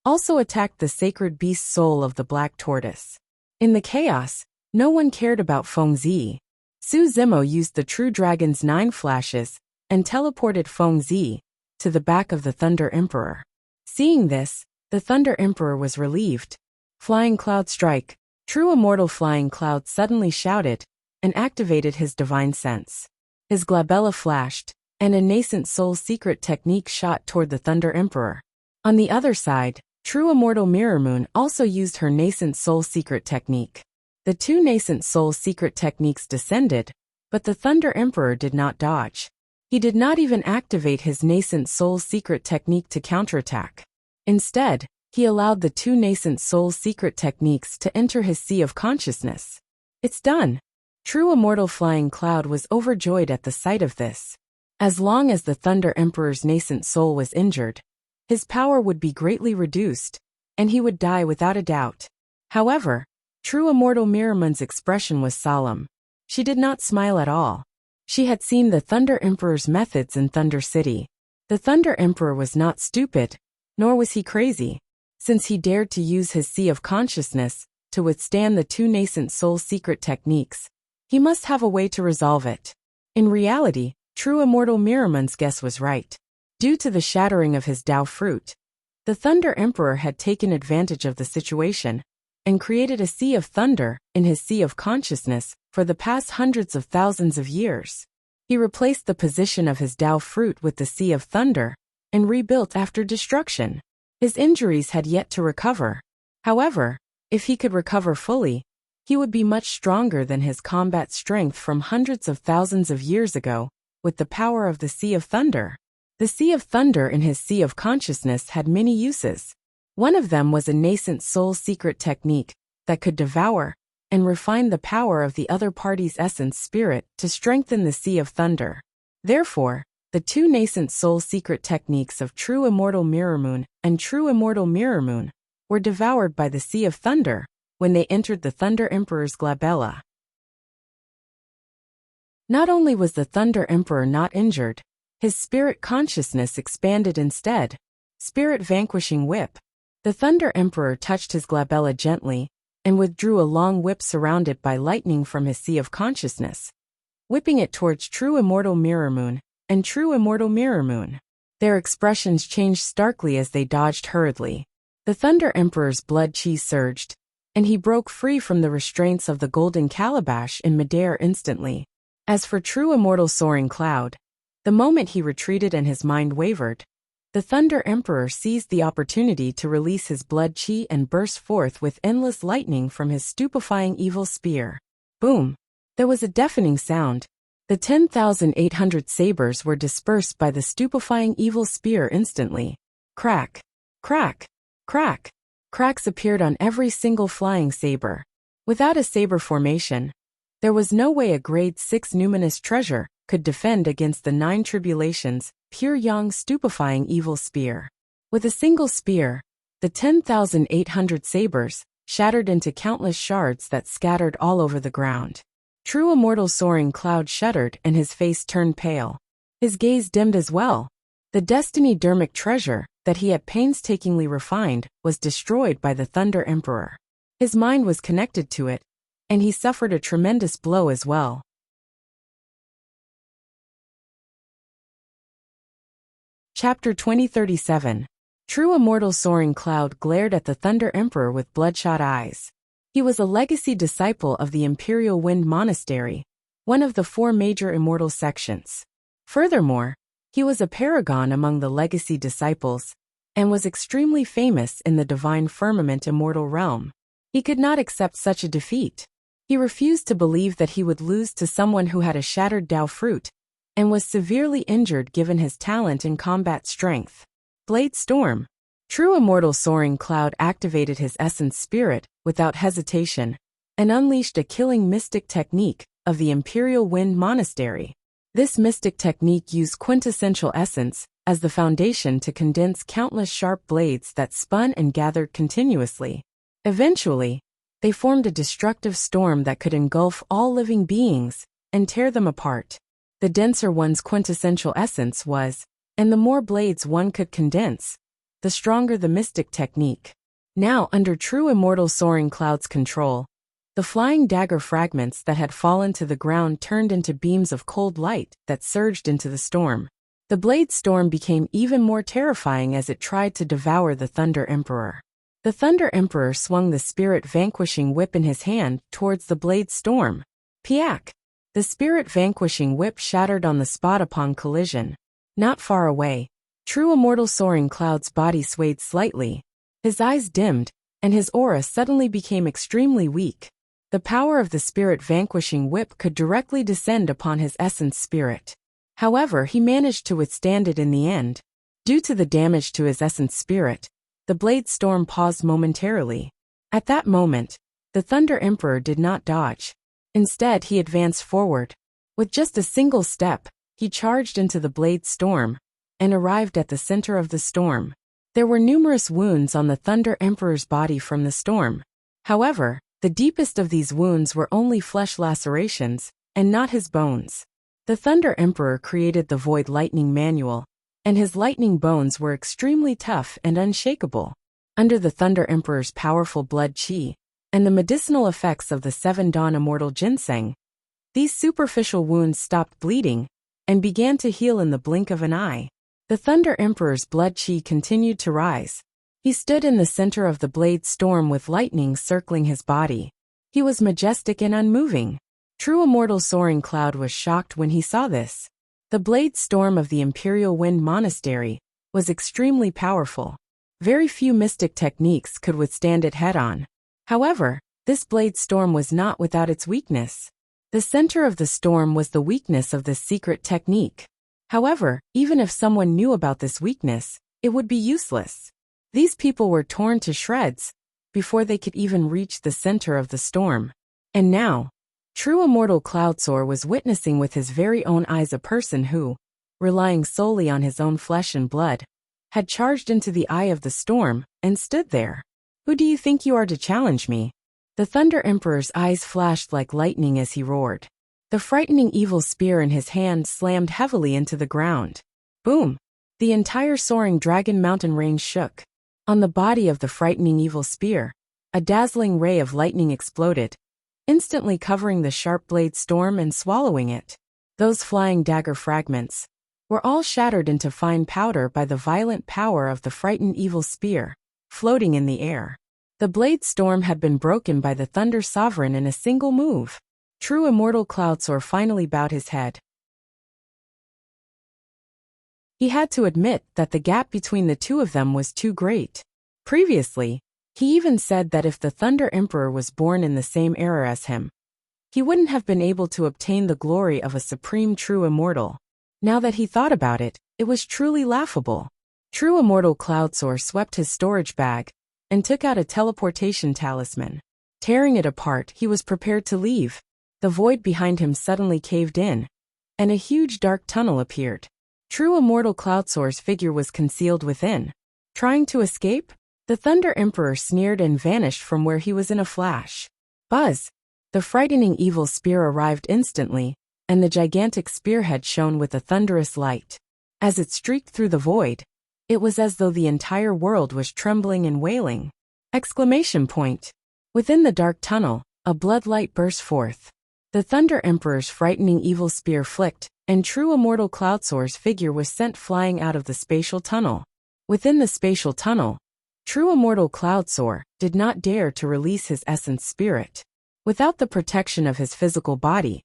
also attacked the sacred beast soul of the black tortoise. In the chaos, no one cared about Feng Zi. Su Zimo used the true dragon's 9 flashes and teleported Feng Zi to the back of the Thunder Emperor. Seeing this, the Thunder Emperor was relieved. Flying Cloud Strike! True Immortal Flying Cloud suddenly shouted and activated his divine sense. His glabella flashed, and a nascent soul secret technique shot toward the Thunder Emperor. On the other side, True Immortal Mirror Moon also used her nascent soul secret technique. The 2 nascent soul secret techniques descended, but the Thunder Emperor did not dodge. He did not even activate his nascent soul secret technique to counterattack. Instead, he allowed the 2 nascent soul secret techniques to enter his sea of consciousness. It's done! True Immortal Flying Cloud was overjoyed at the sight of this. As long as the Thunder Emperor's nascent soul was injured, his power would be greatly reduced, and he would die without a doubt. However, True Immortal Miramon's expression was solemn. She did not smile at all. She had seen the Thunder Emperor's methods in Thunder City. The Thunder Emperor was not stupid, nor was he crazy. Since he dared to use his sea of consciousness to withstand the 2 nascent soul secret techniques, he must have a way to resolve it. In reality, True Immortal Miramon's guess was right. Due to the shattering of his Dao fruit, the Thunder Emperor had taken advantage of the situation and created a sea of thunder in his sea of consciousness for the past hundreds of thousands of years. He replaced the position of his Dao fruit with the sea of thunder and rebuilt after destruction. His injuries had yet to recover. However, if he could recover fully, he would be much stronger than his combat strength from hundreds of thousands of years ago with the power of the Sea of Thunder. The Sea of Thunder in his Sea of Consciousness had many uses. One of them was a nascent soul secret technique that could devour and refine the power of the other party's essence spirit to strengthen the Sea of Thunder. Therefore, the 2 nascent soul secret techniques of True Immortal Mirror Moon and True Immortal Mirror Moon were devoured by the Sea of Thunder when they entered the Thunder Emperor's glabella. Not only was the Thunder Emperor not injured, his spirit consciousness expanded instead. Spirit Vanquishing Whip. The Thunder Emperor touched his glabella gently and withdrew a long whip surrounded by lightning from his Sea of Consciousness, whipping it towards True Immortal Mirror Moon and True Immortal Mirror Moon. Their expressions changed starkly as they dodged hurriedly. The Thunder Emperor's blood chi surged, and he broke free from the restraints of the golden calabash in midair instantly. As for True Immortal Soaring Cloud, the moment he retreated and his mind wavered, the Thunder Emperor seized the opportunity to release his blood chi and burst forth with endless lightning from his stupefying evil spear. Boom! There was a deafening sound. The 10,800 sabers were dispersed by the stupefying evil spear instantly. Crack! Crack! Crack! Cracks appeared on every single flying saber. Without a saber formation, there was no way a grade 6 numinous treasure could defend against the 9 tribulations, pure yang stupefying evil spear. With a single spear, the 10,800 sabers shattered into countless shards that scattered all over the ground. True Immortal Soaring Cloud shuddered and his face turned pale. His gaze dimmed as well. The Destiny Dermic treasure that he had painstakingly refined was destroyed by the Thunder Emperor. His mind was connected to it, and he suffered a tremendous blow as well. Chapter 2037. True Immortal Soaring Cloud glared at the Thunder Emperor with bloodshot eyes. He was a legacy disciple of the Imperial Wind Monastery, one of the 4 major immortal sections. Furthermore, he was a paragon among the legacy disciples, and was extremely famous in the divine firmament immortal realm. He could not accept such a defeat. He refused to believe that he would lose to someone who had a shattered Dao fruit, and was severely injured given his talent in combat strength. Blade Storm. True Immortal Soaring Cloud activated his essence spirit without hesitation and unleashed a killing mystic technique of the Imperial Wind Monastery. This mystic technique used quintessential essence as the foundation to condense countless sharp blades that spun and gathered continuously. Eventually, they formed a destructive storm that could engulf all living beings and tear them apart. The denser one's quintessential essence was, and the more blades one could condense, the stronger the mystic technique. Now, under True Immortal Soaring Cloud's control, the flying dagger fragments that had fallen to the ground turned into beams of cold light that surged into the storm. The Blade Storm became even more terrifying as it tried to devour the Thunder Emperor. The Thunder Emperor swung the Spirit Vanquishing Whip in his hand towards the Blade Storm. Piak! The Spirit Vanquishing Whip shattered on the spot upon collision. Not far away, True Immortal Soaring Cloud's body swayed slightly. His eyes dimmed, and his aura suddenly became extremely weak. The power of the Spirit Vanquishing Whip could directly descend upon his essence spirit. However, he managed to withstand it in the end. Due to the damage to his essence spirit, the Blade Storm paused momentarily. At that moment, the Thunder Emperor did not dodge. Instead, he advanced forward. With just a single step, he charged into the Blade Storm and arrived at the center of the storm. There were numerous wounds on the Thunder Emperor's body from the storm. However, the deepest of these wounds were only flesh lacerations, and not his bones. The Thunder Emperor created the Void Lightning Manual, and his lightning bones were extremely tough and unshakable. Under the Thunder Emperor's powerful blood chi, and the medicinal effects of the 7 Dawn Immortal Ginseng, these superficial wounds stopped bleeding, and began to heal in the blink of an eye. The Thunder Emperor's blood chi continued to rise. He stood in the center of the Blade Storm with lightning circling his body. He was majestic and unmoving. True Immortal Soaring Cloud was shocked when he saw this. The Blade Storm of the Imperial Wind Monastery was extremely powerful. Very few mystic techniques could withstand it head-on. However, this Blade Storm was not without its weakness. The center of the storm was the weakness of this secret technique. However, even if someone knew about this weakness, it would be useless. These people were torn to shreds before they could even reach the center of the storm. And now, True Immortal Cloudsoar was witnessing with his very own eyes a person who, relying solely on his own flesh and blood, had charged into the eye of the storm and stood there. Who do you think you are to challenge me? The Thunder Emperor's eyes flashed like lightning as he roared. The frightening evil spear in his hand slammed heavily into the ground. Boom! The entire soaring dragon mountain range shook. On the body of the frightening evil spear, a dazzling ray of lightning exploded, instantly covering the sharp blade storm and swallowing it. Those flying dagger fragments were all shattered into fine powder by the violent power of the frightened evil spear, floating in the air. The blade storm had been broken by the Thunder Sovereign in a single move. True Immortal Cloudsoar finally bowed his head. He had to admit that the gap between the two of them was too great. Previously, he even said that if the Thunder Emperor was born in the same era as him, he wouldn't have been able to obtain the glory of a supreme true immortal. Now that he thought about it, it was truly laughable. True Immortal Cloudsoar swept his storage bag and took out a teleportation talisman. Tearing it apart, he was prepared to leave. The void behind him suddenly caved in, and a huge dark tunnel appeared. True Immortal Cloudsoar's figure was concealed within. Trying to escape? The Thunder Emperor sneered and vanished from where he was in a flash. Buzz! The frightening evil spear arrived instantly, and the gigantic spearhead shone with a thunderous light. As it streaked through the void, it was as though the entire world was trembling and wailing. Exclamation point! Within the dark tunnel, a blood light burst forth. The Thunder Emperor's frightening evil spear flicked, and True Immortal Cloudsoar's figure was sent flying out of the spatial tunnel. Within the spatial tunnel, True Immortal Cloudsoar did not dare to release his essence spirit. Without the protection of his physical body,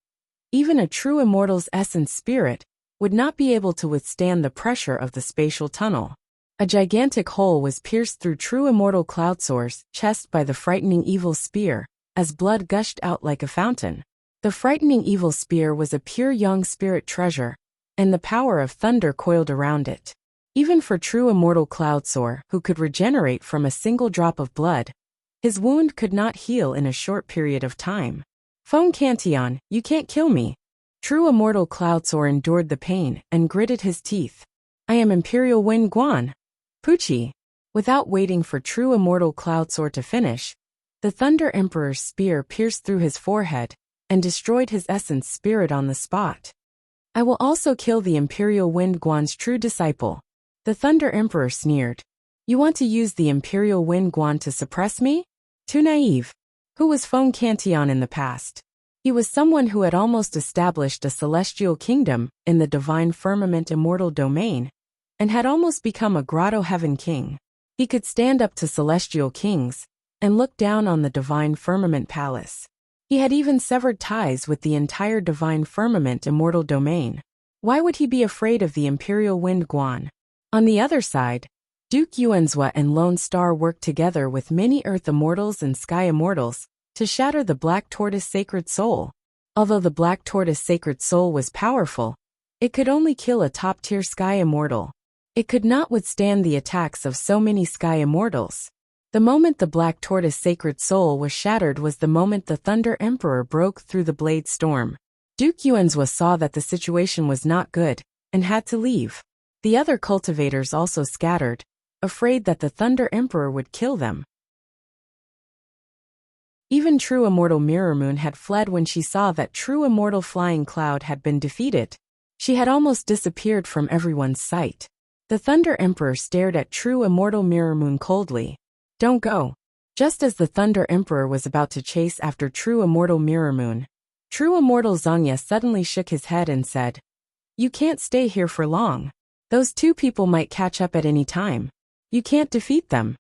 even a true immortal's essence spirit would not be able to withstand the pressure of the spatial tunnel. A gigantic hole was pierced through true immortal Cloudsoar's chest by the frightening evil spear, as blood gushed out like a fountain. The frightening evil spear was a pure young spirit treasure, and the power of thunder coiled around it. Even for true immortal Cloudsoar, who could regenerate from a single drop of blood, his wound could not heal in a short period of time. Feng Cantillon, you can't kill me. True immortal Cloudsoar endured the pain and gritted his teeth. I am Imperial Wind Guan. Pucci. Without waiting for true immortal Cloudsoar to finish, the Thunder Emperor's spear pierced through his forehead and destroyed his essence spirit on the spot. I will also kill the Imperial Wind Guan's true disciple. The Thunder Emperor sneered. You want to use the Imperial Wind Guan to suppress me? Too naive. Who was Feng Cantillon in the past? He was someone who had almost established a celestial kingdom in the divine firmament immortal domain, and had almost become a grotto heaven king. He could stand up to celestial kings and look down on the divine firmament palace. He had even severed ties with the entire divine firmament immortal domain. Why would he be afraid of the Imperial Wind Guan? On the other side, Duke Yuanzhua and Lone Star worked together with many Earth Immortals and Sky Immortals to shatter the Black Tortoise Sacred Soul. Although the Black Tortoise Sacred Soul was powerful, it could only kill a top-tier Sky Immortal. It could not withstand the attacks of so many Sky Immortals. The moment the Black Tortoise Sacred Soul was shattered was the moment the Thunder Emperor broke through the Blade Storm. Duke Yuanzhua saw that the situation was not good and had to leave. The other cultivators also scattered, afraid that the Thunder Emperor would kill them. Even true immortal Mirror Moon had fled when she saw that true immortal Flying Cloud had been defeated. She had almost disappeared from everyone's sight. The Thunder Emperor stared at true immortal Mirror Moon coldly. Don't go. Just as the Thunder Emperor was about to chase after true immortal Mirror Moon, true immortal Zhongya suddenly shook his head and said, You can't stay here for long. Those two people might catch up at any time. You can't defeat them.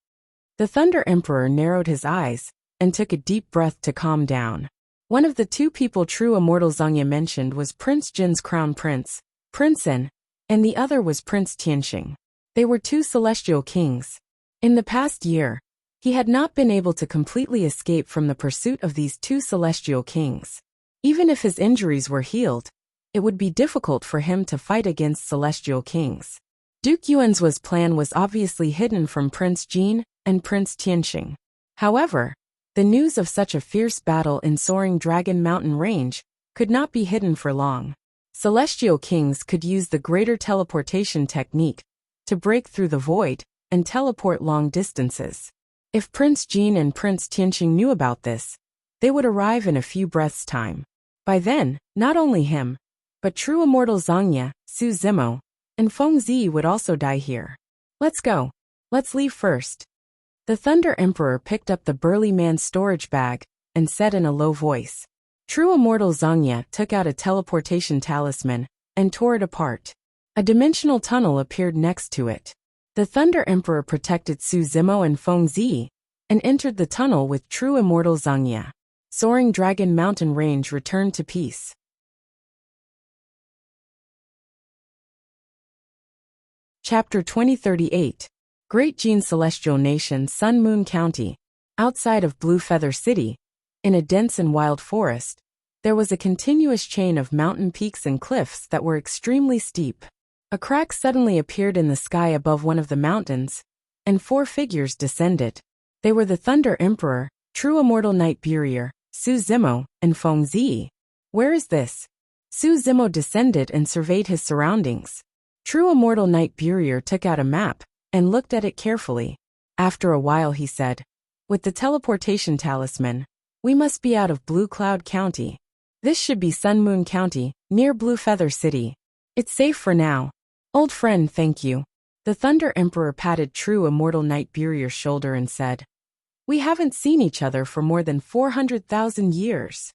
The Thunder Emperor narrowed his eyes and took a deep breath to calm down. One of the two people true immortal Zhongya mentioned was Prince Jin's crown prince, Prince En, and the other was Prince Tianxing. They were two celestial kings. In the past year, he had not been able to completely escape from the pursuit of these two celestial kings. Even if his injuries were healed, it would be difficult for him to fight against celestial kings. Duke Yuanzhua's plan was obviously hidden from Prince Jin and Prince Tianxing. However, the news of such a fierce battle in Soaring Dragon Mountain Range could not be hidden for long. Celestial kings could use the greater teleportation technique to break through the void and teleport long distances. If Prince Jin and Prince Tianxing knew about this, they would arrive in a few breaths' time. By then, not only him, but true immortal Zhongya, Su Zimo, and Feng Zi would also die here. Let's go. Let's leave first. The Thunder Emperor picked up the burly man's storage bag and said in a low voice. True immortal Zhongya took out a teleportation talisman and tore it apart. A dimensional tunnel appeared next to it. The Thunder Emperor protected Su Zimo and Feng Zi and entered the tunnel with true immortal Zhongya. Soaring Dragon Mountain Range returned to peace. Chapter 2038. Great Jin Celestial Nation Sun Moon County. Outside of Blue Feather City, in a dense and wild forest, there was a continuous chain of mountain peaks and cliffs that were extremely steep. A crack suddenly appeared in the sky above one of the mountains, and 4 figures descended. They were the Thunder Emperor, True Immortal Night Burier, Su Zimo, and Feng Zi. Where is this? Su Zimo descended and surveyed his surroundings. True Immortal Night Burier took out a map and looked at it carefully. After a while he said, With the teleportation talisman, we must be out of Blue Cloud County. This should be Sun Moon County, near Blue Feather City. It's safe for now. Old friend, thank you. The Thunder Emperor patted True Immortal Night Burier's shoulder and said, We haven't seen each other for more than 400,000 years.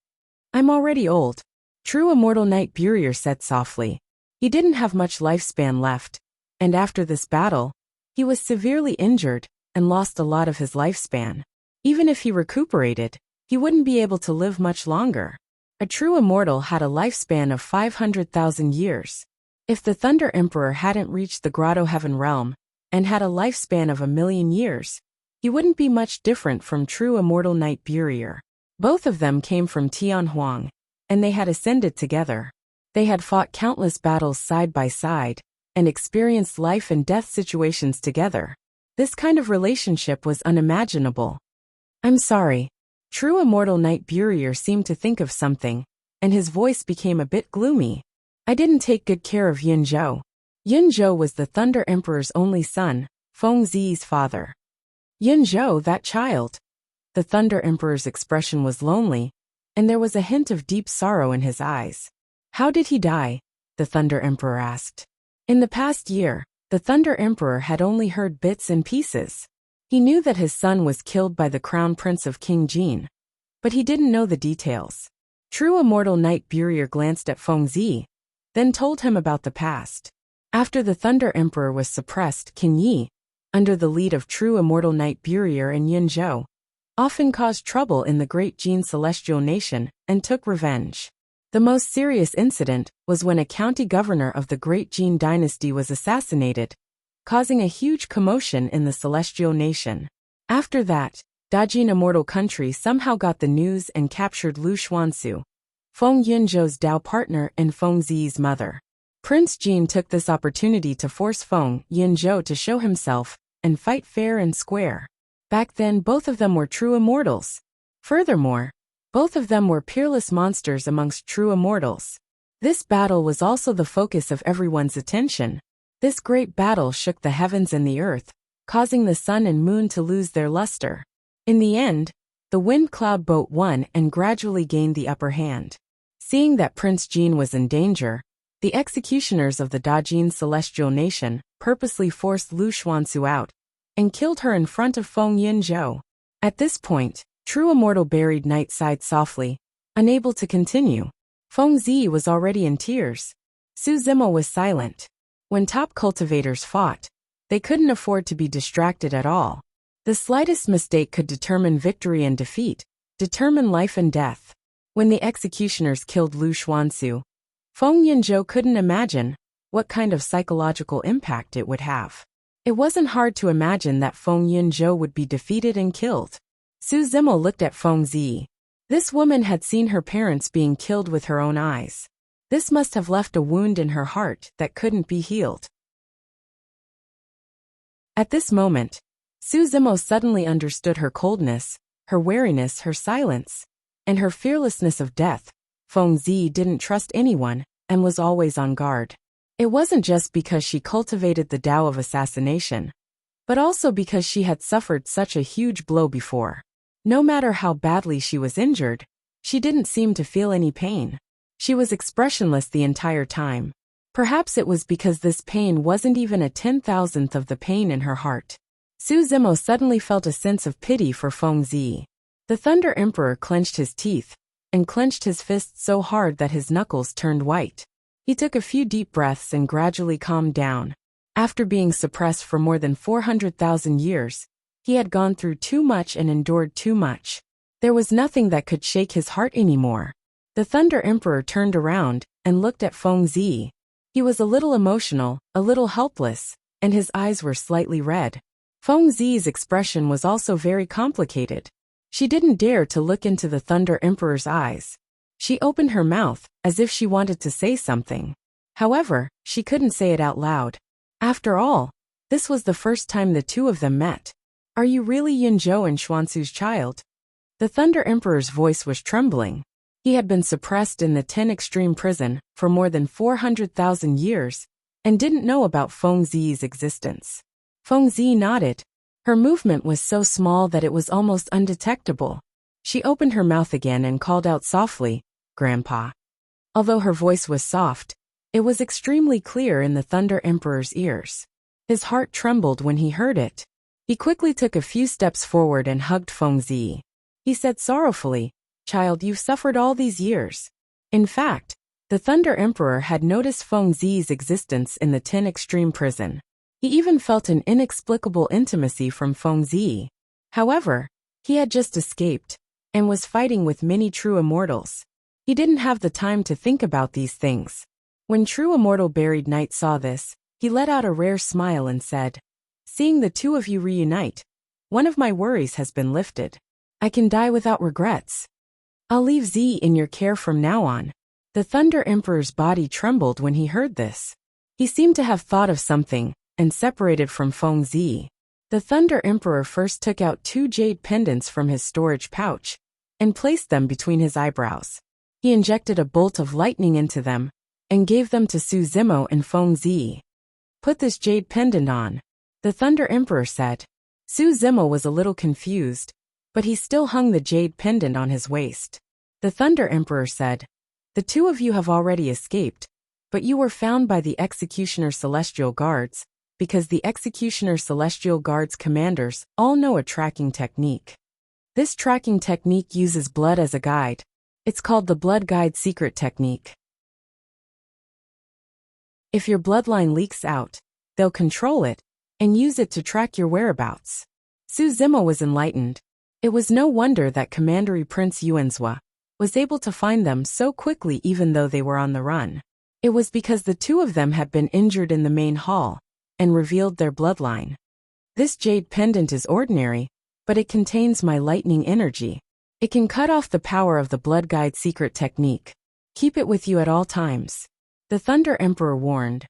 I'm already old. True Immortal Night Burier said softly. He didn't have much lifespan left, and after this battle, he was severely injured and lost a lot of his lifespan. Even if he recuperated, he wouldn't be able to live much longer. A true immortal had a lifespan of 500,000 years. If the Thunder Emperor hadn't reached the Grotto Heaven realm, and had a lifespan of 1,000,000 years. He wouldn't be much different from true immortal Knight Burier. Both of them came from Tianhuang, and they had ascended together. They had fought countless battles side by side, and experienced life and death situations together. This kind of relationship was unimaginable. I'm sorry. True immortal Knight Burier seemed to think of something, and his voice became a bit gloomy. I didn't take good care of Yunzhou. Yunzhou was the Thunder Emperor's only son, Fengzi's father. Yunzhou, that child. The Thunder Emperor's expression was lonely, and there was a hint of deep sorrow in his eyes. How did he die? The Thunder Emperor asked. In the past year, the Thunder Emperor had only heard bits and pieces. He knew that his son was killed by the Crown Prince of King Jin, but he didn't know the details. True immortal Knight Burier glanced at Fengzi, then told him about the past. After the Thunder Emperor was suppressed, King Yi, under the lead of true immortal Knight Burier and Yunzhou, often caused trouble in the Great Jin celestial nation and took revenge. The most serious incident was when a county governor of the Great Jin dynasty was assassinated, causing a huge commotion in the celestial nation. After that, Dajin immortal country somehow got the news and captured Lu Xuansu, Feng Yunzhou's Dao partner and Fengzi's mother. Prince Jin took this opportunity to force Feng Yunzhou to show himself and fight fair and square. Back then both of them were true immortals. Furthermore, both of them were peerless monsters amongst true immortals. This battle was also the focus of everyone's attention. This great battle shook the heavens and the earth, causing the sun and moon to lose their luster. In the end, the Wind Cloud boat won and gradually gained the upper hand. Seeing that Prince Jin was in danger, the executioners of the Dajin celestial nation purposely forced Lu Xuansu out and killed her in front of Feng Yunzhou. At this point, true immortal buried Knight sighed softly, unable to continue. Fengzi was already in tears. Su Zimo was silent. When top cultivators fought, they couldn't afford to be distracted at all. The slightest mistake could determine victory and defeat, determine life and death. When the executioners killed Lu Xuansu, Feng Yunzhou couldn't imagine what kind of psychological impact it would have. It wasn't hard to imagine that Feng Yunzhou would be defeated and killed. Su Zimo looked at Fengzi. This woman had seen her parents being killed with her own eyes. This must have left a wound in her heart that couldn't be healed. At this moment, Su Zimo suddenly understood her coldness, her wariness, her silence, and her fearlessness of death. Fengzi didn't trust anyone and was always on guard. It wasn't just because she cultivated the Tao of assassination, but also because she had suffered such a huge blow before. No matter how badly she was injured, she didn't seem to feel any pain. She was expressionless the entire time. Perhaps it was because this pain wasn't even a 10,000th of the pain in her heart. Su Zimo suddenly felt a sense of pity for Fengzi. The Thunder Emperor clenched his teeth and clenched his fists so hard that his knuckles turned white. He took a few deep breaths and gradually calmed down. After being suppressed for more than 400,000 years, he had gone through too much and endured too much. There was nothing that could shake his heart anymore. The Thunder Emperor turned around and looked at Fengzi. He was a little emotional, a little helpless, and his eyes were slightly red. Fengzi's expression was also very complicated. She didn't dare to look into the Thunder Emperor's eyes. She opened her mouth, as if she wanted to say something. However, she couldn't say it out loud. After all, this was the first time the two of them met. Are you really Yunzhou and Xuansu's child? The Thunder Emperor's voice was trembling. He had been suppressed in the 10 Extreme prison for more than 400,000 years and didn't know about Fengzi's existence. Fengzi nodded. Her movement was so small that it was almost undetectable. She opened her mouth again and called out softly, "Grandpa." Although her voice was soft, it was extremely clear in the Thunder Emperor's ears. His heart trembled when he heard it. He quickly took a few steps forward and hugged Fengzi. He said sorrowfully, "Child, you've suffered all these years." In fact, the Thunder Emperor had noticed Fengzi's existence in the 10 Extreme prison. He even felt an inexplicable intimacy from Fengzi. However, he had just escaped and was fighting with many true immortals. He didn't have the time to think about these things. When true immortal buried Knight saw this, he let out a rare smile and said, Seeing the two of you reunite, one of my worries has been lifted. I can die without regrets. I'll leave Z in your care from now on. The Thunder Emperor's body trembled when he heard this. He seemed to have thought of something, and separated from Feng Zi. The Thunder Emperor first took out 2 jade pendants from his storage pouch, and placed them between his eyebrows. He injected a bolt of lightning into them, and gave them to Su Zimo and Feng Zi. Put this jade pendant on, the Thunder Emperor said. Su Zimo was a little confused, but he still hung the jade pendant on his waist. The Thunder Emperor said, the two of you have already escaped, but you were found by the Executioner Celestial Guards, because the Executioner Celestial Guards commanders all know a tracking technique. This tracking technique uses blood as a guide. It's called the Blood Guide Secret Technique. If your bloodline leaks out, they'll control it, and use it to track your whereabouts. Su Zimo was enlightened. It was no wonder that Commandery Prince Yuanzhua was able to find them so quickly even though they were on the run. It was because the two of them had been injured in the main hall, and revealed their bloodline. This jade pendant is ordinary, but it contains my lightning energy. It can cut off the power of the Blood Guide Secret Technique. Keep it with you at all times. The Thunder Emperor warned.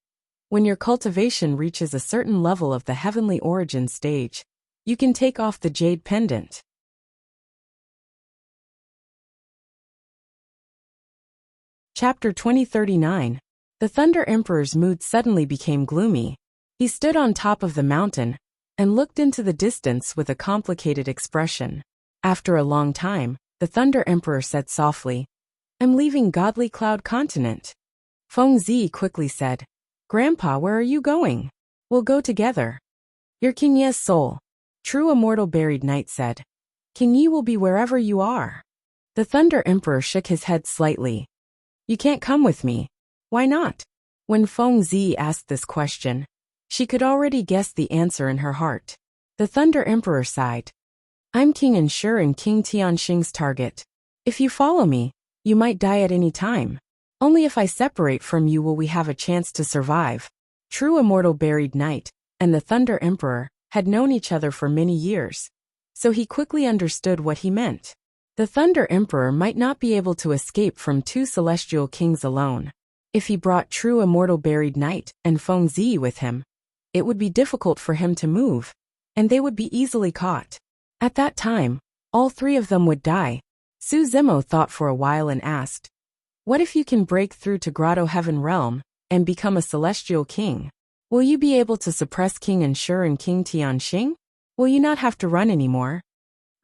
When your cultivation reaches a certain level of the heavenly origin stage, you can take off the jade pendant. Chapter 2039. The Thunder Emperor's mood suddenly became gloomy. He stood on top of the mountain and looked into the distance with a complicated expression. After a long time, the Thunder Emperor said softly, I'm leaving Godly Cloud Continent. Feng Zi quickly said, Grandpa, where are you going? We'll go together. Your King Ye's soul. True Immortal Buried Knight said, King Yi will be wherever you are. The Thunder Emperor shook his head slightly. You can't come with me. Why not? When Feng Zi asked this question, she could already guess the answer in her heart. The Thunder Emperor sighed. I'm King Ensure and King Tianxing's target. If you follow me, you might die at any time. Only if I separate from you will we have a chance to survive. True Immortal Buried Knight and the Thunder Emperor had known each other for many years, so he quickly understood what he meant. The Thunder Emperor might not be able to escape from 2 celestial kings alone. If he brought True Immortal Buried Knight and Feng Zi with him, it would be difficult for him to move, and they would be easily caught. At that time, all 3 of them would die. Su Zimo thought for a while and asked, what if you can break through to Grotto Heaven Realm and become a celestial king? Will you be able to suppress King Ensure and King Tianxing? Will you not have to run anymore?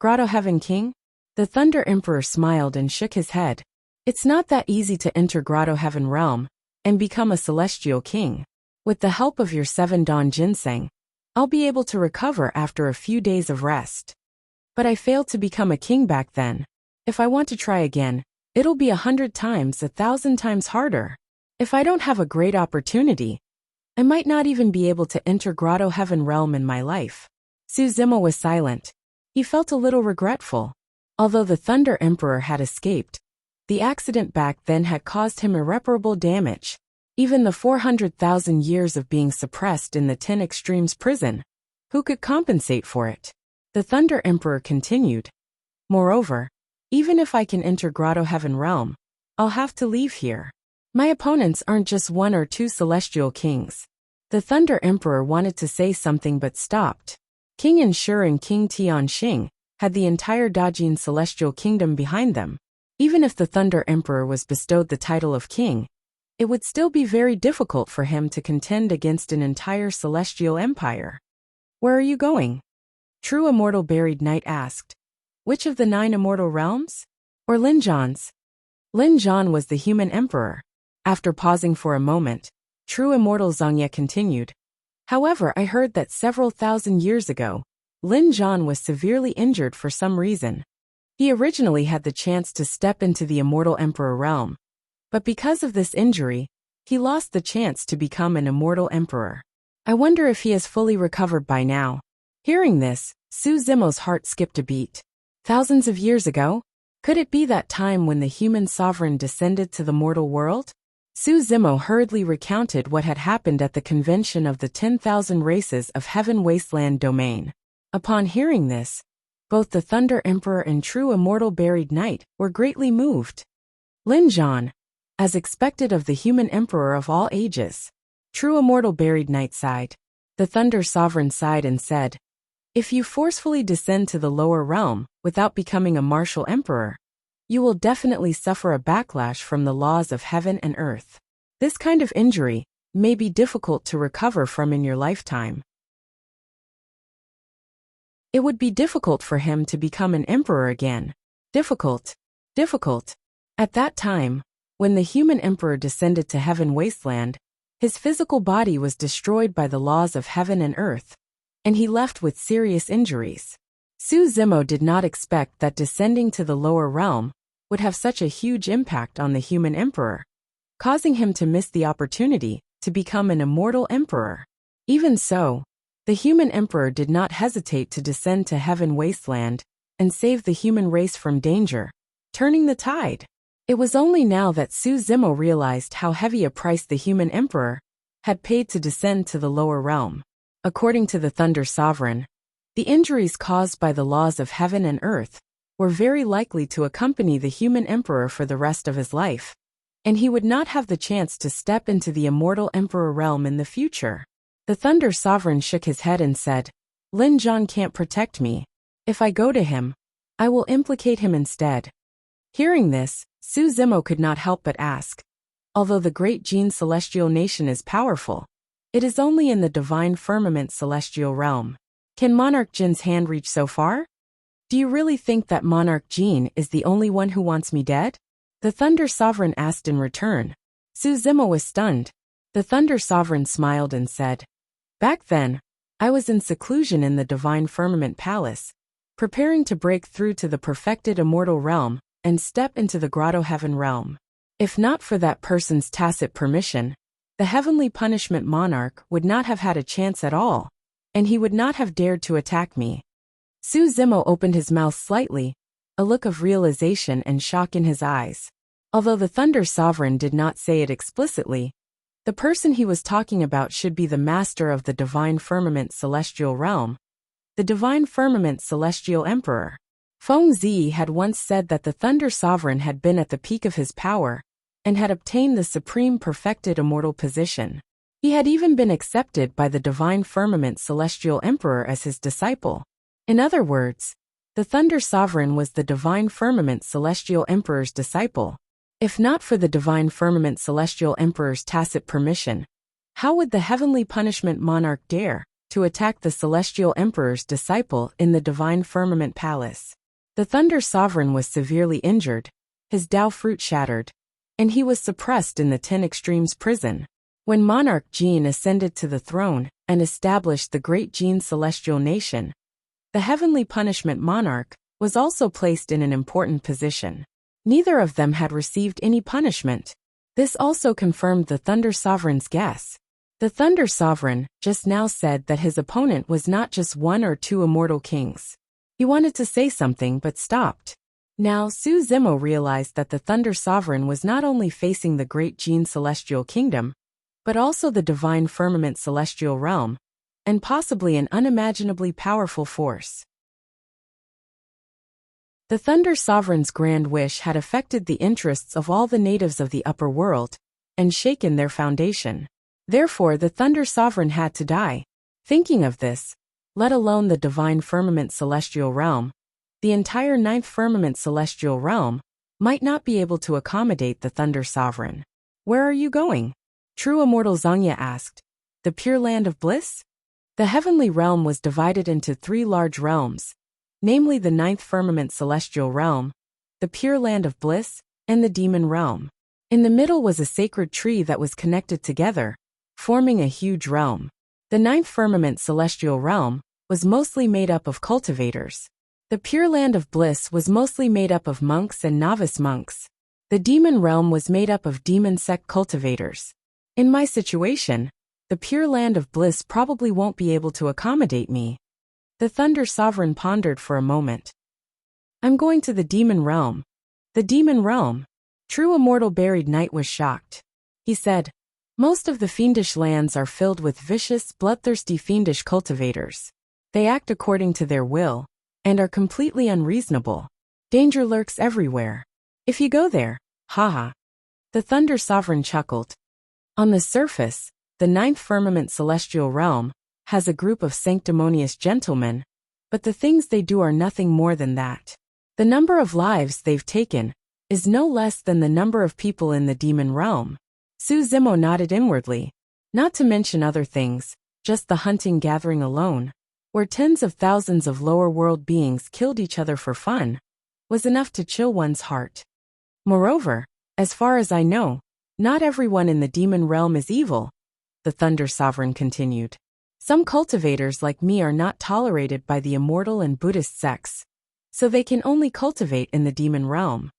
Grotto Heaven King? The Thunder Emperor smiled and shook his head. It's not that easy to enter Grotto Heaven Realm and become a celestial king. With the help of your 7 Dawn Ginseng, I'll be able to recover after a few days of rest. But I failed to become a king back then. If I want to try again, it'll be 100 times, 1,000 times harder. If I don't have a great opportunity, I might not even be able to enter Grotto Heaven Realm in my life. Su Zimo was silent. He felt a little regretful. Although the Thunder Emperor had escaped, the accident back then had caused him irreparable damage. Even the 400,000 years of being suppressed in the 10 Extremes prison, who could compensate for it? The Thunder Emperor continued. Moreover, even if I can enter Grotto Heaven Realm, I'll have to leave here. My opponents aren't just 1 or 2 celestial kings. The Thunder Emperor wanted to say something but stopped. King Ensure and King Tianxing had the entire Dajin celestial kingdom behind them. Even if the Thunder Emperor was bestowed the title of king, it would still be very difficult for him to contend against an entire celestial empire. Where are you going? True Immortal Buried Knight asked. Which of the 9 immortal realms? Or Lin Zhan's? Lin Zhan was the human emperor. After pausing for a moment, True Immortal Zhangye continued. However, I heard that several thousand years ago, Lin Zhan was severely injured for some reason. He originally had the chance to step into the Immortal Emperor realm, but because of this injury, he lost the chance to become an Immortal Emperor. I wonder if he has fully recovered by now. Hearing this, Su Zimo's heart skipped a beat. Thousands of years ago? Could it be that time when the human sovereign descended to the mortal world? Su Zimo hurriedly recounted what had happened at the convention of the 10,000 races of Heaven Wasteland domain. Upon hearing this, both the Thunder Emperor and True Immortal Buried Knight were greatly moved. Lin Zhan, as expected of the human emperor of all ages. True Immortal Buried Knight sighed. The Thunder Sovereign sighed and said, "If you forcefully descend to the lower realm without becoming a martial emperor, you will definitely suffer a backlash from the laws of heaven and earth. This kind of injury may be difficult to recover from in your lifetime. It would be difficult for him to become an emperor again. Difficult. At that time, when the human emperor descended to Heaven Wasteland, his physical body was destroyed by the laws of heaven and earth, and he left with serious injuries. Su Zimo did not expect that descending to the lower realm would have such a huge impact on the human emperor, causing him to miss the opportunity to become an immortal emperor. Even so, the human emperor did not hesitate to descend to Heaven Wasteland and save the human race from danger, turning the tide. It was only now that Su Zimo realized how heavy a price the human emperor had paid to descend to the lower realm. According to the Thunder Sovereign, the injuries caused by the laws of heaven and earth were very likely to accompany the human emperor for the rest of his life, and he would not have the chance to step into the immortal emperor realm in the future. The Thunder Sovereign shook his head and said, "Lin Zhan can't protect me. If I go to him, I will implicate him instead." Hearing this, Su Zimo could not help but ask, "Although the great Jin celestial nation is powerful, it is only in the divine firmament celestial realm. Can Monarch Jin's hand reach so far? Do you really think that Monarch Jin is the only one who wants me dead?" The Thunder Sovereign asked in return. Su Zimo was stunned. The Thunder Sovereign smiled and said, "Back then, I was in seclusion in the divine firmament palace, preparing to break through to the perfected immortal realm and step into the grotto heaven realm. If not for that person's tacit permission, the heavenly punishment monarch would not have had a chance at all, and he would not have dared to attack me." Su Zimo opened his mouth slightly, a look of realization and shock in his eyes. Although the Thunder Sovereign did not say it explicitly, the person he was talking about should be the master of the divine firmament celestial realm, the divine firmament celestial emperor. Feng Zi had once said that the Thunder Sovereign had been at the peak of his power and had obtained the supreme perfected immortal position. He had even been accepted by the divine firmament celestial emperor as his disciple. In other words, the Thunder Sovereign was the divine firmament celestial emperor's disciple. If not for the divine firmament celestial emperor's tacit permission, how would the heavenly punishment monarch dare to attack the celestial emperor's disciple in the divine firmament palace? The Thunder Sovereign was severely injured, his Dao fruit shattered, and he was suppressed in the 10 Extremes prison. When Monarch Jin ascended to the throne and established the great Jin celestial nation, the heavenly punishment monarch was also placed in an important position. Neither of them had received any punishment. This also confirmed the Thunder Sovereign's guess. The Thunder Sovereign just now said that his opponent was not just one or two immortal kings. He wanted to say something but stopped. Now Su Zimo realized that the Thunder Sovereign was not only facing the great Jin celestial kingdom, but also the divine firmament celestial realm, and possibly an unimaginably powerful force. The Thunder Sovereign's grand wish had affected the interests of all the natives of the upper world and shaken their foundation. Therefore, the Thunder Sovereign had to die. Thinking of this, let alone the divine firmament celestial realm, the entire 9th firmament celestial realm might not be able to accommodate the Thunder Sovereign. "Where are you going?" True Immortal Zangya asked. "The Pure Land of Bliss?" The heavenly realm was divided into 3 large realms, namely the 9th firmament celestial realm, the Pure Land of Bliss, and the Demon Realm. In the middle was a sacred tree that was connected together, forming a huge realm. The 9th firmament celestial realm was mostly made up of cultivators. The Pure Land of Bliss was mostly made up of monks and novice monks. The Demon Realm was made up of demon sect cultivators. In my situation, the Pure Land of Bliss probably won't be able to accommodate me. The Thunder Sovereign pondered for a moment. "I'm going to the Demon Realm." "The Demon Realm?" True Immortal Buried Knight was shocked. He said, most of the fiendish lands are filled with vicious, bloodthirsty fiendish cultivators. They act according to their will, and are completely unreasonable. Danger lurks everywhere. If you go there, haha. The Thunder Sovereign chuckled. On the surface, the ninth firmament celestial realm has a group of sanctimonious gentlemen, but the things they do are nothing more than that. The number of lives they've taken is no less than the number of people in the demon realm. Su Zimo nodded inwardly. Not to mention other things, just the hunting-gathering alone, where tens of thousands of lower world beings killed each other for fun, was enough to chill one's heart. Moreover, as far as I know, not everyone in the demon realm is evil, the Thunder Sovereign continued. Some cultivators like me are not tolerated by the immortal and Buddhist sects, so they can only cultivate in the demon realm.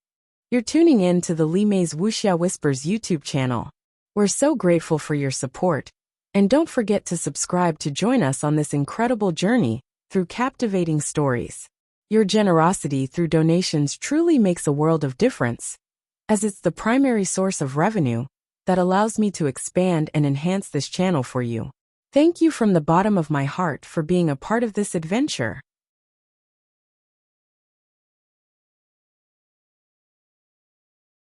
You're tuning in to the Li Mei's Wuxia Whispers YouTube channel. We're so grateful for your support, and don't forget to subscribe to join us on this incredible journey through captivating stories. Your generosity through donations truly makes a world of difference, as it's the primary source of revenue that allows me to expand and enhance this channel for you. Thank you from the bottom of my heart for being a part of this adventure.